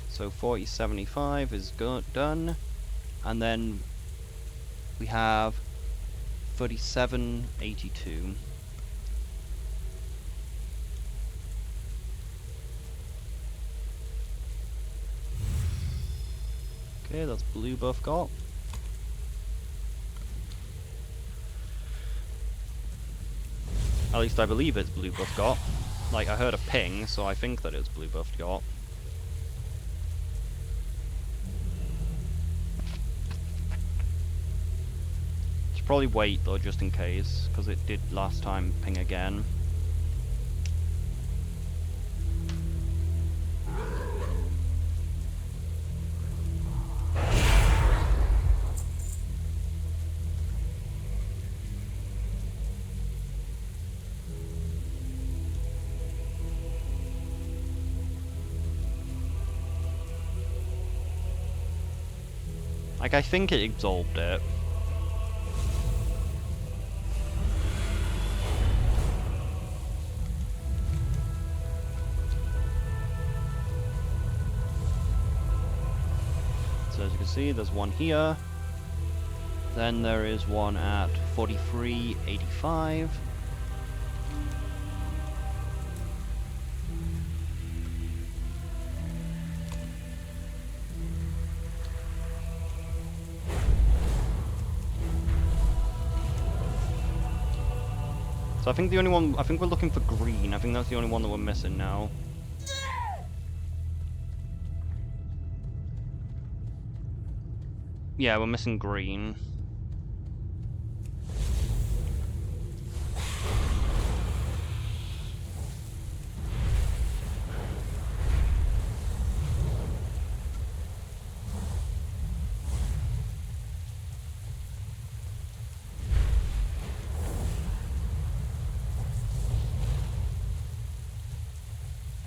So 4075 is done, and then we have 3782. Okay, that's blue buff got. At least I believe it's blue buff got. Like, I heard a ping, so I think that it's blue buff got. Should probably wait though, just in case, because it did last time ping again. Like, I think it absolved it. So as you can see, there's one here. Then there is one at 4385. So I think the only one, I think we're looking for green. I think that's the only one that we're missing now. Yeah, we're missing green.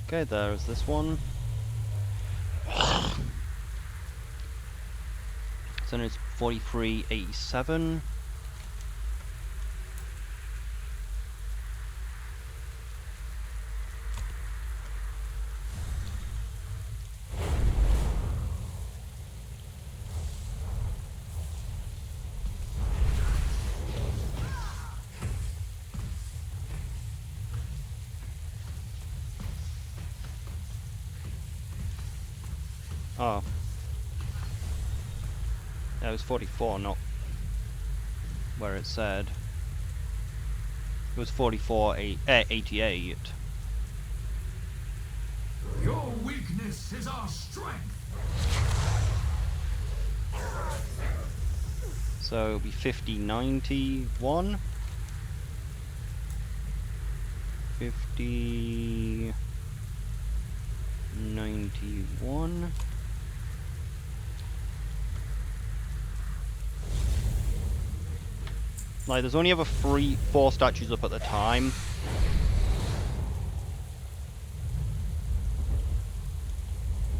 Okay, there's this one. So then it's 4387. Oh. Yeah, it was 44, not where it said. It was 88. Your weakness is our strength. So it'll be 5091. 50... 91... Like, there's only ever 4 statues up at the time.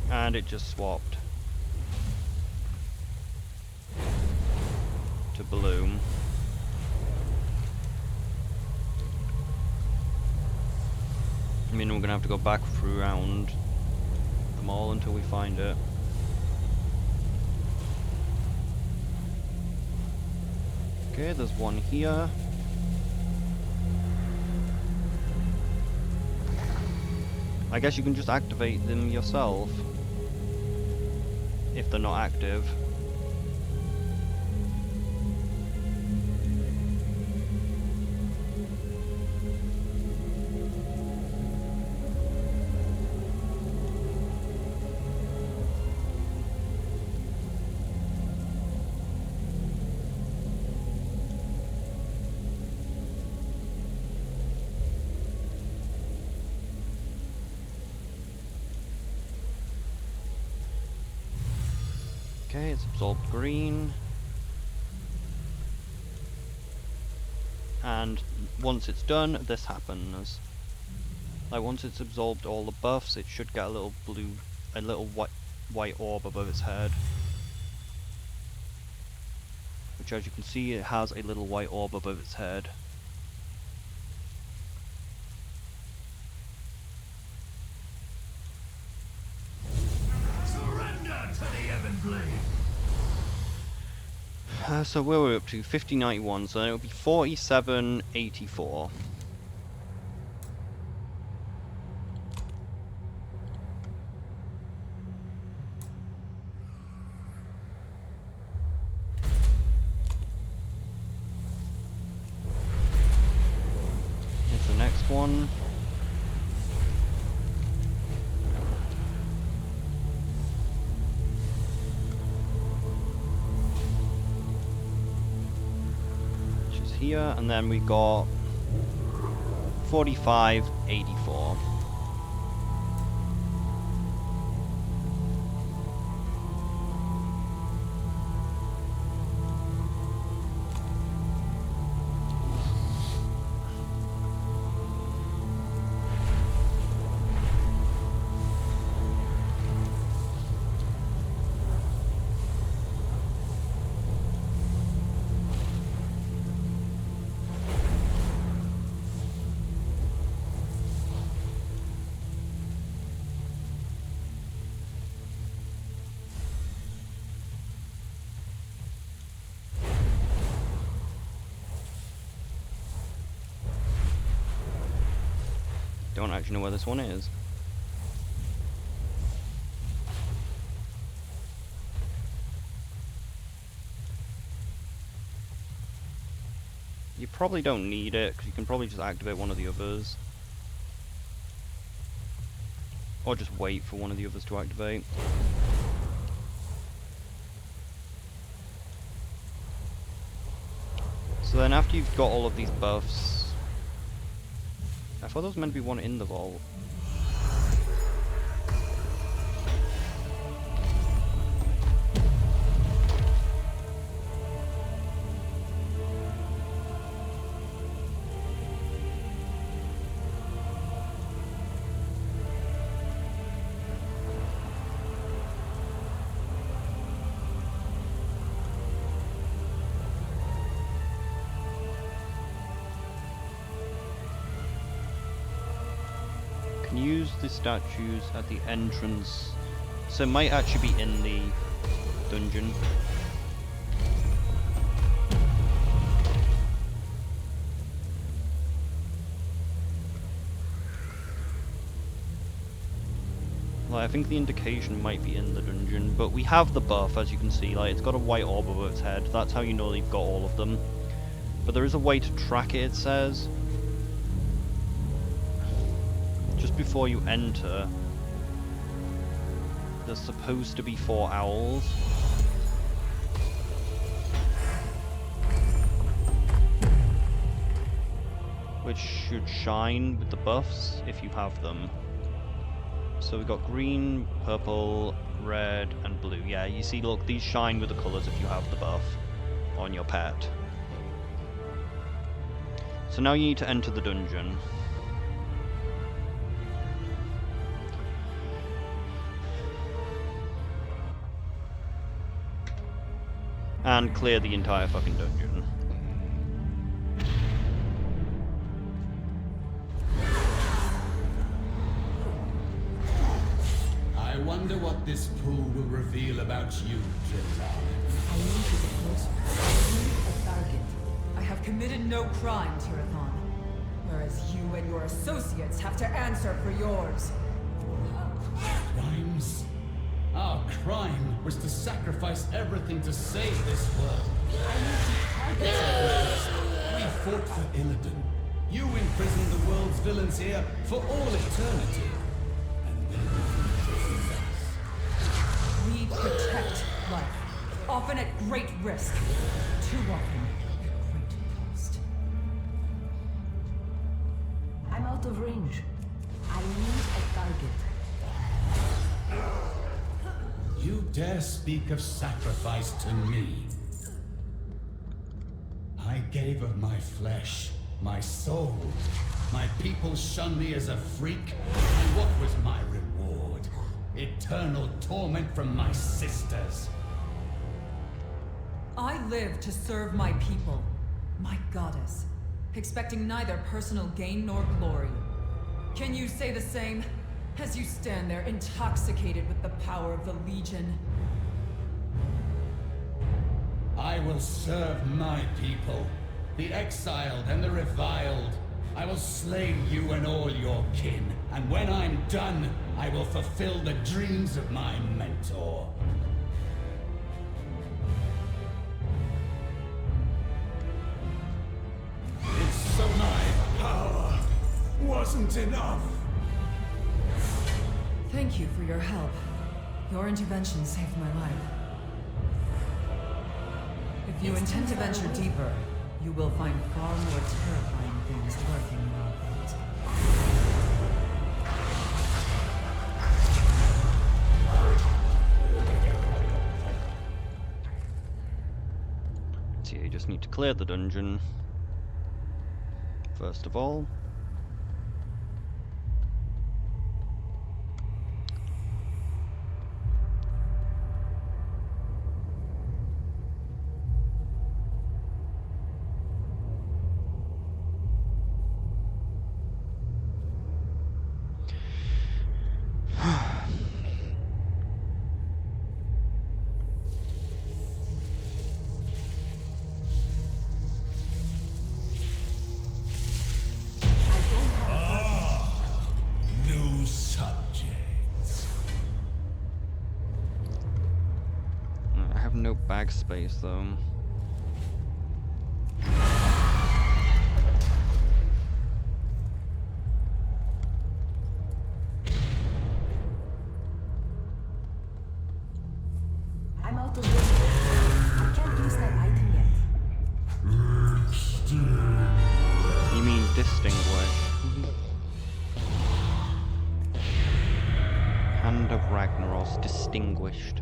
And it just swapped to Bloom. I mean, we're gonna have to go back through around them all until we find it. Okay, there's one here. I guess you can just activate them yourself if they're not active. Okay, it's absorbed green. And once it's done, this happens. Like, once it's absorbed all the buffs, it should get a little white orb above its head. Which, as you can see, it has a little white orb above its head. So where we're up to 5091, so then it would be 4784. Here's the next one. Here, and then we got 4584. Don't actually know where this one is. You probably don't need it, because you can probably just activate one of the others. Or just wait for one of the others to activate. So then after you've got all of these buffs... I thought there was meant to be one in the vault. Use the statues at the entrance, so it might actually be in the dungeon. Like, I think the indication might be in the dungeon, but we have the buff, as you can see. Like, it's got a white orb over its head. That's how you know they've got all of them. But there is a way to track it, it says. Just before you enter, there's supposed to be 4 owls. which should shine with the buffs if you have them. So we've got green, purple, red, and blue. Yeah, you see, look, these shine with the colours if you have the buff on your pet. So now you need to enter the dungeon. And clear the entire fucking dungeon. I wonder what this pool will reveal about you, Jillar. I need to get closer. I need a target. I have committed no crime, Tirathon. Whereas you and your associates have to answer for yours. Crimes? Our crime was to sacrifice everything to save this world. We fought for Illidan. You imprisoned the world's villains here for all eternity. And then you imprisoned us. We protect life, often at great risk. Too often at great cost. I'm out of range. I need a target. You dare speak of sacrifice to me? I gave of my flesh, my soul. My people shunned me as a freak, and what was my reward? Eternal torment from my sisters. I live to serve my people, my goddess, expecting neither personal gain nor glory. Can you say the same? As you stand there, intoxicated with the power of the Legion. I will serve my people, the exiled and the reviled. I will slay you and all your kin, and when I'm done, I will fulfill the dreams of my mentor. It's so my power wasn't enough. Thank you for your help. Your intervention saved my life. If you intend to venture deeper, you will find far more terrifying things lurking around things. So you just need to clear the dungeon, first of all. New subjects. I have no bag space though. I'm out of range. I can't use that item yet. You mean distinguish? Hand of Ragnaros, distinguished.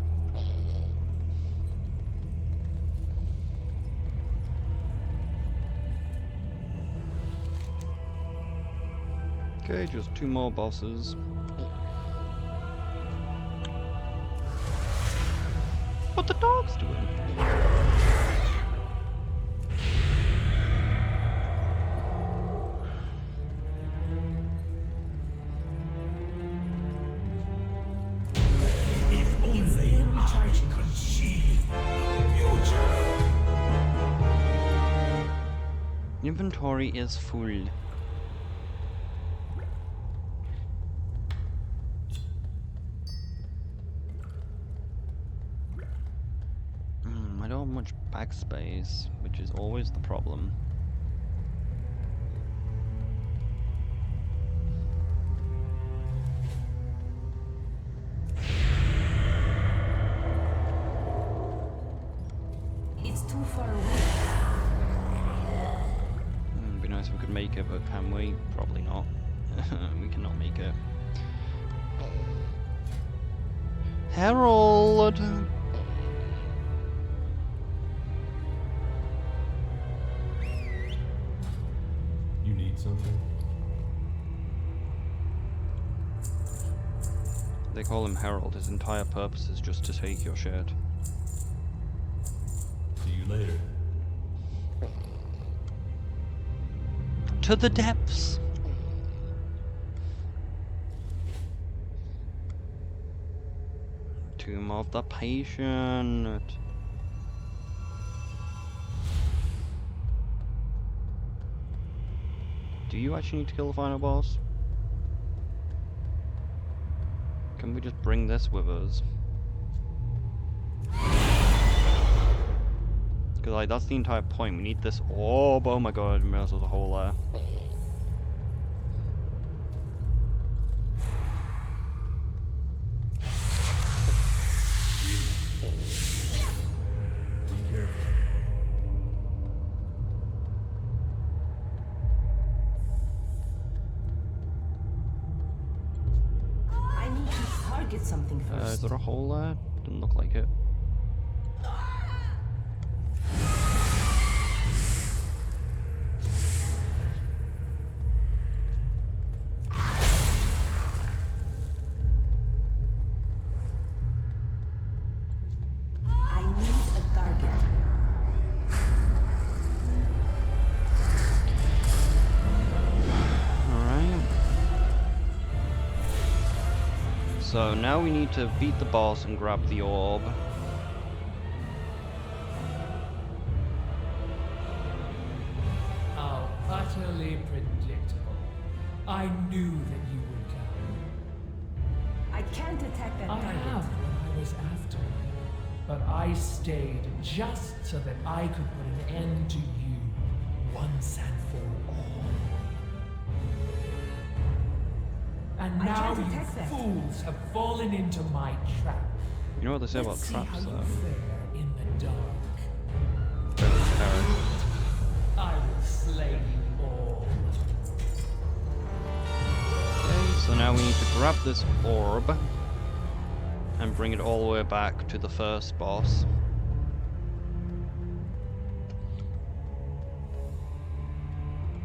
Okay, just 2 more bosses. What the dog's doing? If only I could see the future. Inventory is full. I don't have much backspace, which is always the problem. It's too far away. It'd be nice if we could make it, but can we? Probably not. We cannot make it. Herald! You need something? They call him Herald. His entire purpose is just to take your shit. See you later. To the depths! Tomb of the Patient. Do you actually need to kill the final boss? Can we just bring this with us? Because like that's the entire point. We need this orb. Oh my god, I didn't realize there was a hole there. Be careful. I need to target something Is first. there a hole there? Didn't look like it. I need a target. Alright. So now we need to beat the boss and grab the orb. How utterly predictable. I knew that you would come. I can't attack that I target. have when I was after, but I stayed just so that I could put an end to you once and for all. And I now can't you attack that. fools have fallen into my trap. You know what they say about Let's see how traps you though? fare in the dark. Very terrible. I will slay you all. Okay, so now we need to grab this orb and bring it all the way back to the first boss.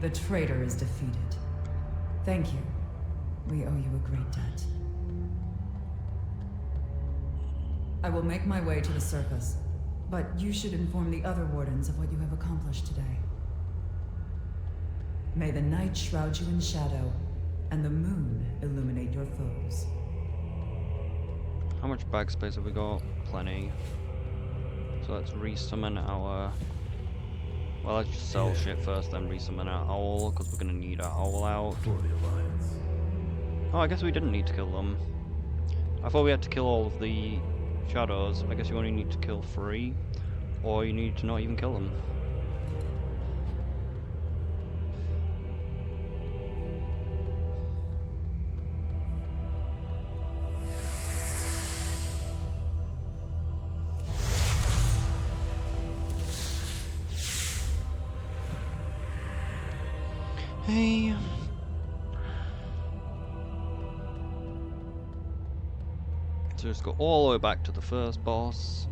The traitor is defeated. Thank you. We owe you a great debt. I will make my way to the surface, but you should inform the other wardens of what you have accomplished today. May the night shroud you in shadow, and the moon illuminate your foes. How much bag space have we got? Plenty. So let's resummon our... Well, let's just sell shit first, then resummon our owl, because we're going to need our owl out. For the Alliance. Oh, I guess we didn't need to kill them. I thought we had to kill all of the shadows. I guess you only need to kill 3, or you need to not even kill them. Hey. So let's go all the way back to the first boss.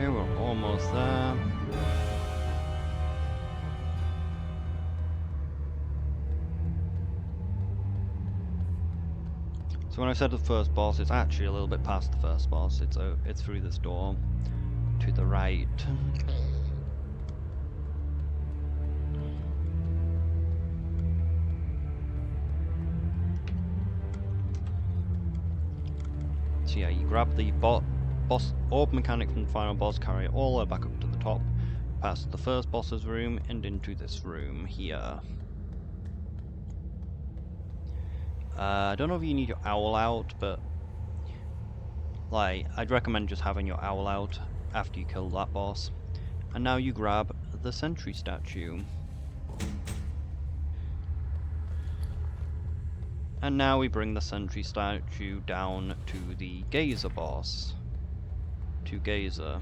Okay, we're almost there. So when I said the first boss, it's actually a little bit past the first boss. It's through this door to the right. So yeah, you grab the boss orb mechanic from the final boss, carry it all the way back up to the top, past the first boss's room, and into this room here. I don't know if you need your owl out, but like, I'd recommend just having your owl out after you kill that boss. And now you grab the sentry statue. And now we bring the sentry statue down to the gazer boss. To gazer.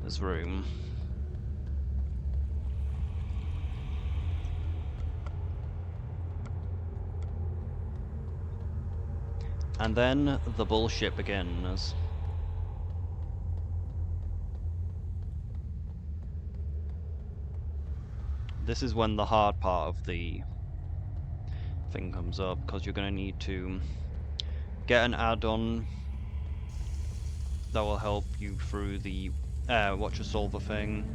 This room. And then the bullshit begins. This is when the hard part of the thing comes up, because you're going to need to get an add-on that will help you through the Watcher Solver thing,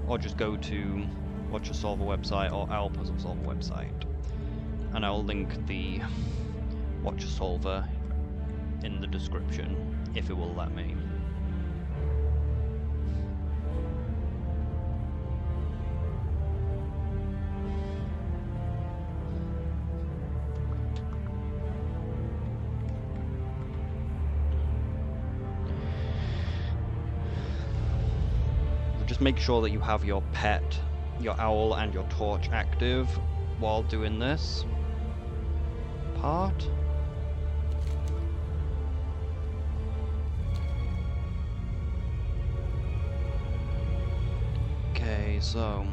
or just go to Watcher Solver website or our Puzzle Solver website, and I'll link the Watcher Solver in the description if it will let me. Just make sure that you have your pet, your owl, and your torch active while doing this part. Okay, so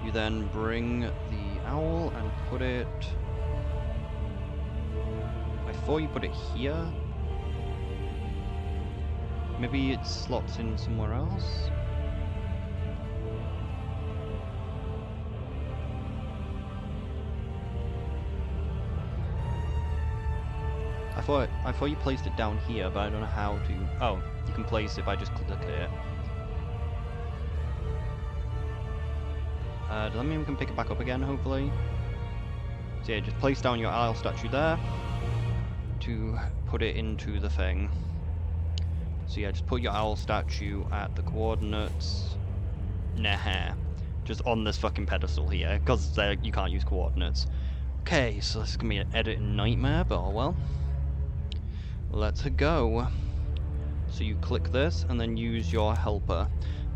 you then bring the owl and put it. Before you put it here, maybe it slots in somewhere else. I thought you placed it down here, but I don't know how to. Oh, you can place it by just clicking it. Does that mean we can pick it back up again, hopefully? So yeah, just place down your owl statue there to put it into the thing. So yeah, just put your owl statue at the coordinates. Nah, just on this fucking pedestal here, because you can't use coordinates. Okay, so this is gonna be an editing nightmare, but oh well. Let's go. So you click this and then use your helper.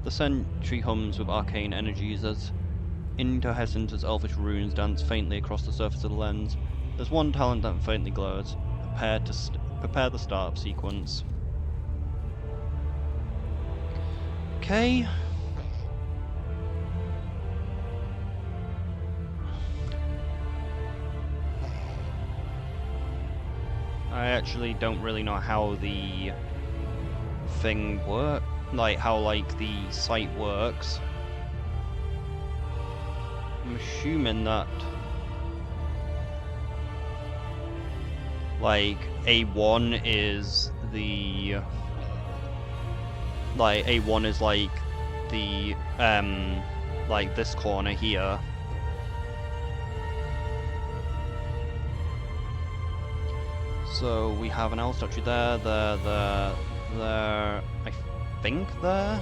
The sentry hums with arcane energies as incandescent as elfish runes dance faintly across the surface of the lens. There's one talent that faintly glows. Prepare the start sequence. Okay. I actually don't really know how the thing works, like how the site works. I'm assuming that like A1 is the A1 is like the like this corner here. So we have an owl statue there, there, I think there.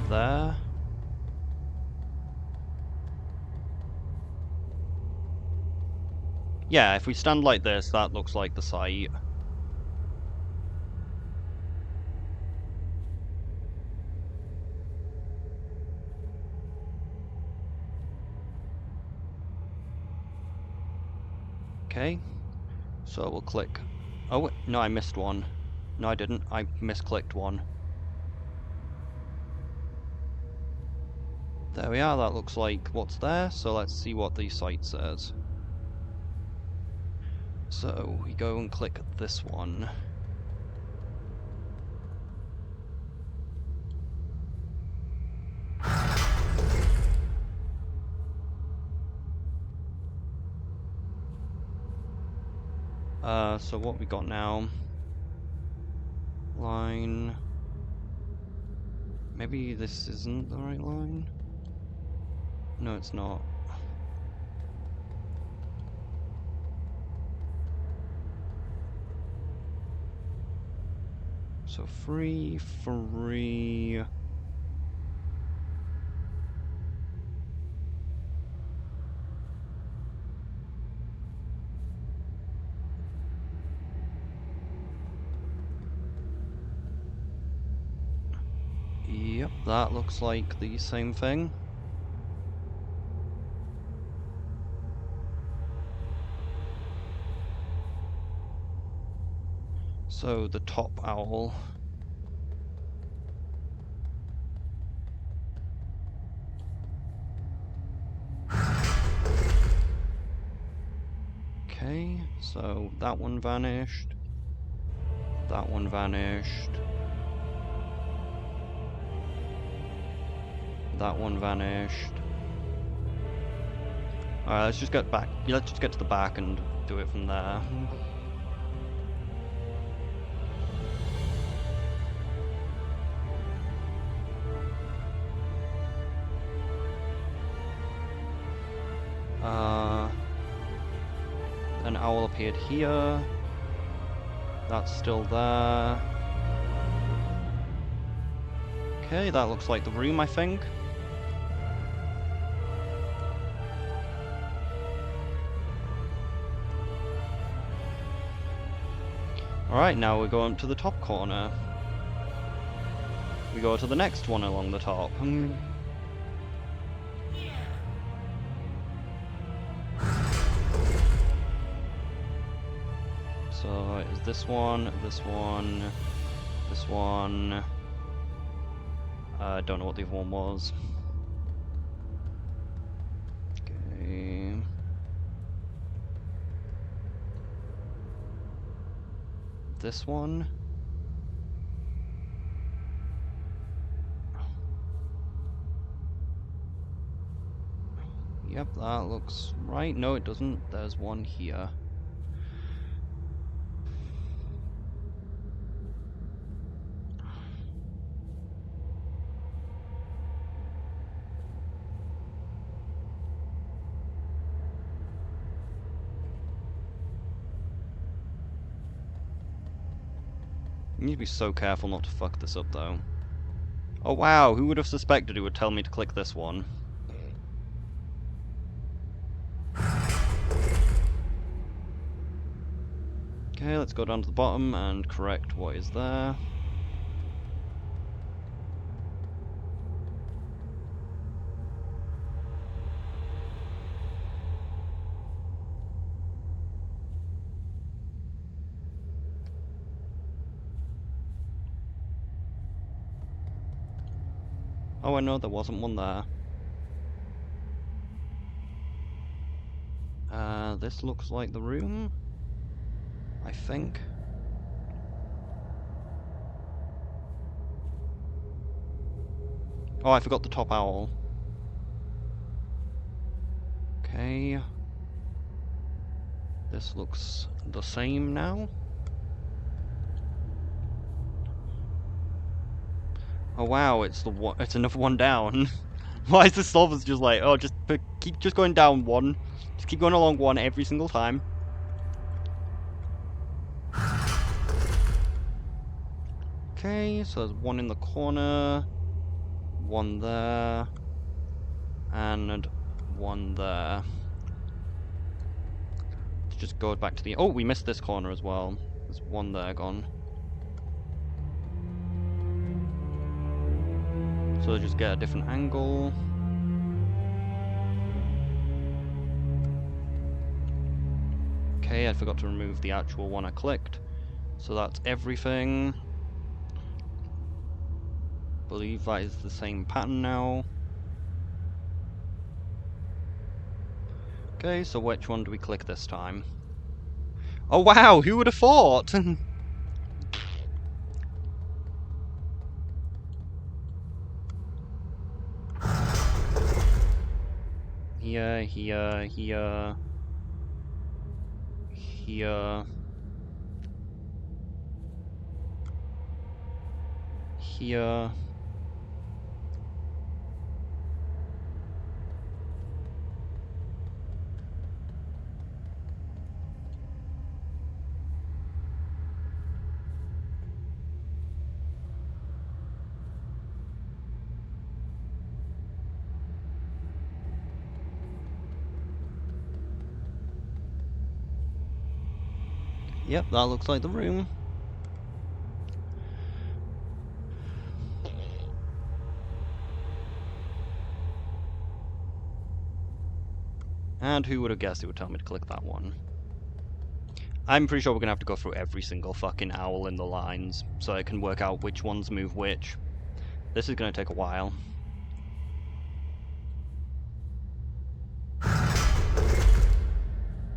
There. Yeah, if we stand like this, that looks like the site. Okay, so we'll click. Oh, no, I missed one. No, I didn't. I misclicked one. There we are, that looks like what's there, so let's see what the site says. So, we go and click this one. So what we got now? Line... Maybe this isn't the right line? No, it's not. So 3, 3... Yep, that looks like the same thing. So the top owl. Okay, so that one vanished. That one vanished. That one vanished. Alright, let's just get back. Let's just get to the back and do it from there. An owl appeared here. That's still there. Okay, that looks like the room, I think. Alright, now we're going to the top corner. We go to the next one along the top. So, is this one, this one, this one... I don't know what the other one was. Okay... This one? Yep, that looks right. No, it doesn't. There's one here. You need to be so careful not to fuck this up, though. Oh wow, who would have suspected it would tell me to click this one? Okay, let's go down to the bottom and correct what is there. Oh, I know there wasn't one there. This looks like the room, I think. Oh, I forgot the top owl. Okay. This looks the same now. Oh wow, it's it's another one down. Why is the solvers just like, oh, keep going down one. Just keep going along one every single time. Okay, so there's one in the corner, one there, and one there. Let's just go back to the... Oh, we missed this corner as well. There's one there gone. So just get a different angle. Okay, I forgot to remove the actual one I clicked. So that's everything. Believe that is the same pattern now. Okay, so which one do we click this time? Oh wow, who would have thought? Here, here, here. Here. Here. Yep, that looks like the room. And who would have guessed it would tell me to click that one? I'm pretty sure we're gonna have to go through every single fucking owl in the lines so I can work out which ones move which. This is gonna take a while.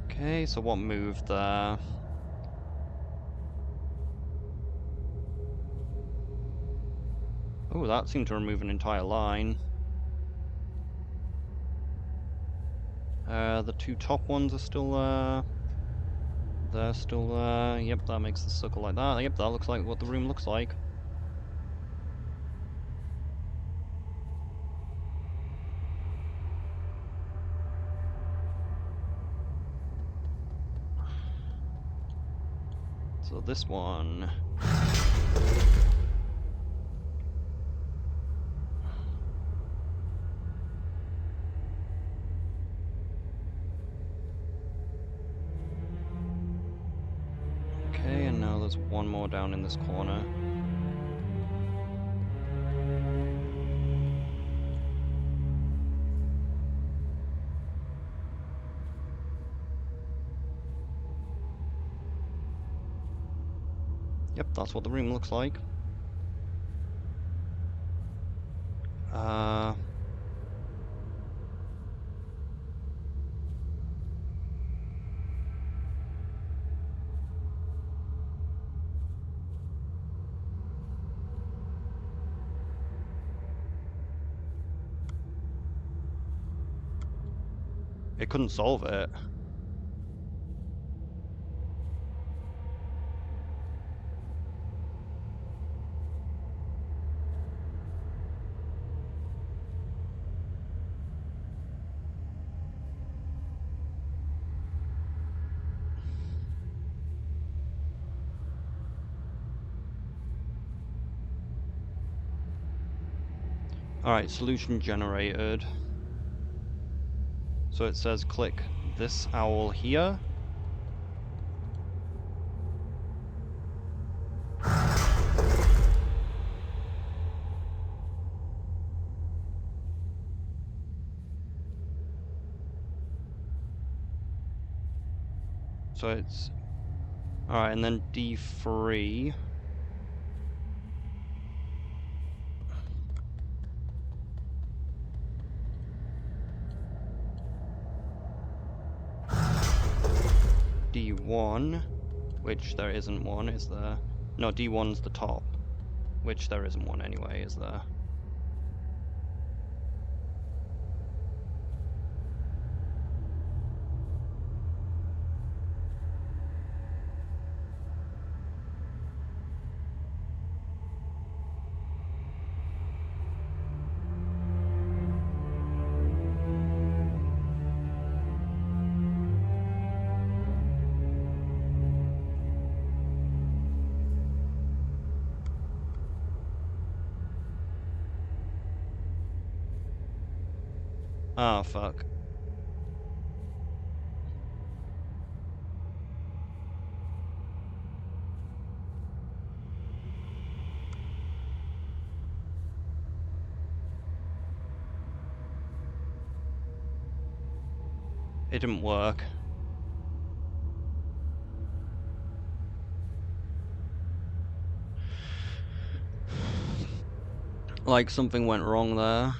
Okay, so what moved there? Oh, that seemed to remove an entire line. The two top ones are still there. They're still there. Yep, that makes the circle like that. Yep, that looks like what the room looks like. So this one... Okay, and now there's one more down in this corner. Yep, that's what the room looks like. It couldn't solve it. Alright, solution generated. So it says click this owl here. So it's... Alright, and then D3. D1, which there isn't one, is there? No, D1's the top, which there isn't one anyway, is there? Ah, fuck. It didn't work. Like something went wrong there.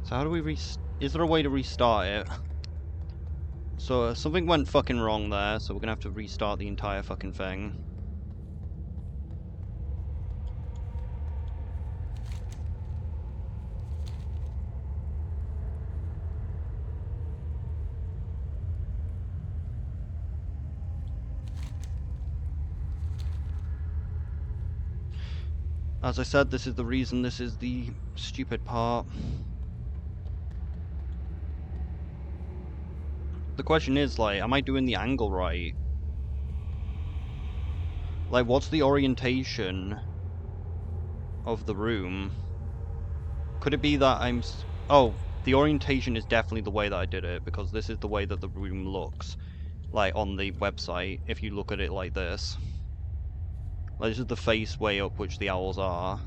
So how do we is there a way to restart it? So something went fucking wrong there, so we're gonna have to restart the entire fucking thing. As I said, this is the reason this is the stupid part. The question is, like, am I doing the angle right? Like, what's the orientation of the room? Could it be that oh, the orientation is definitely the way that I did it, because this is the way that the room looks, like, on the website, if you look at it like this. Like, this is the face way up which the owls are.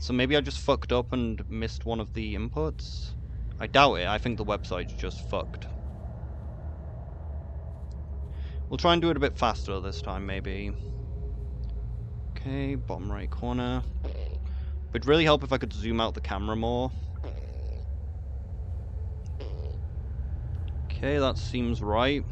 So maybe I just fucked up and missed one of the inputs? I doubt it, I think the website's just fucked. We'll try and do it a bit faster this time, maybe. Okay, bottom right corner. It'd really help if I could zoom out the camera more. Okay, that seems right.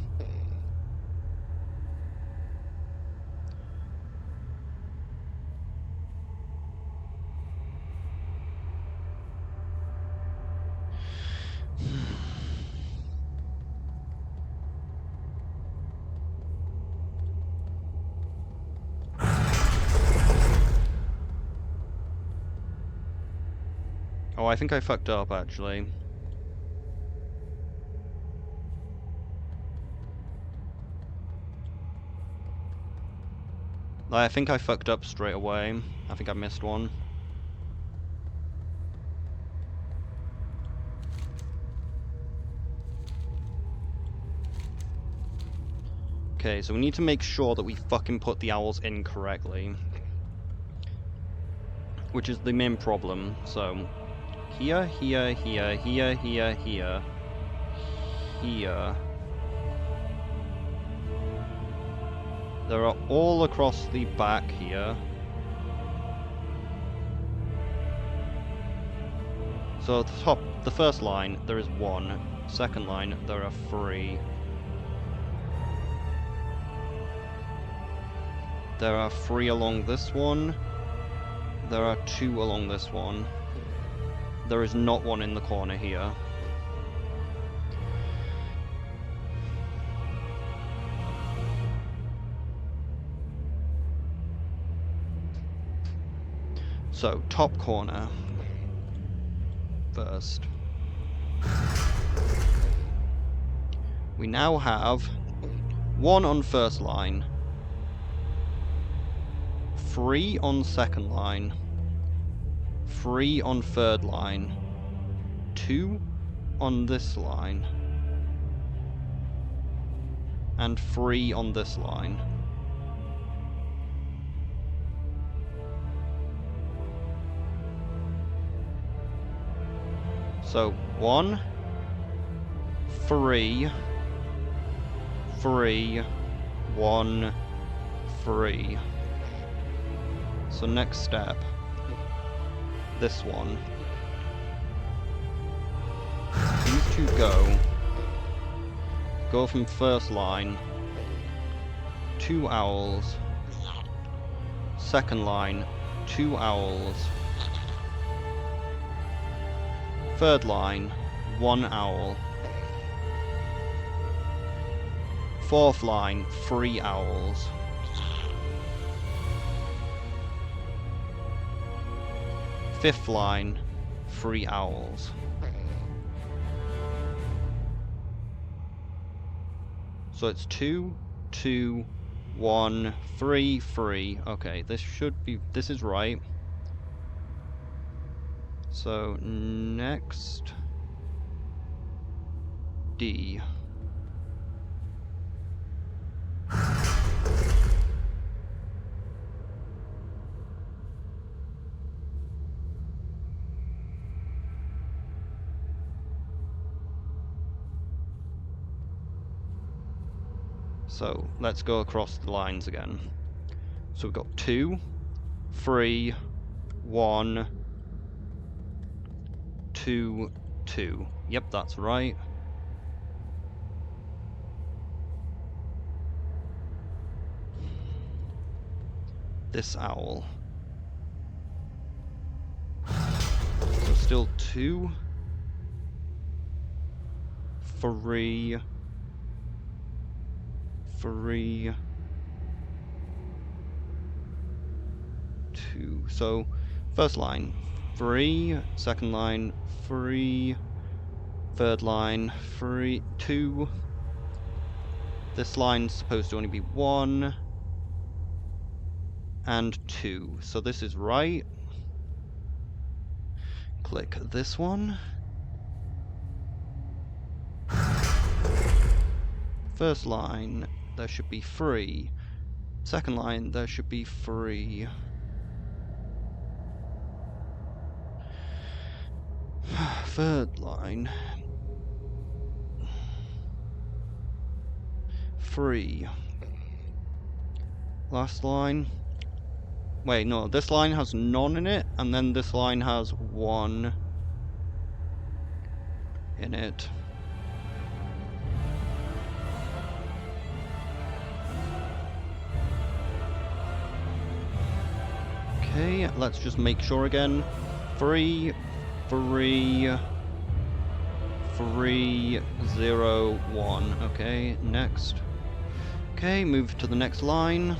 Oh, I think I fucked up, actually. I think I fucked up straight away. I think I missed one. Okay, so we need to make sure that we fucking put the owls in correctly. Which is the main problem, so... Here, here, here, here, here, here. Here. There are all across the back here. So at the top, the first line, there is 1. Second line, there are 3. There are 3 along this one. There are 2 along this one. There is not one in the corner here. So, top corner first. We now have 1 on first line, 3 on second line, 3 on third line, 2 on this line, and 3 on this line. So 1, 3, 3, 1, 3. So next step, this one. These two go from first line, 2 owls, second line, 2 owls, third line, 1 owl, fourth line, 3 owls, fifth line, 3 owls. So it's 2, 2, 1, 3, 3. Okay, this is right. So next, D. So let's go across the lines again. So we've got 2, 3, 1, 2, 2. Yep, that's right. This owl. So still 2, 3, 3, 2. So first line 3, second line 3, third line 3, 2. This line's supposed to only be 1 and 2. So this is right. Click this one. First line, there should be 3. Second line, there should be 3. Third line, 3. Last line. Wait, no, this line has none in it, and then this line has 1 in it. Okay, let's just make sure again. 3, 3, 3, 0, 1. Okay, next. Okay, move to the next line.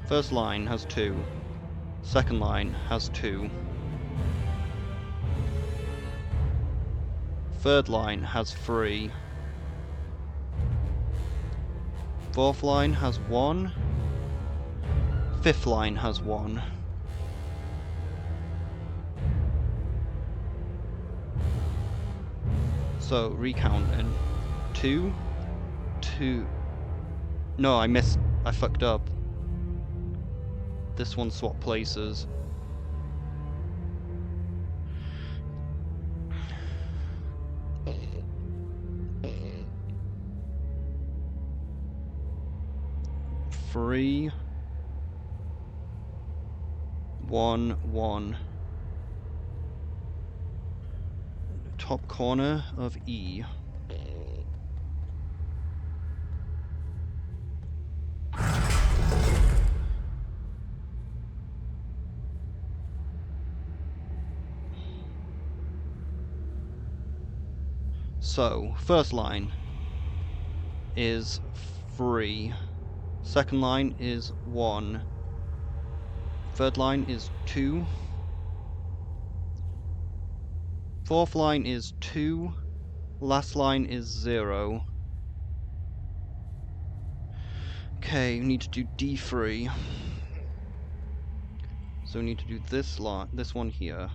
First line has 2. Second line has 2. Third line has 3. Fourth line has 1. Fifth line has 1. So, recounting. 2, 2. No, I missed. I fucked up. This one swapped places. Three, 1, 1. Top corner of E. So, first line is 3. Second line is 1. Third line is 2. Fourth line is 2. Last line is 0. Okay, we need to do D3. So we need to do this line, this one here.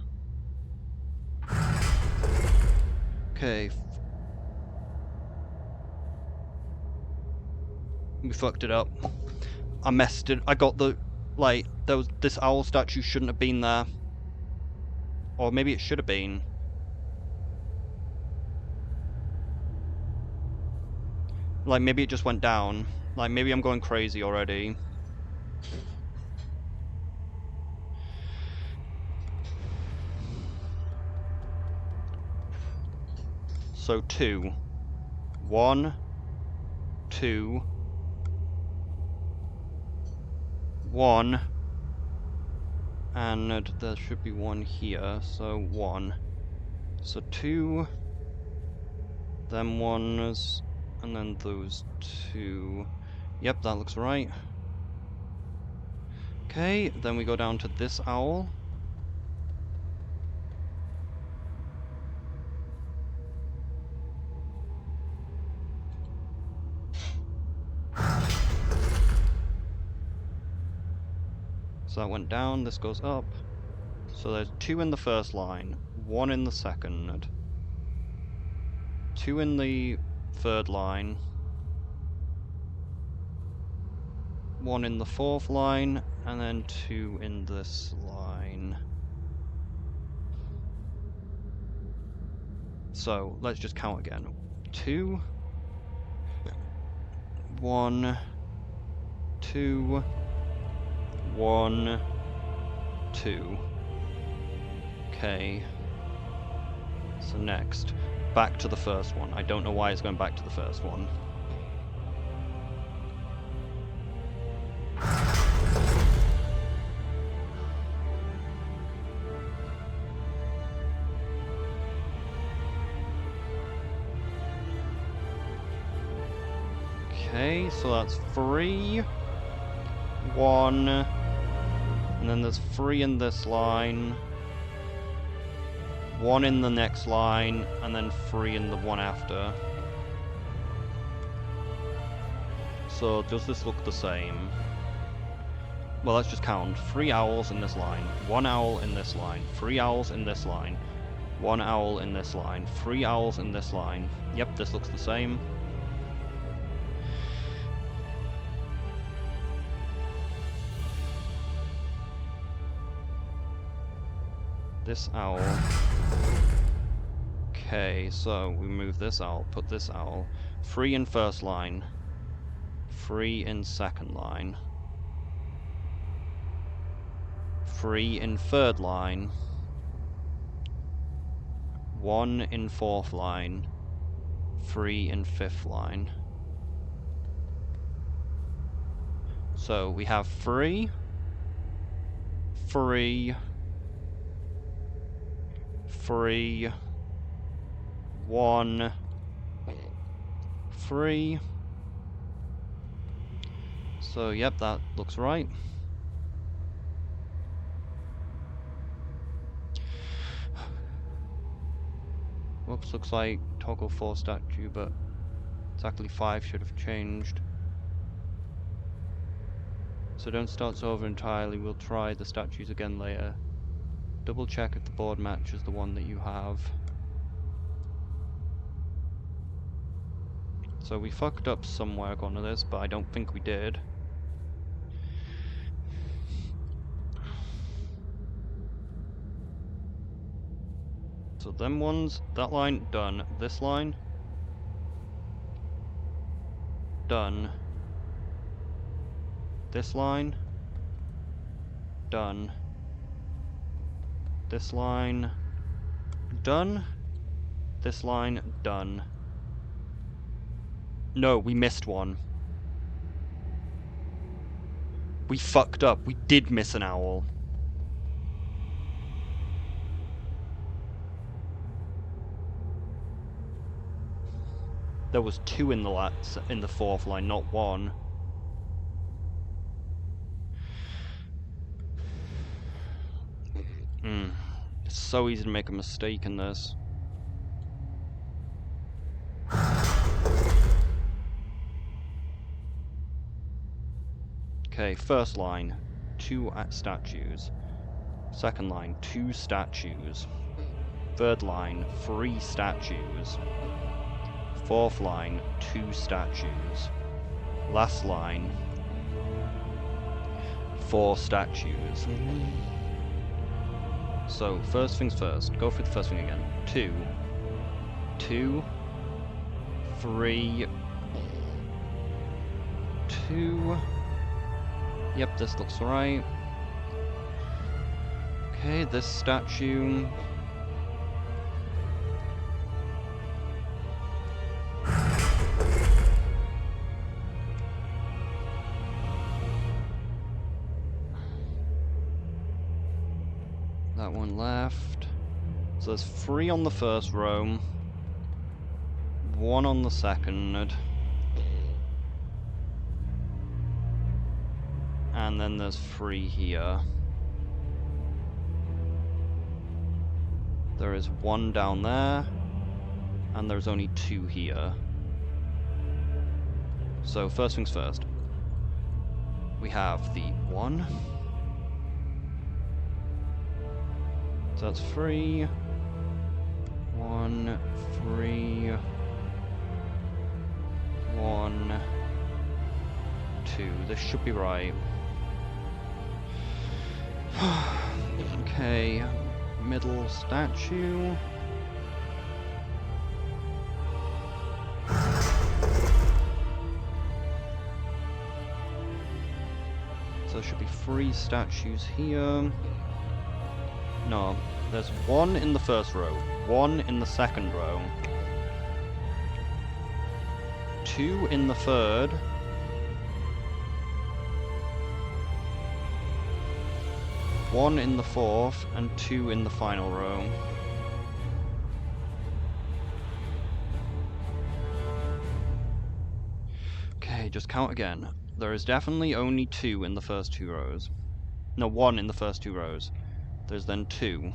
Okay. We fucked it up. I messed it. I got the, like, there was, this owl statue shouldn't have been there. Or maybe it should have been. Like, maybe it just went down. Like, maybe I'm going crazy already. So 2. 1, 2, 1, and there should be 1 here, so 1. So 2, them ones, and then those 2. Yep, that looks right. Okay, then we go down to this owl. So that went down, this goes up. So there's 2 in the first line, 1 in the second, 2 in the third line, 1 in the fourth line, and then 2 in this line. So let's just count again. 2, 1, 2, 1, 2. Okay. So next, back to the first one. I don't know why it's going back to the first one. Okay, so that's 3, 1, and then there's 3 in this line, 1 in the next line, and then 3 in the one after. So does this look the same? Well, let's just count. 3 owls in this line, 1 owl in this line, 3 owls in this line, 1 owl in this line, 3 owls in this line. Yep, this looks the same. This owl. Okay, so we move this owl, put this owl. 3 in first line. 3 in second line. 3 in third line. 1 in fourth line. 3 in fifth line. So we have 3, 3, 3, 1, 3. So yep, that looks right. Whoops, looks like toggle 4 statue, but exactly 5 should have changed. So don't start over entirely, we'll try the statues again later. Double check if the board matches the one that you have. So we fucked up somewhere according to this, but I don't think we did. So them ones, that line, done. This line, done. This line, done. This line, done. This line, done. No, we missed one. We fucked up. We did miss an owl. There was 2 in the fourth line, not 1. It's so easy to make a mistake in this. Okay, first line, 2 statues. Second line, 2 statues. Third line, 3 statues. Fourth line, 2 statues. Last line, 4 statues. So, first things first, go through the first thing again. 2, 2, 3, 2. Yep, this looks right. Okay, this statue. That one left. So there's 3 on the first row, 1 on the second, and then there's 3 here. There is 1 down there, and there's only 2 here. So first things first. We have the 1. So that's 3, 1, 3, 1, 2. This should be right. Okay, middle statue. 3 statues here. No, there's 1 in the first row, 1 in the second row, 2 in the third, 1 in the fourth, and 2 in the final row. Okay, just count again. There is definitely only 2 in the first 2 rows. No, 1 in the first 2 rows. There's then 2.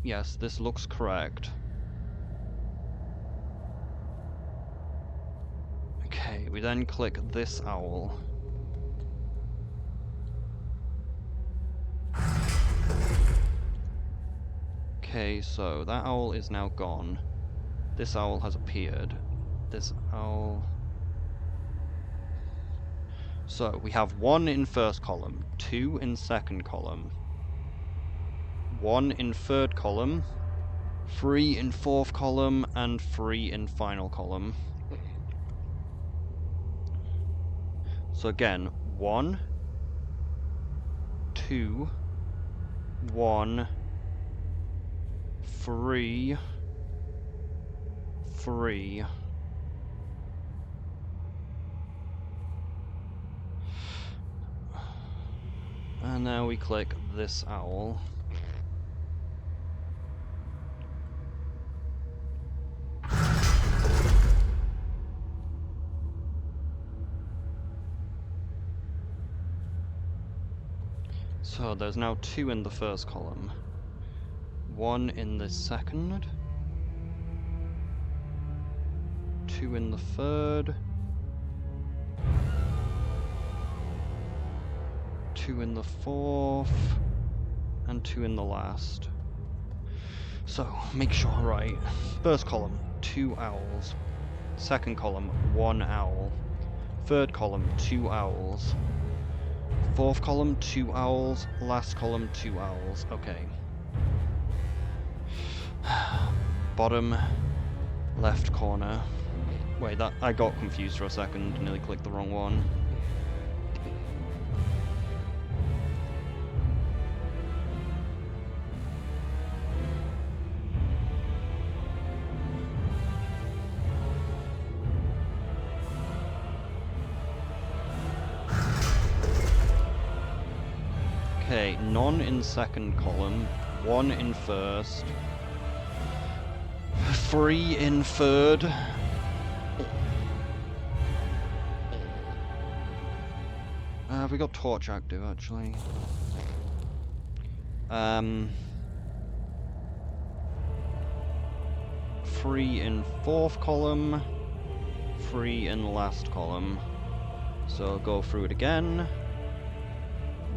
Yes, this looks correct. Okay, we then click this owl. Okay, so that owl is now gone. This owl has appeared. This owl... So, we have 1 in first column, 2 in second column, 1 in third column, 3 in fourth column, and 3 in final column. So again, 1, 2, 1, 3, 3. And now we click this owl. So there's now 2 in the first column, 1 in the second, 2 in the third, 2 in the fourth, and 2 in the last. So, make sure, right. First column, 2 owls. Second column, 1 owl. Third column, 2 owls. Fourth column, 2 owls. Last column, 2 owls. Okay. Bottom left corner. Wait, that I got confused for a second. Nearly clicked the wrong one. Okay, none in second column, 1 in first, 3 in third, have we got torch active actually? 3 in fourth column, 3 in last column. So I'll go through it again.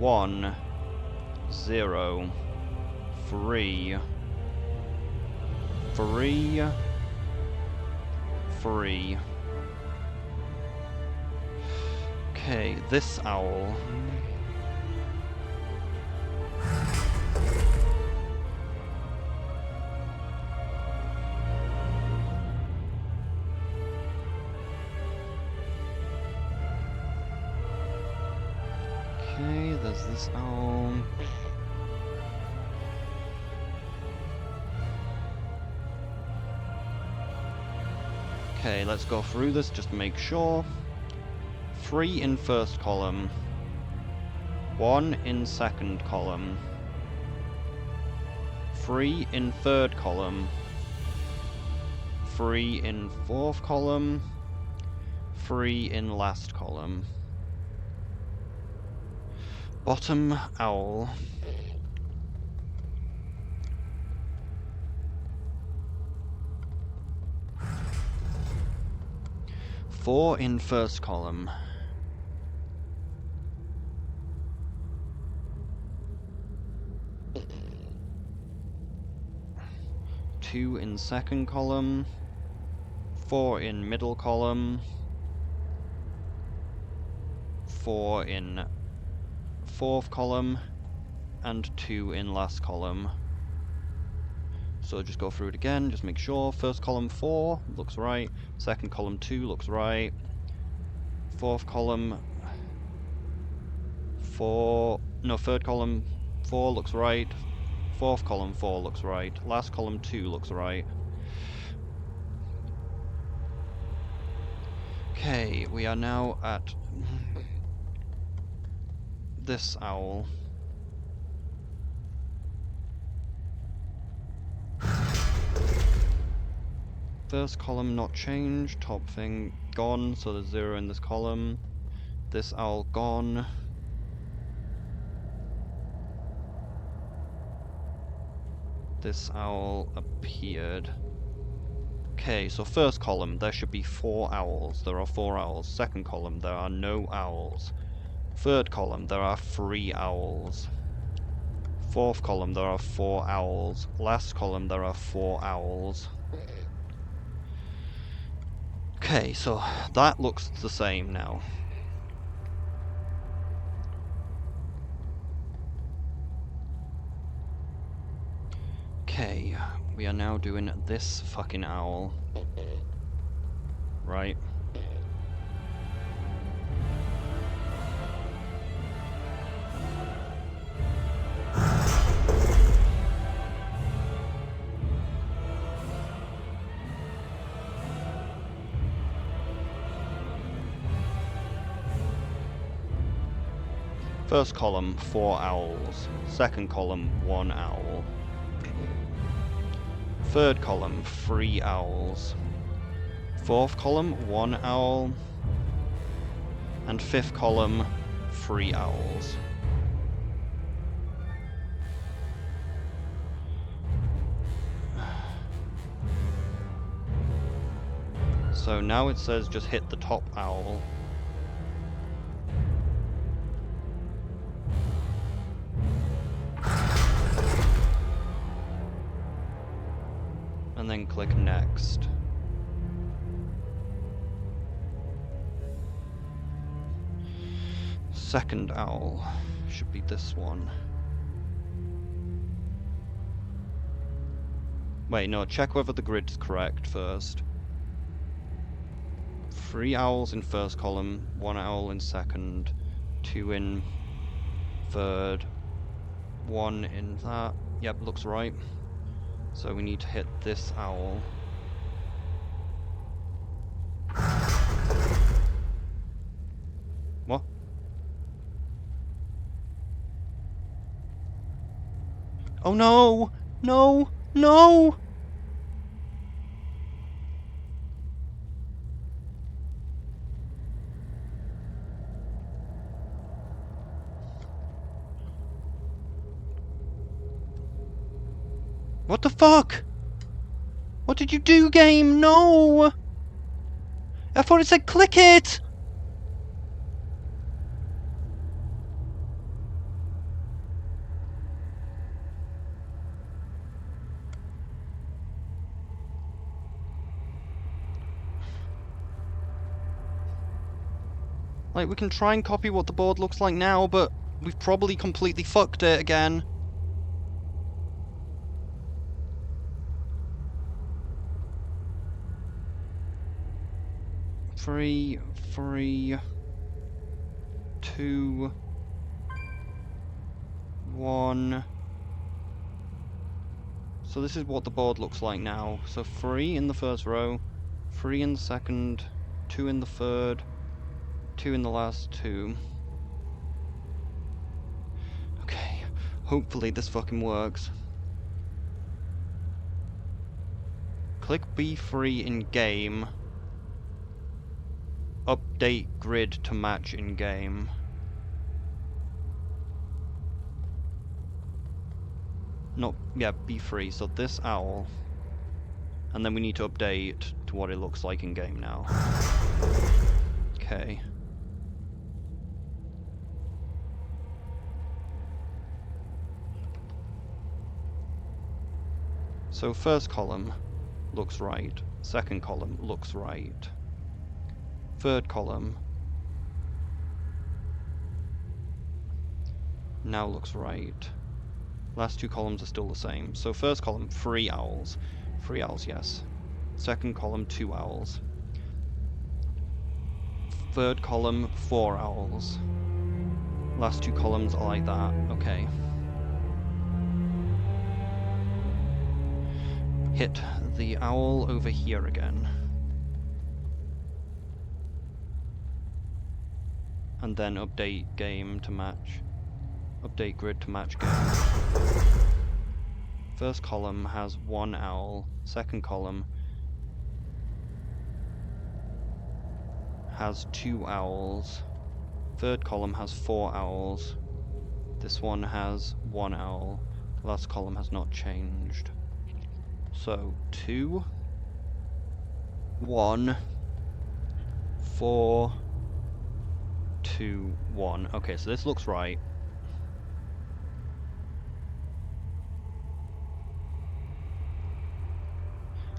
1, 0, 3, 3, 3. Okay, this owl. Okay, there's this owl. Okay, let's go through this just to make sure. 3 in first column. 1 in second column. 3 in third column. 3 in fourth column. 3 in last column. Bottom owl. Four in first column. Two in second column. 4 in middle column. 4 in fourth column. And 2 in last column. so just go through it again, just make sure. First column 4 looks right, second column 2 looks right, fourth column 4, no, third column 4 looks right, fourth column 4 looks right, last column 2 looks right. Okay, we are now at this owl. First column not changed, top thing gone, so there's 0 in this column. This owl gone. This owl appeared. Okay, so first column, there should be 4 owls. There are 4 owls. Second column, there are no owls. Third column, there are 3 owls. Fourth column, there are 4 owls. Last column, there are 4 owls. Okay, so that looks the same now. Okay, we are now doing this fucking owl. Right. First column, 4 owls. Second column, 1 owl. Third column, 3 owls. Fourth column, 1 owl. And fifth column, 3 owls. So now it says just hit the top owl. And then click next. Second owl should be this one. Wait, no, check whether the grid's correct first. 3 owls in first column, 1 owl in second, 2 in third, 1 in that. Yep, looks right. So we need to hit this owl. What? Oh no! No! No! What the fuck? What did you do, game? No! I thought it said click it! Like, we can try and copy what the board looks like now, but we've probably completely fucked it again. Three, 2, 1. So this is what the board looks like now. So 3 in the first row, 3 in the second, 2 in the third, 2 in the last 2. Okay, hopefully this fucking works. Click B3 in game. Update grid to match in game. No, yeah, B3, so this owl. And then we need to update to what it looks like in game now. Okay. So first column looks right, second column looks right. Third column now looks right. Last two columns are still the same. So first column, 3 owls. 3 owls, yes. Second column, 2 owls. Third column, 4 owls. Last two columns are like that. Okay. Hit the owl over here again. And then update game to match. Update grid to match game. First column has 1 owl. Second column has 2 owls. Third column has 4 owls. This one has 1 owl. The last column has not changed. So 2, 1, 4, 2, 1. Okay, so this looks right.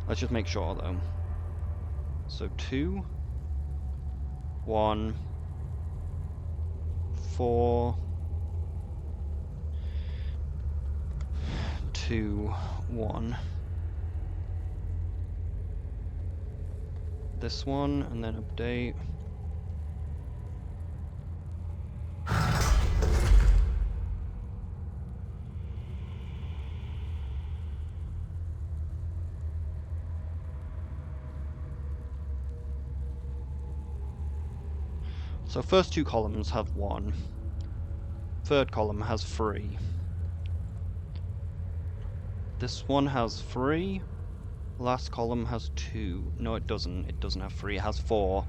Let's just make sure though. So 2, 1, 4, 2, 1. This one, and then update. So first two columns have 1. Third column has 3. This one has 3. Last column has 2. No, it doesn't. It doesn't have 3. It has 4.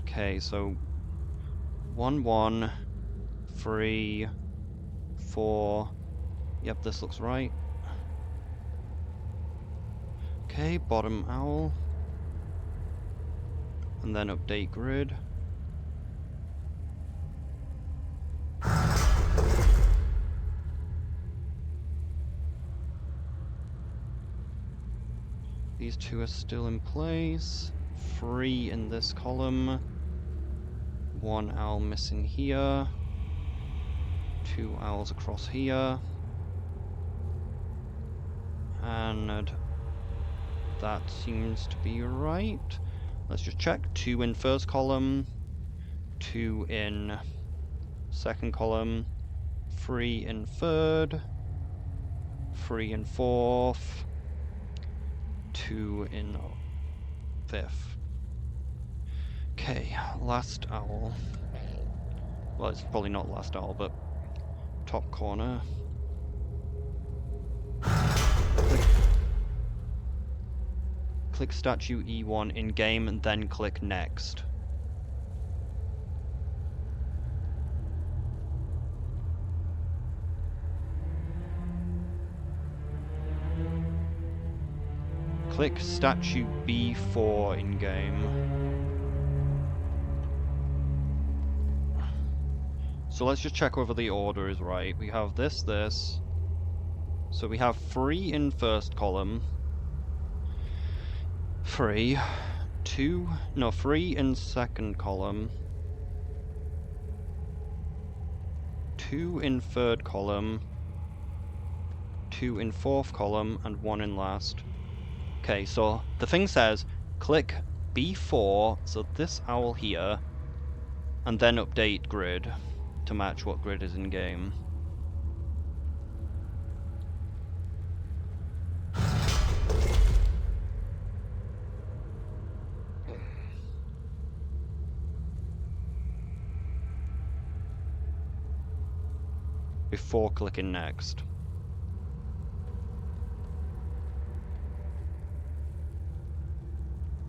Okay, so 1, 1, 3, 4. Yep, this looks right. Okay, bottom owl. And then update grid. These two are still in place. 3 in this column. 1 owl missing here. 2 owls across here. And that seems to be right. Let's just check. 2 in first column. 2 in second column. 3 in third. 3 in fourth. 2 in fifth. Okay, last owl. Well, it's probably not last owl, but top corner. Click statue E1 in game and then click next. Click statue B4 in game. So let's just check whether the order is right. We have this. So we have 3 in first column. 3 in second column. 2 in third column. 2 in fourth column, and 1 in last. Okay, so the thing says click B4, so this owl here, and then update grid to match what grid is in game. Before clicking next.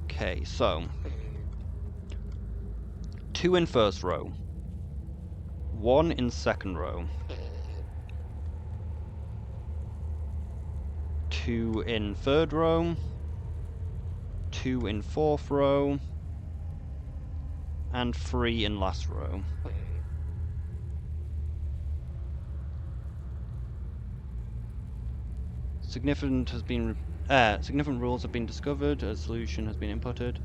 Okay, so 2 in first row, 1 in second row, 2 in third row, 2 in fourth row, and 3 in last row. Significant rules have been discovered. A solution has been inputted.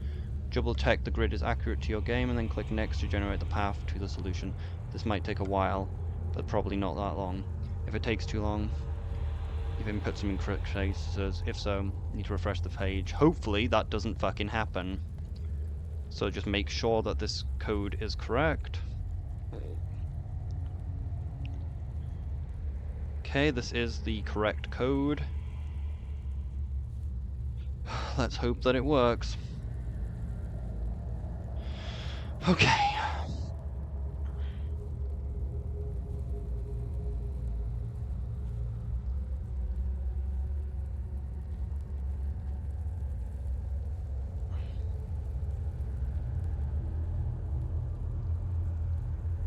Double check the grid is accurate to your game and then click next to generate the path to the solution. This might take a while, but probably not that long. If it takes too long, you've input some incorrect traces. If so, you need to refresh the page. Hopefully that doesn't fucking happen. So just make sure that this code is correct. Okay, this is the correct code. Let's hope that it works. Okay.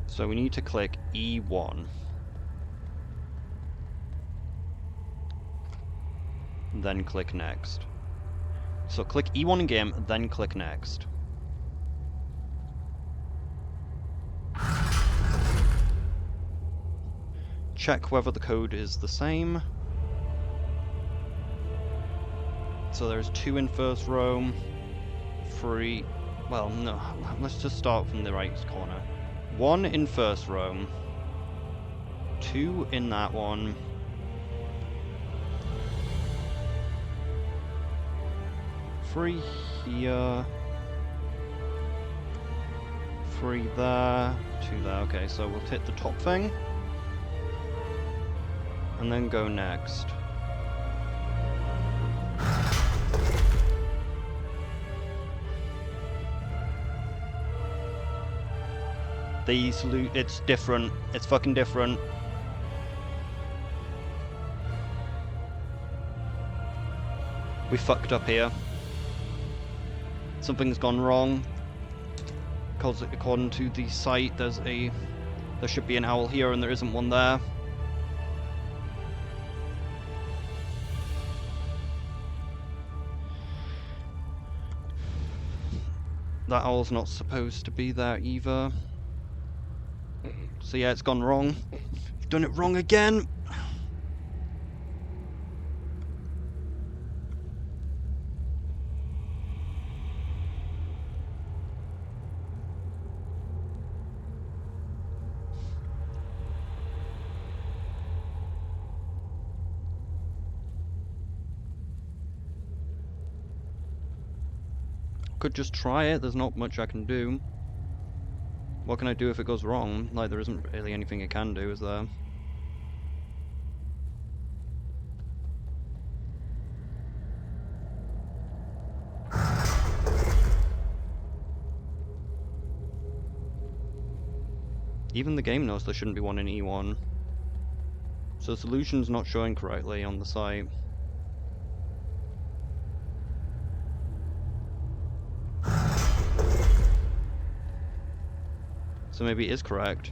So we need to click E1. Then click next. So click E1 in game, then click next. Check whether the code is the same. So there's 2 in first row, 3, well no, let's just start from the right corner. 1 in first row, 2 in that one, 3 here, 3 there, 2 there. Okay, so we'll hit the top thing, and then go next. It's different. It's fucking different. We fucked up here. Something's gone wrong. Because according to the site, there should be an owl here and there isn't one there. That owl's not supposed to be there either. So yeah, it's gone wrong. You've done it wrong again. Could just try it, there's not much I can do. What can I do if it goes wrong? Like, there isn't really anything I can do, is there? Even the game knows there shouldn't be one in E1. So the solution's not showing correctly on the site. So maybe it is correct.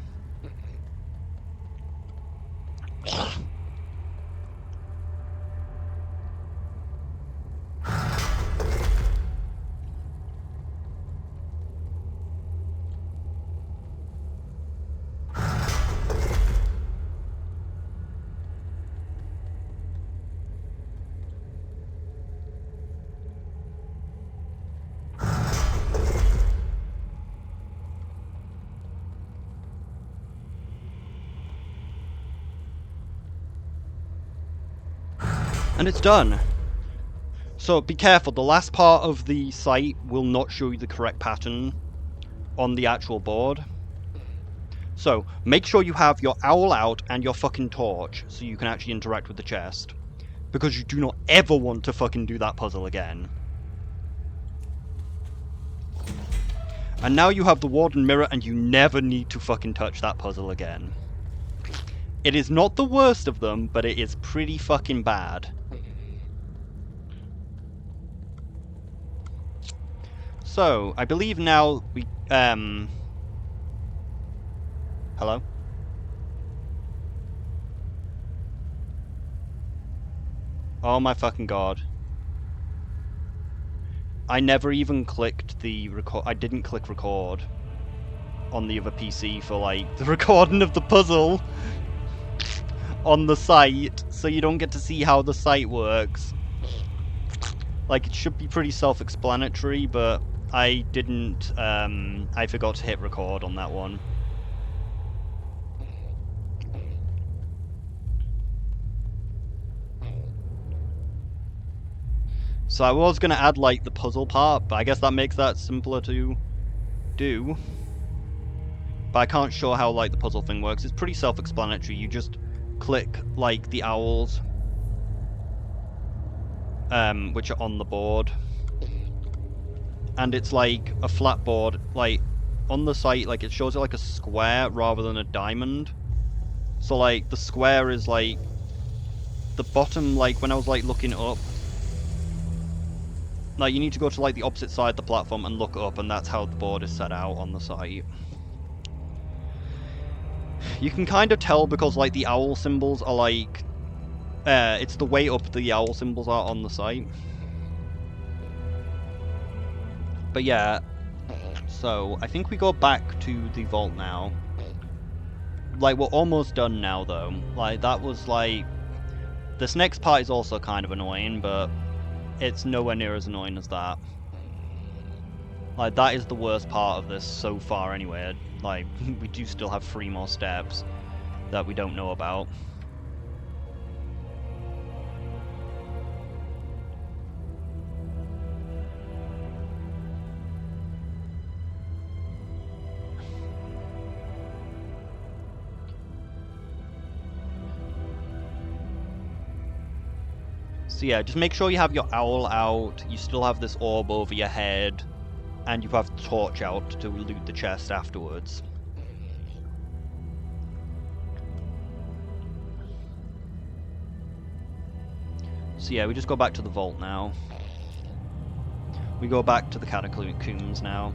And it's done. So be careful, the last part of the site will not show you the correct pattern on the actual board. So make sure you have your owl out and your fucking torch so you can actually interact with the chest. Because you do not ever want to fucking do that puzzle again. And now you have the warden mirror and you never need to fucking touch that puzzle again. It is not the worst of them, but it is pretty fucking bad. So, I believe now we, hello? Oh my fucking god. I never even clicked the record. I didn't click record on the other PC for, like, the recording of the puzzle on the site, so you don't get to see how the site works. Like, it should be pretty self-explanatory, but I didn't, I forgot to hit record on that one. So I was going to add, like, the puzzle part, but I guess that makes that simpler to do. But I can't show how, like, the puzzle thing works. It's pretty self-explanatory. You just click, like, the owls, which are on the board. And it's, like, a flat board. Like, on the site, like, it shows it like a square rather than a diamond. So, like, the square is, like, the bottom, like, when I was, like, looking up, like, you need to go to, like, the opposite side of the platform and look up, and that's how the board is set out on the site. You can kind of tell because, like, the owl symbols are, like, it's the way up the owl symbols are on the site. But yeah, so I think we go back to the vault now. Like, we're almost done now, though. Like, that was, like... This next part is also kind of annoying, but it's nowhere near as annoying as that. Like, that is the worst part of this so far anyway. Like, we do still have 3 more steps that we don't know about. So yeah, just make sure you have your owl out, you still have this orb over your head, and you have the torch out to loot the chest afterwards. So yeah, we just go back to the vault now. We go back to the catacombs now.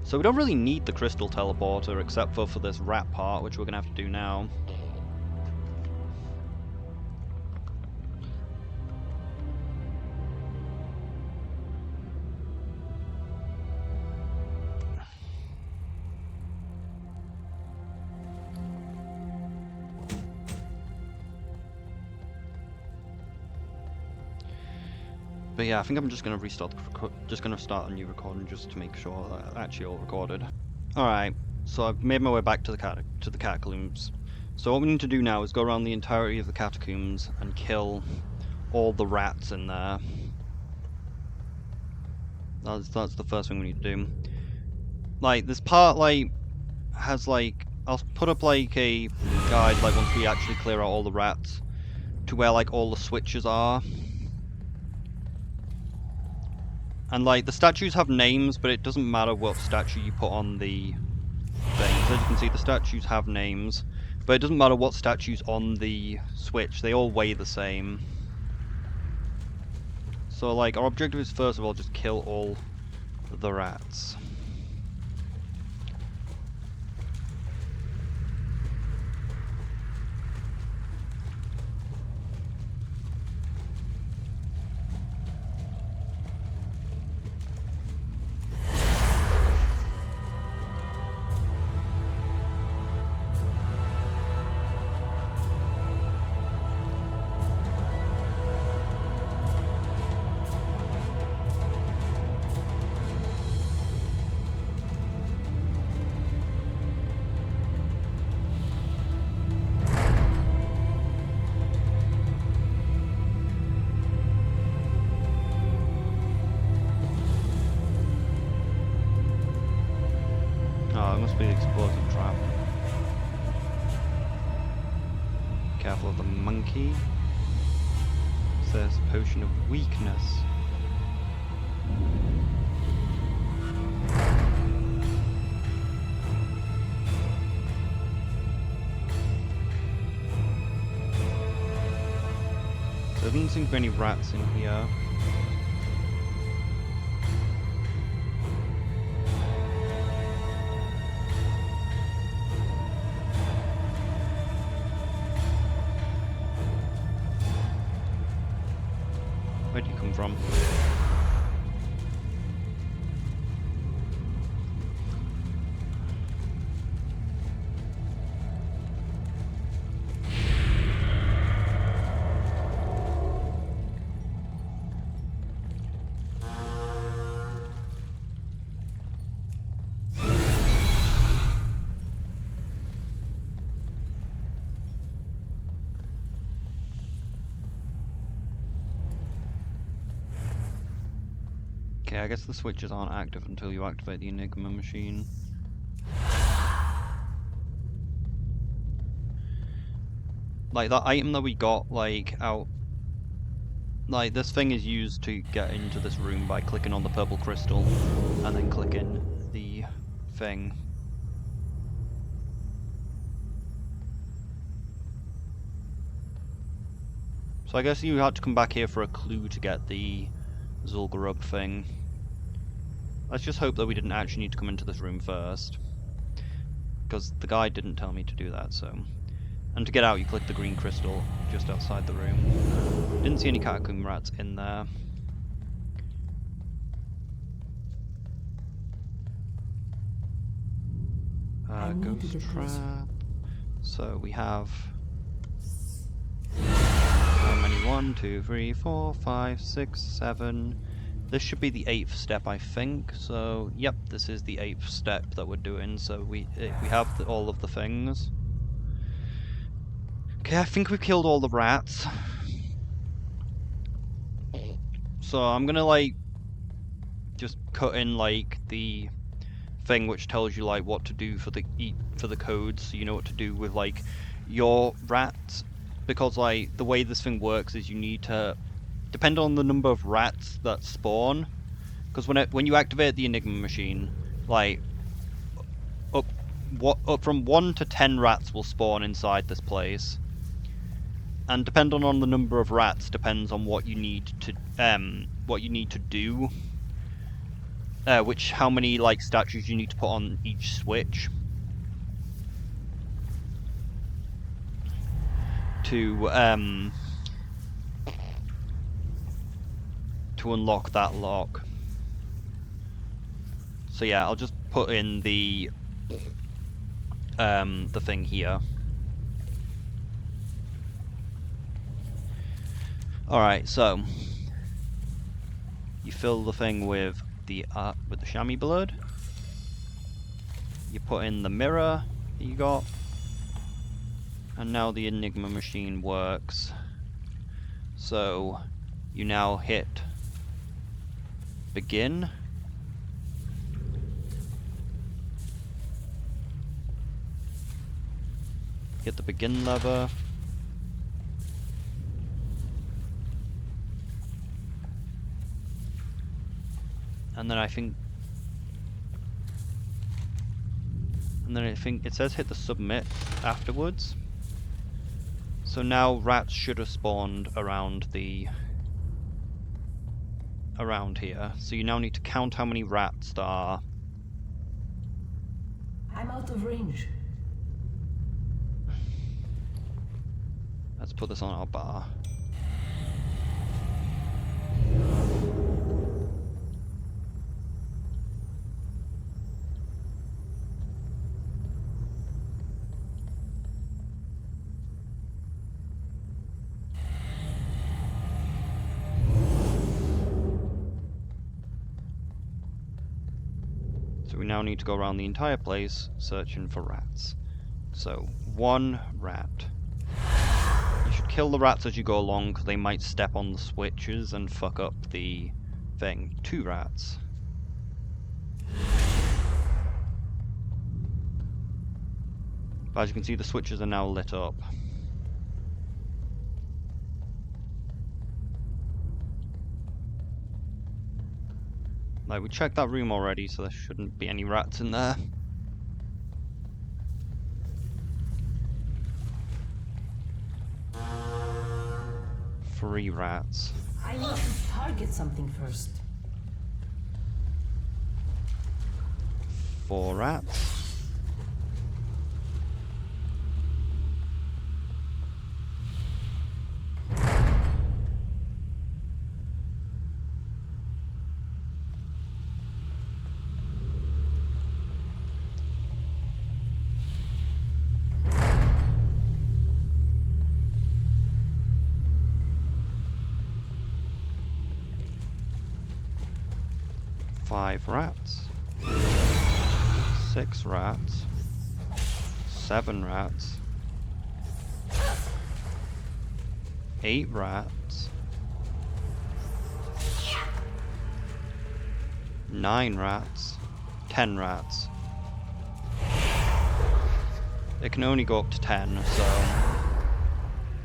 So we don't really need the crystal teleporter except for this rat part, which we're going to have to do now. But yeah, I think I'm just gonna restart start a new recording just to make sure that actually all recorded. Alright, so I've made my way back to the catacombs. So what we need to do now is go around the entirety of the catacombs and kill all the rats in there. That's the first thing we need to do. Like, this part, like, has, like, I'll put up, like, a guide, like, once we actually clear out all the rats, to where, like, all the switches are. And, like, the statues have names, but it doesn't matter what statue you put on the things. As you can see, the statues have names, but it doesn't matter what statue's on the switch. They all weigh the same. So, like, our objective is, first of all, just kill all the rats. Oh, it must be the explosive trap. Careful of the monkey. It says potion of weakness. So there doesn't seem to be any rats in here. Where do you come from? Okay, I guess the switches aren't active until you activate the Enigma machine. Like, that item that we got, like, out... Like, this thing is used to get into this room by clicking on the purple crystal, and then clicking the thing. So I guess you had to come back here for a clue to get the Zul'Gurub thing. Let's just hope that we didn't actually need to come into this room first. Because the guide didn't tell me to do that, so... And to get out, you click the green crystal just outside the room. Didn't see any catacomb rats in there. Ghost trap. So we have... How many? 1, 2, 3, 4, 5, 6, 7... This should be the 8th step, I think. So, yep, this is the 8th step that we're doing. So we have all of the things. Okay, I think we've killed all the rats. So I'm gonna like just cut in like the thing which tells you like what to do for the codes, so you know what to do with like your rats, because like the way this thing works is you need to depend on the number of rats that spawn, because when you activate the Enigma machine, like up from 1 to 10 rats will spawn inside this place. And depending on the number of rats depends on what you need to do. How many like statues you need to put on each switch to unlock that lock. So yeah, I'll just put in the thing here. Alright, so you fill the thing with the chamois blood. You put in the mirror that you got, and now the Enigma machine works. So you now hit begin. Hit the begin lever. And then I think it says hit the submit afterwards. So now rats should have spawned around here. So you now need to count how many rats there are. I'm out of range. Let's put this on our bar. So we now need to go around the entire place searching for rats. So, 1 rat. You should kill the rats as you go along, because they might step on the switches and fuck up the thing. 2 rats. But as you can see, the switches are now lit up. Like, we checked that room already, so there shouldn't be any rats in there. Three rats. I need to target something first. 4 rats. Five rats, 6 rats, 7 rats, 8 rats, 9 rats, 10 rats. It can only go up to 10, so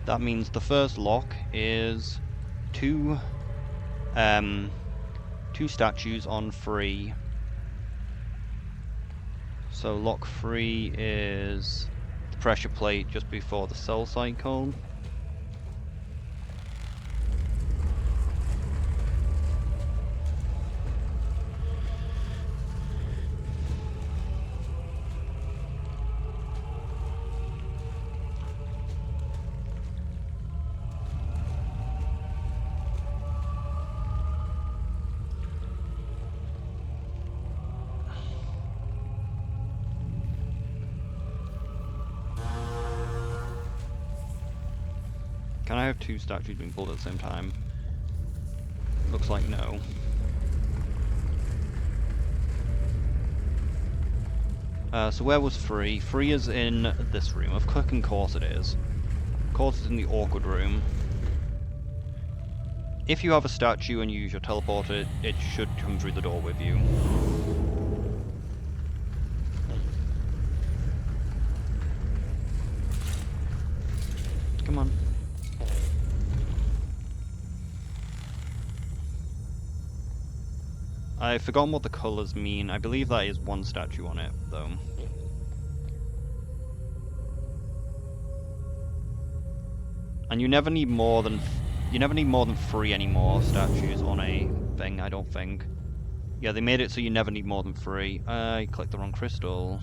that means the first lock is two statues on 3. So lock 3 is the pressure plate just before the cell cycle. Can I have 2 statues being pulled at the same time? Looks like no. So where was 3? 3 is in this room. Of course it is. Of course it's in the awkward room. If you have a statue and you use your teleporter, it should come through the door with you. Come on. I've forgotten what the colours mean. I believe that is 1 statue on it, though. And you never need more than 3 anymore statues on a thing, I don't think. Yeah, they made it so you never need more than 3. I clicked the wrong crystal.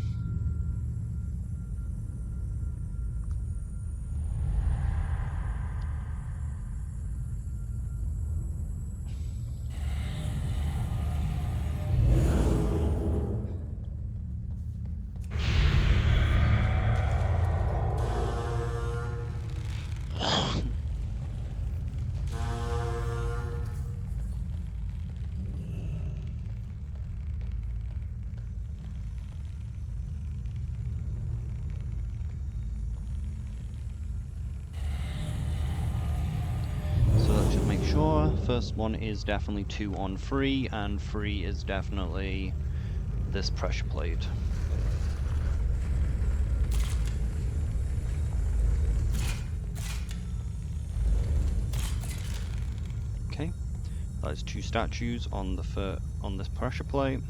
First one is definitely 2 on 3, and 3 is definitely this pressure plate. Okay, that is 2 statues on the on this pressure plate.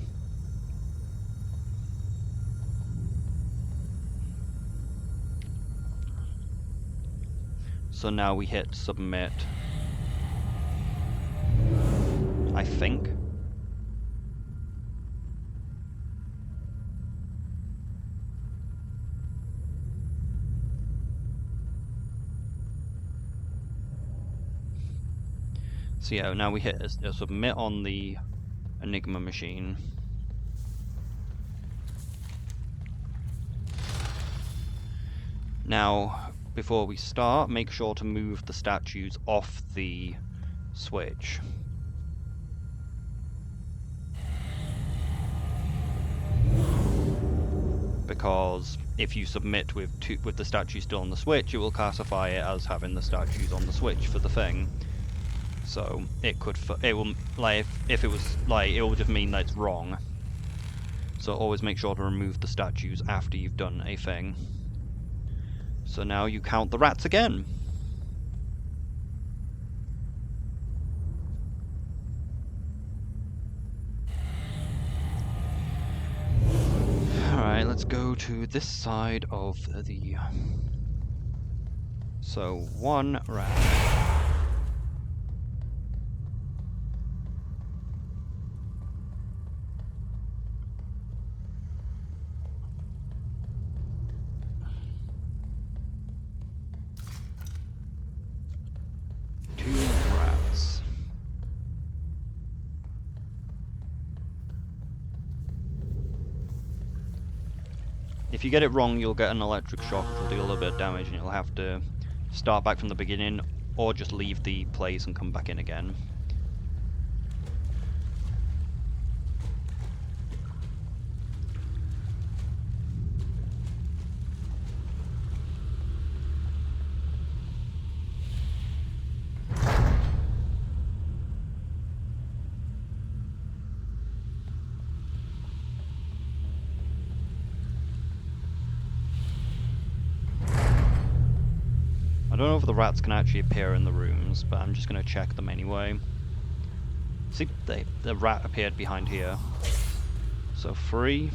So now we hit submit. I think. So yeah, now we hit a submit on the Enigma machine. Now, before we start, make sure to move the statues off the switch. Because if you submit with the statue still on the switch, it will classify it as having the statues on the switch for the thing. So it will like if it was like it will just mean that it's wrong. So always make sure to remove the statues after you've done a thing. So now you count the rats again. Alright, let's go to this side of the... So, 1 rat. If you get it wrong, you'll get an electric shock, it'll do a little bit of damage, and you'll have to start back from the beginning, or just leave the place and come back in again. don't know if the rats can actually appear in the rooms, but I'm just going to check them anyway. See, the rat appeared behind here. So 3.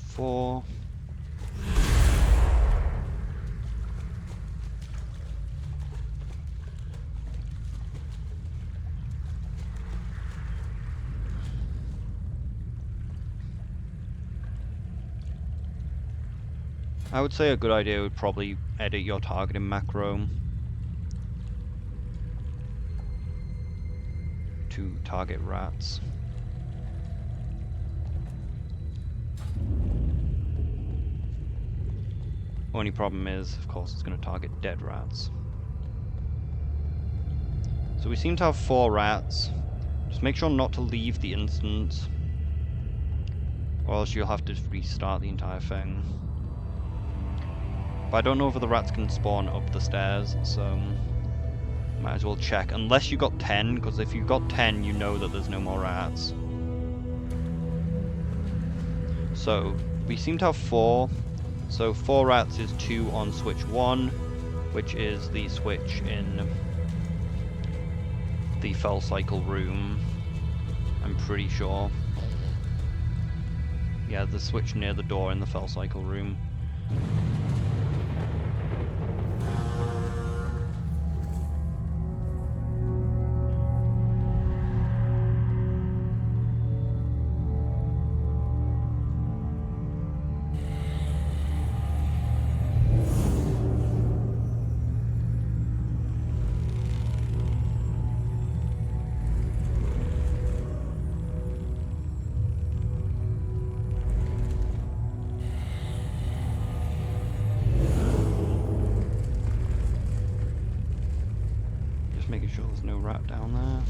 Four. I would say a good idea would probably edit your targeting macro to target rats. Only problem is, of course, it's going to target dead rats. So we seem to have 4 rats. Just make sure not to leave the instance, or else you'll have to restart the entire thing. But I don't know if the rats can spawn up the stairs, so might as well check. Unless you got 10, because if you got 10, you know that there's no more rats. So we seem to have 4. So 4 rats is 2 on switch 1, which is the switch in the felcycle room, I'm pretty sure. Yeah, the switch near the door in the felcycle room. Making sure there's no rat down there.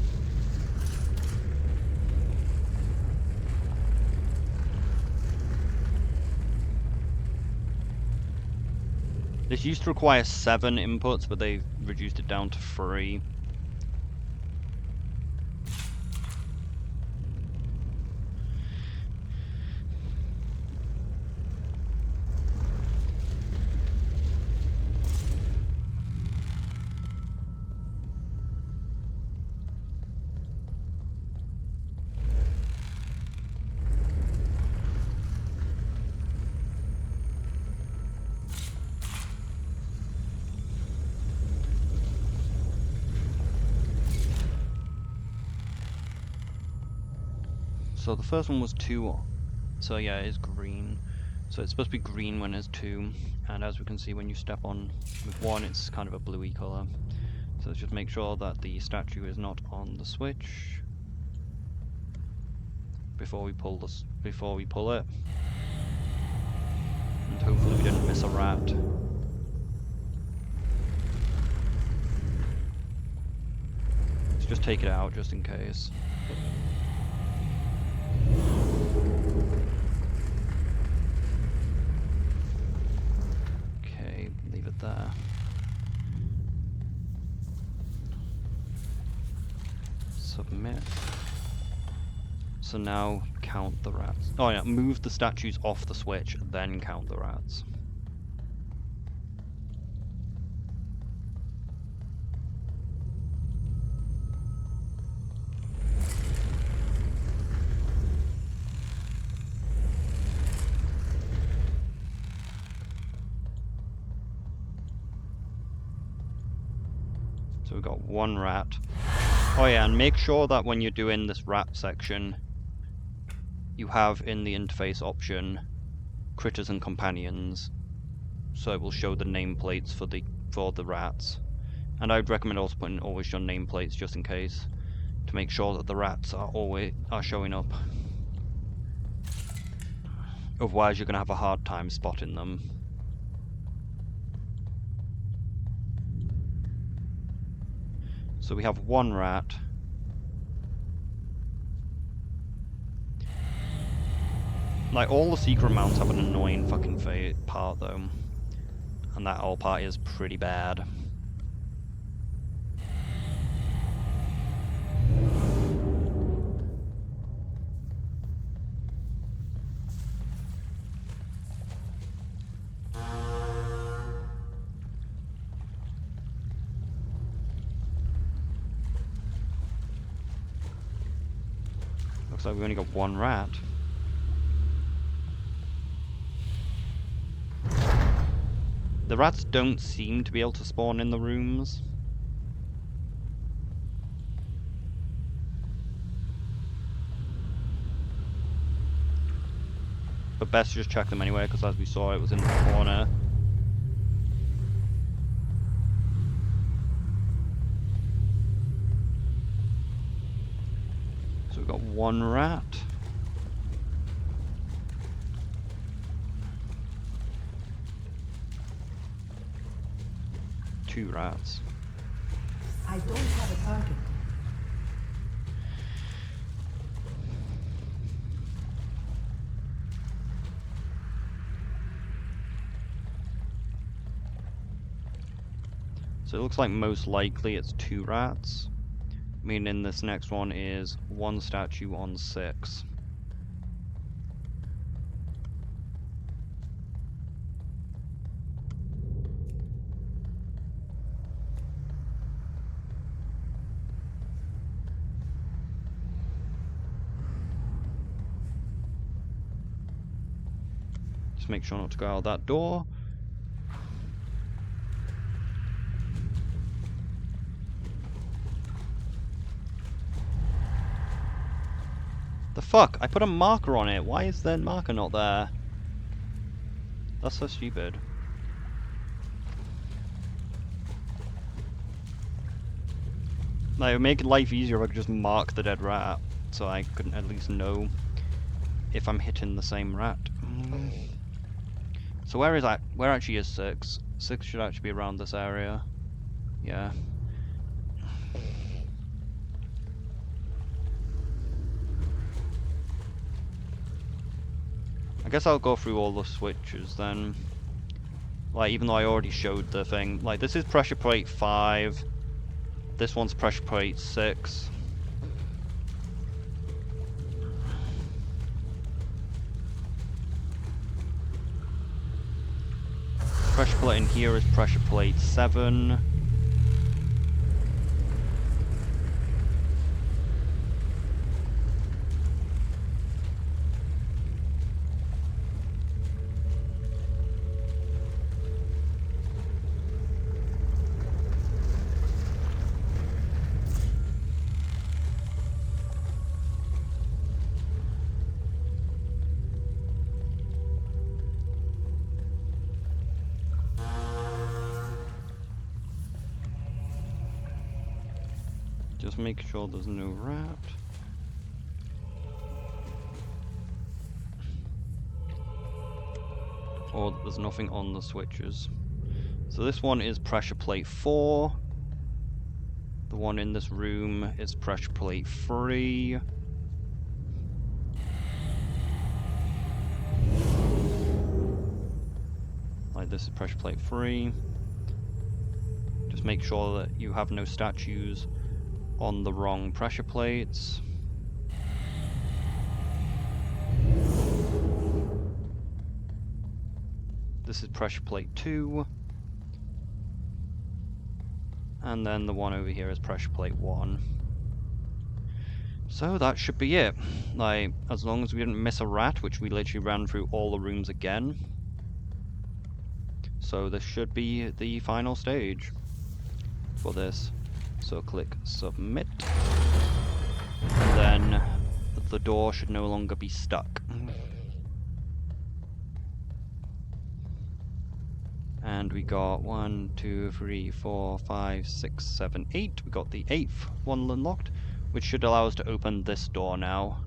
This used to require 7 inputs, but they've reduced it down to 3. So the first one was 2, so yeah, it is green. So it's supposed to be green when it's 2, and as we can see when you step on with 1, it's kind of a bluey colour. So let's just make sure that the statue is not on the switch before we pull it. And hopefully we didn't miss a rat. Let's just take it out just in case. Okay, leave it there. Submit. So now count the rats. Oh yeah, move the statues off the switch, then count the rats. So we've got 1 rat. Oh yeah, and make sure that when you're doing this rat section, you have in the interface option critters and companions, so it will show the nameplates for the rats. And I'd recommend also putting always show nameplates just in case, to make sure that the rats are showing up. Otherwise you're gonna have a hard time spotting them. So we have 1 rat. Like, all the secret mounts have an annoying fucking part though. And that whole part is pretty bad. Looks like we only got one rat. The rats don't seem to be able to spawn in the rooms. But best just check them anyway, because as we saw, it was in the corner. So we've got one rat. Two rats. I don't have a target. So it looks like most likely it's two rats. Meaning this next one is one statue on 6. Just make sure not to go out that door. The fuck? I put a marker on it. Why is the marker not there? That's so stupid. Like, it would make life easier if I could just mark the dead rat, so I could at least know if I'm hitting the same rat. So where is that? Where actually is 6? 6 should actually be around this area. Yeah. I guess I'll go through all the switches then. Like, even though I already showed the thing. Like, this is pressure plate 5. This one's pressure plate 6. Pressure plate in here is pressure plate 7. Just make sure there's no rat. Or that there's nothing on the switches. So this one is pressure plate 4. The one in this room is pressure plate 3. Like, this is pressure plate 3. Just make sure that you have no statues on the wrong pressure plates. This is pressure plate 2. And then the one over here is pressure plate 1. So that should be it. Like, as long as we didn't miss a rat, which we literally ran through all the rooms again. So this should be the final stage for this. So click submit. And then the door should no longer be stuck. And we got 1, 2, 3, 4, 5, 6, 7, 8. We got the 8th one unlocked, which should allow us to open this door now.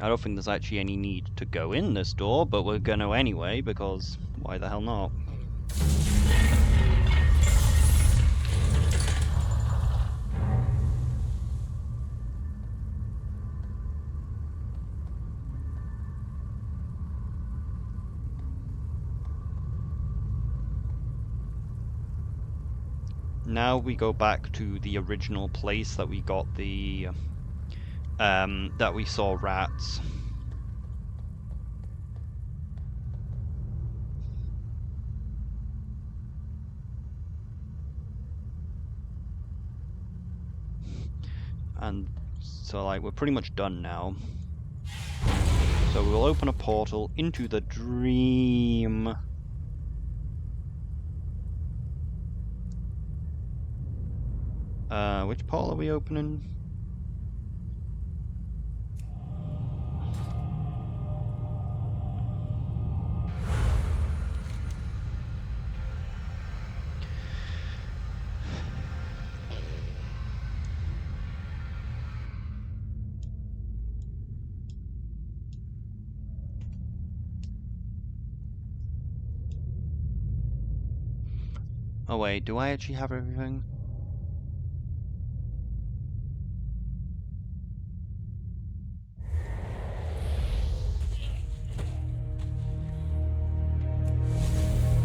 I don't think there's actually any need to go in this door, but we're gonna anyway, because why the hell not? Now we go back to the original place that we got the that we saw rats. And so, like, we're pretty much done now. So we will open a portal into the dream. Which portal are we opening? Oh wait, do I actually have everything?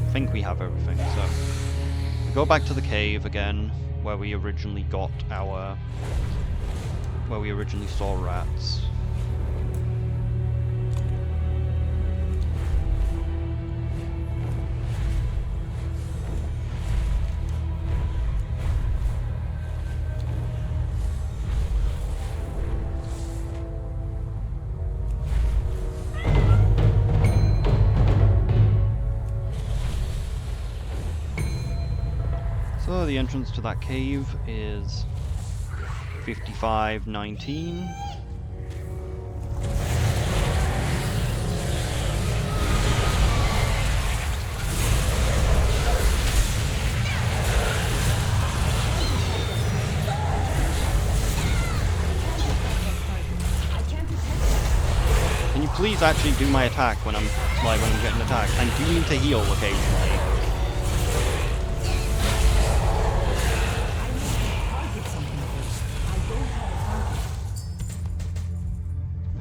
I think we have everything, so we go back to the cave again, where we originally got our... where we originally saw rats. So the entrance to that cave is 5519. Can you please actually do my attack when I'm getting attacked? And do you need to heal occasionally?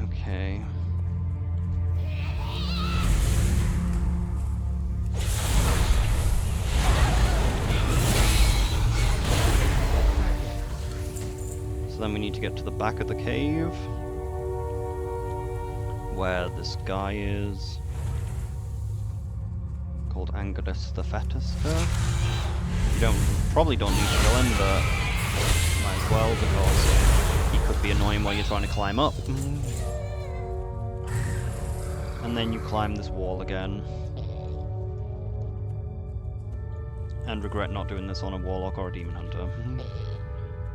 Okay. So then we need to get to the back of the cave, where this guy is, called Angus the Fetister. You probably don't need to kill him, but might as well, because he could be annoying while you're trying to climb up. And then you climb this wall again. And regret not doing this on a Warlock or a Demon Hunter,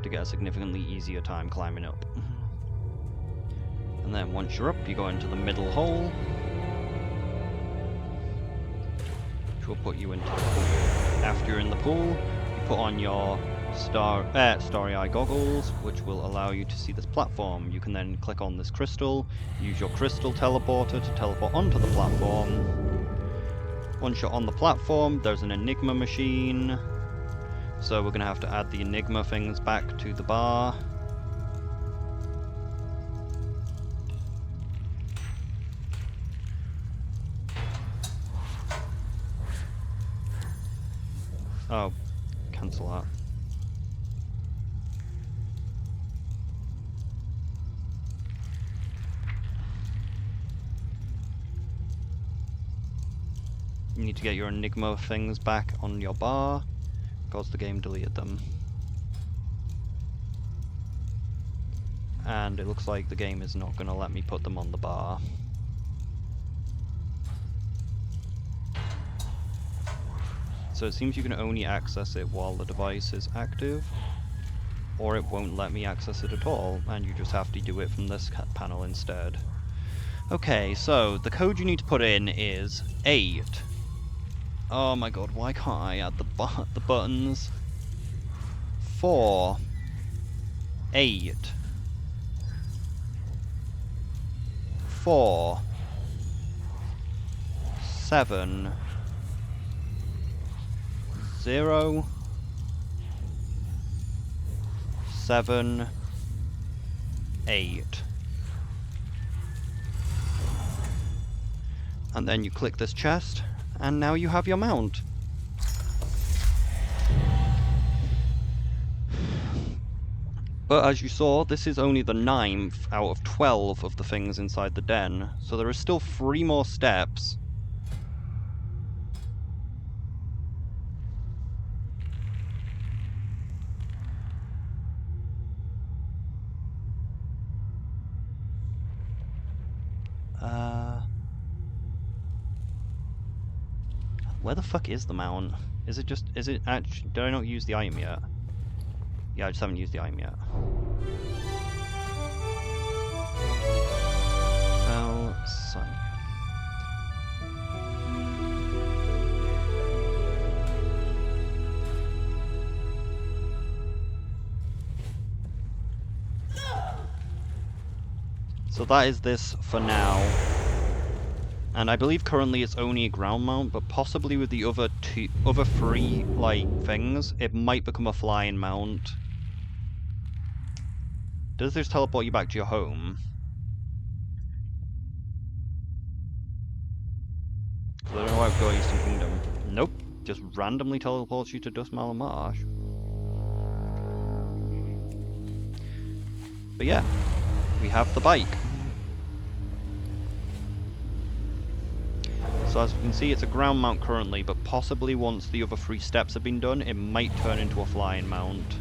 to get a significantly easier time climbing up. And then once you're up, you go into the middle hole, which will put you into the pool. After you're in the pool, you put on your starry eye goggles, which will allow you to see this platform. You can then click on this crystal, use your crystal teleporter to teleport onto the platform. Once you're on the platform, there's an Enigma machine, so we're going to have to add the Enigma things back to the bar. Oh, cancel that. You need to get your Enigma things back on your bar, because the game deleted them. And it looks like the game is not going to let me put them on the bar. So it seems you can only access it while the device is active, or it won't let me access it at all, and you just have to do it from this panel instead. Okay, so the code you need to put in is 8. Oh my god, why can't I add the buttons? 4. 8. 4. 7. 0. 7. 8. And then you click this chest, and now you have your mount. But as you saw, this is only the 9th out of 12 of the things inside the den, so there are still 3 more steps. Where the fuck is the mount? Is it actually... Did I not use the item yet? Yeah, I just haven't used the item yet. Felcycle. So that is this for now. And I believe currently it's only a ground mount, but possibly with the other three, like, things, it might become a flying mount. Does this teleport you back to your home? Because I don't know why I've got Eastern Kingdom. Nope. Just randomly teleports you to Dustmallow Marsh. But yeah, we have the bike. So as you can see, it's a ground mount currently, but possibly once the other 3 steps have been done, it might turn into a flying mount.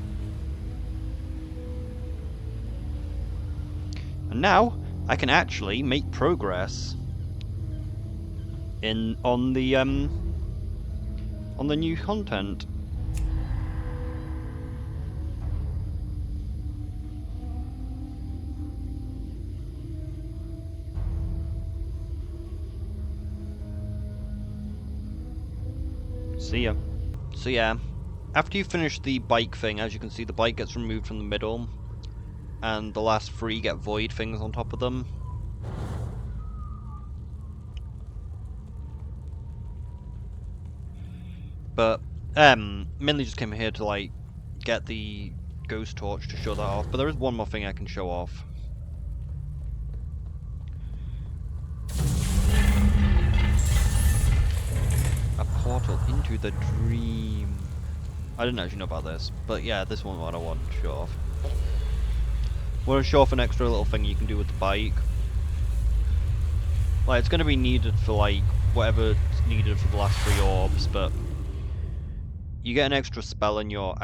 And now, I can actually make progress on the new content. See ya. So yeah, after you finish the bike thing, as you can see, the bike gets removed from the middle, and the last 3 get void things on top of them. But mainly just came here to like get the ghost torch to show that off. But there is one more thing I can show off. A portal into the dream. I didn't actually know about this, but yeah, this one what I want to show off. I want to show off an extra little thing you can do with the bike. Like, it's going to be needed for like whatever's needed for the last 3 orbs, but you get an extra spell in your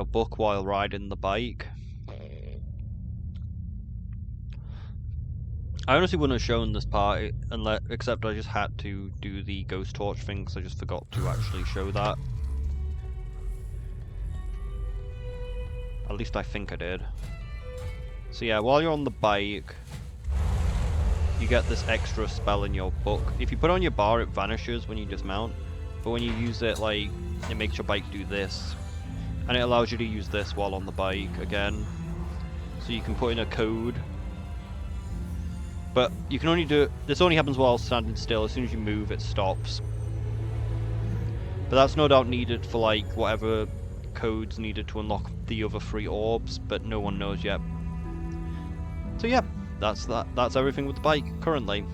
book while riding the bike. I honestly wouldn't have shown this part except I just had to do the ghost torch thing because I just forgot to actually show that. At least I think I did. So yeah, while you're on the bike, you get this extra spell in your book. If you put it on your bar, it vanishes when you dismount, but when you use it, like, it makes your bike do this, and it allows you to use this while on the bike again. So you can put in a code, but you can only do it. This only happens while standing still. As soon as you move, it stops. But that's no doubt needed for like whatever codes needed to unlock the other 3 orbs, but no one knows yet. So yeah, that's everything with the bike currently.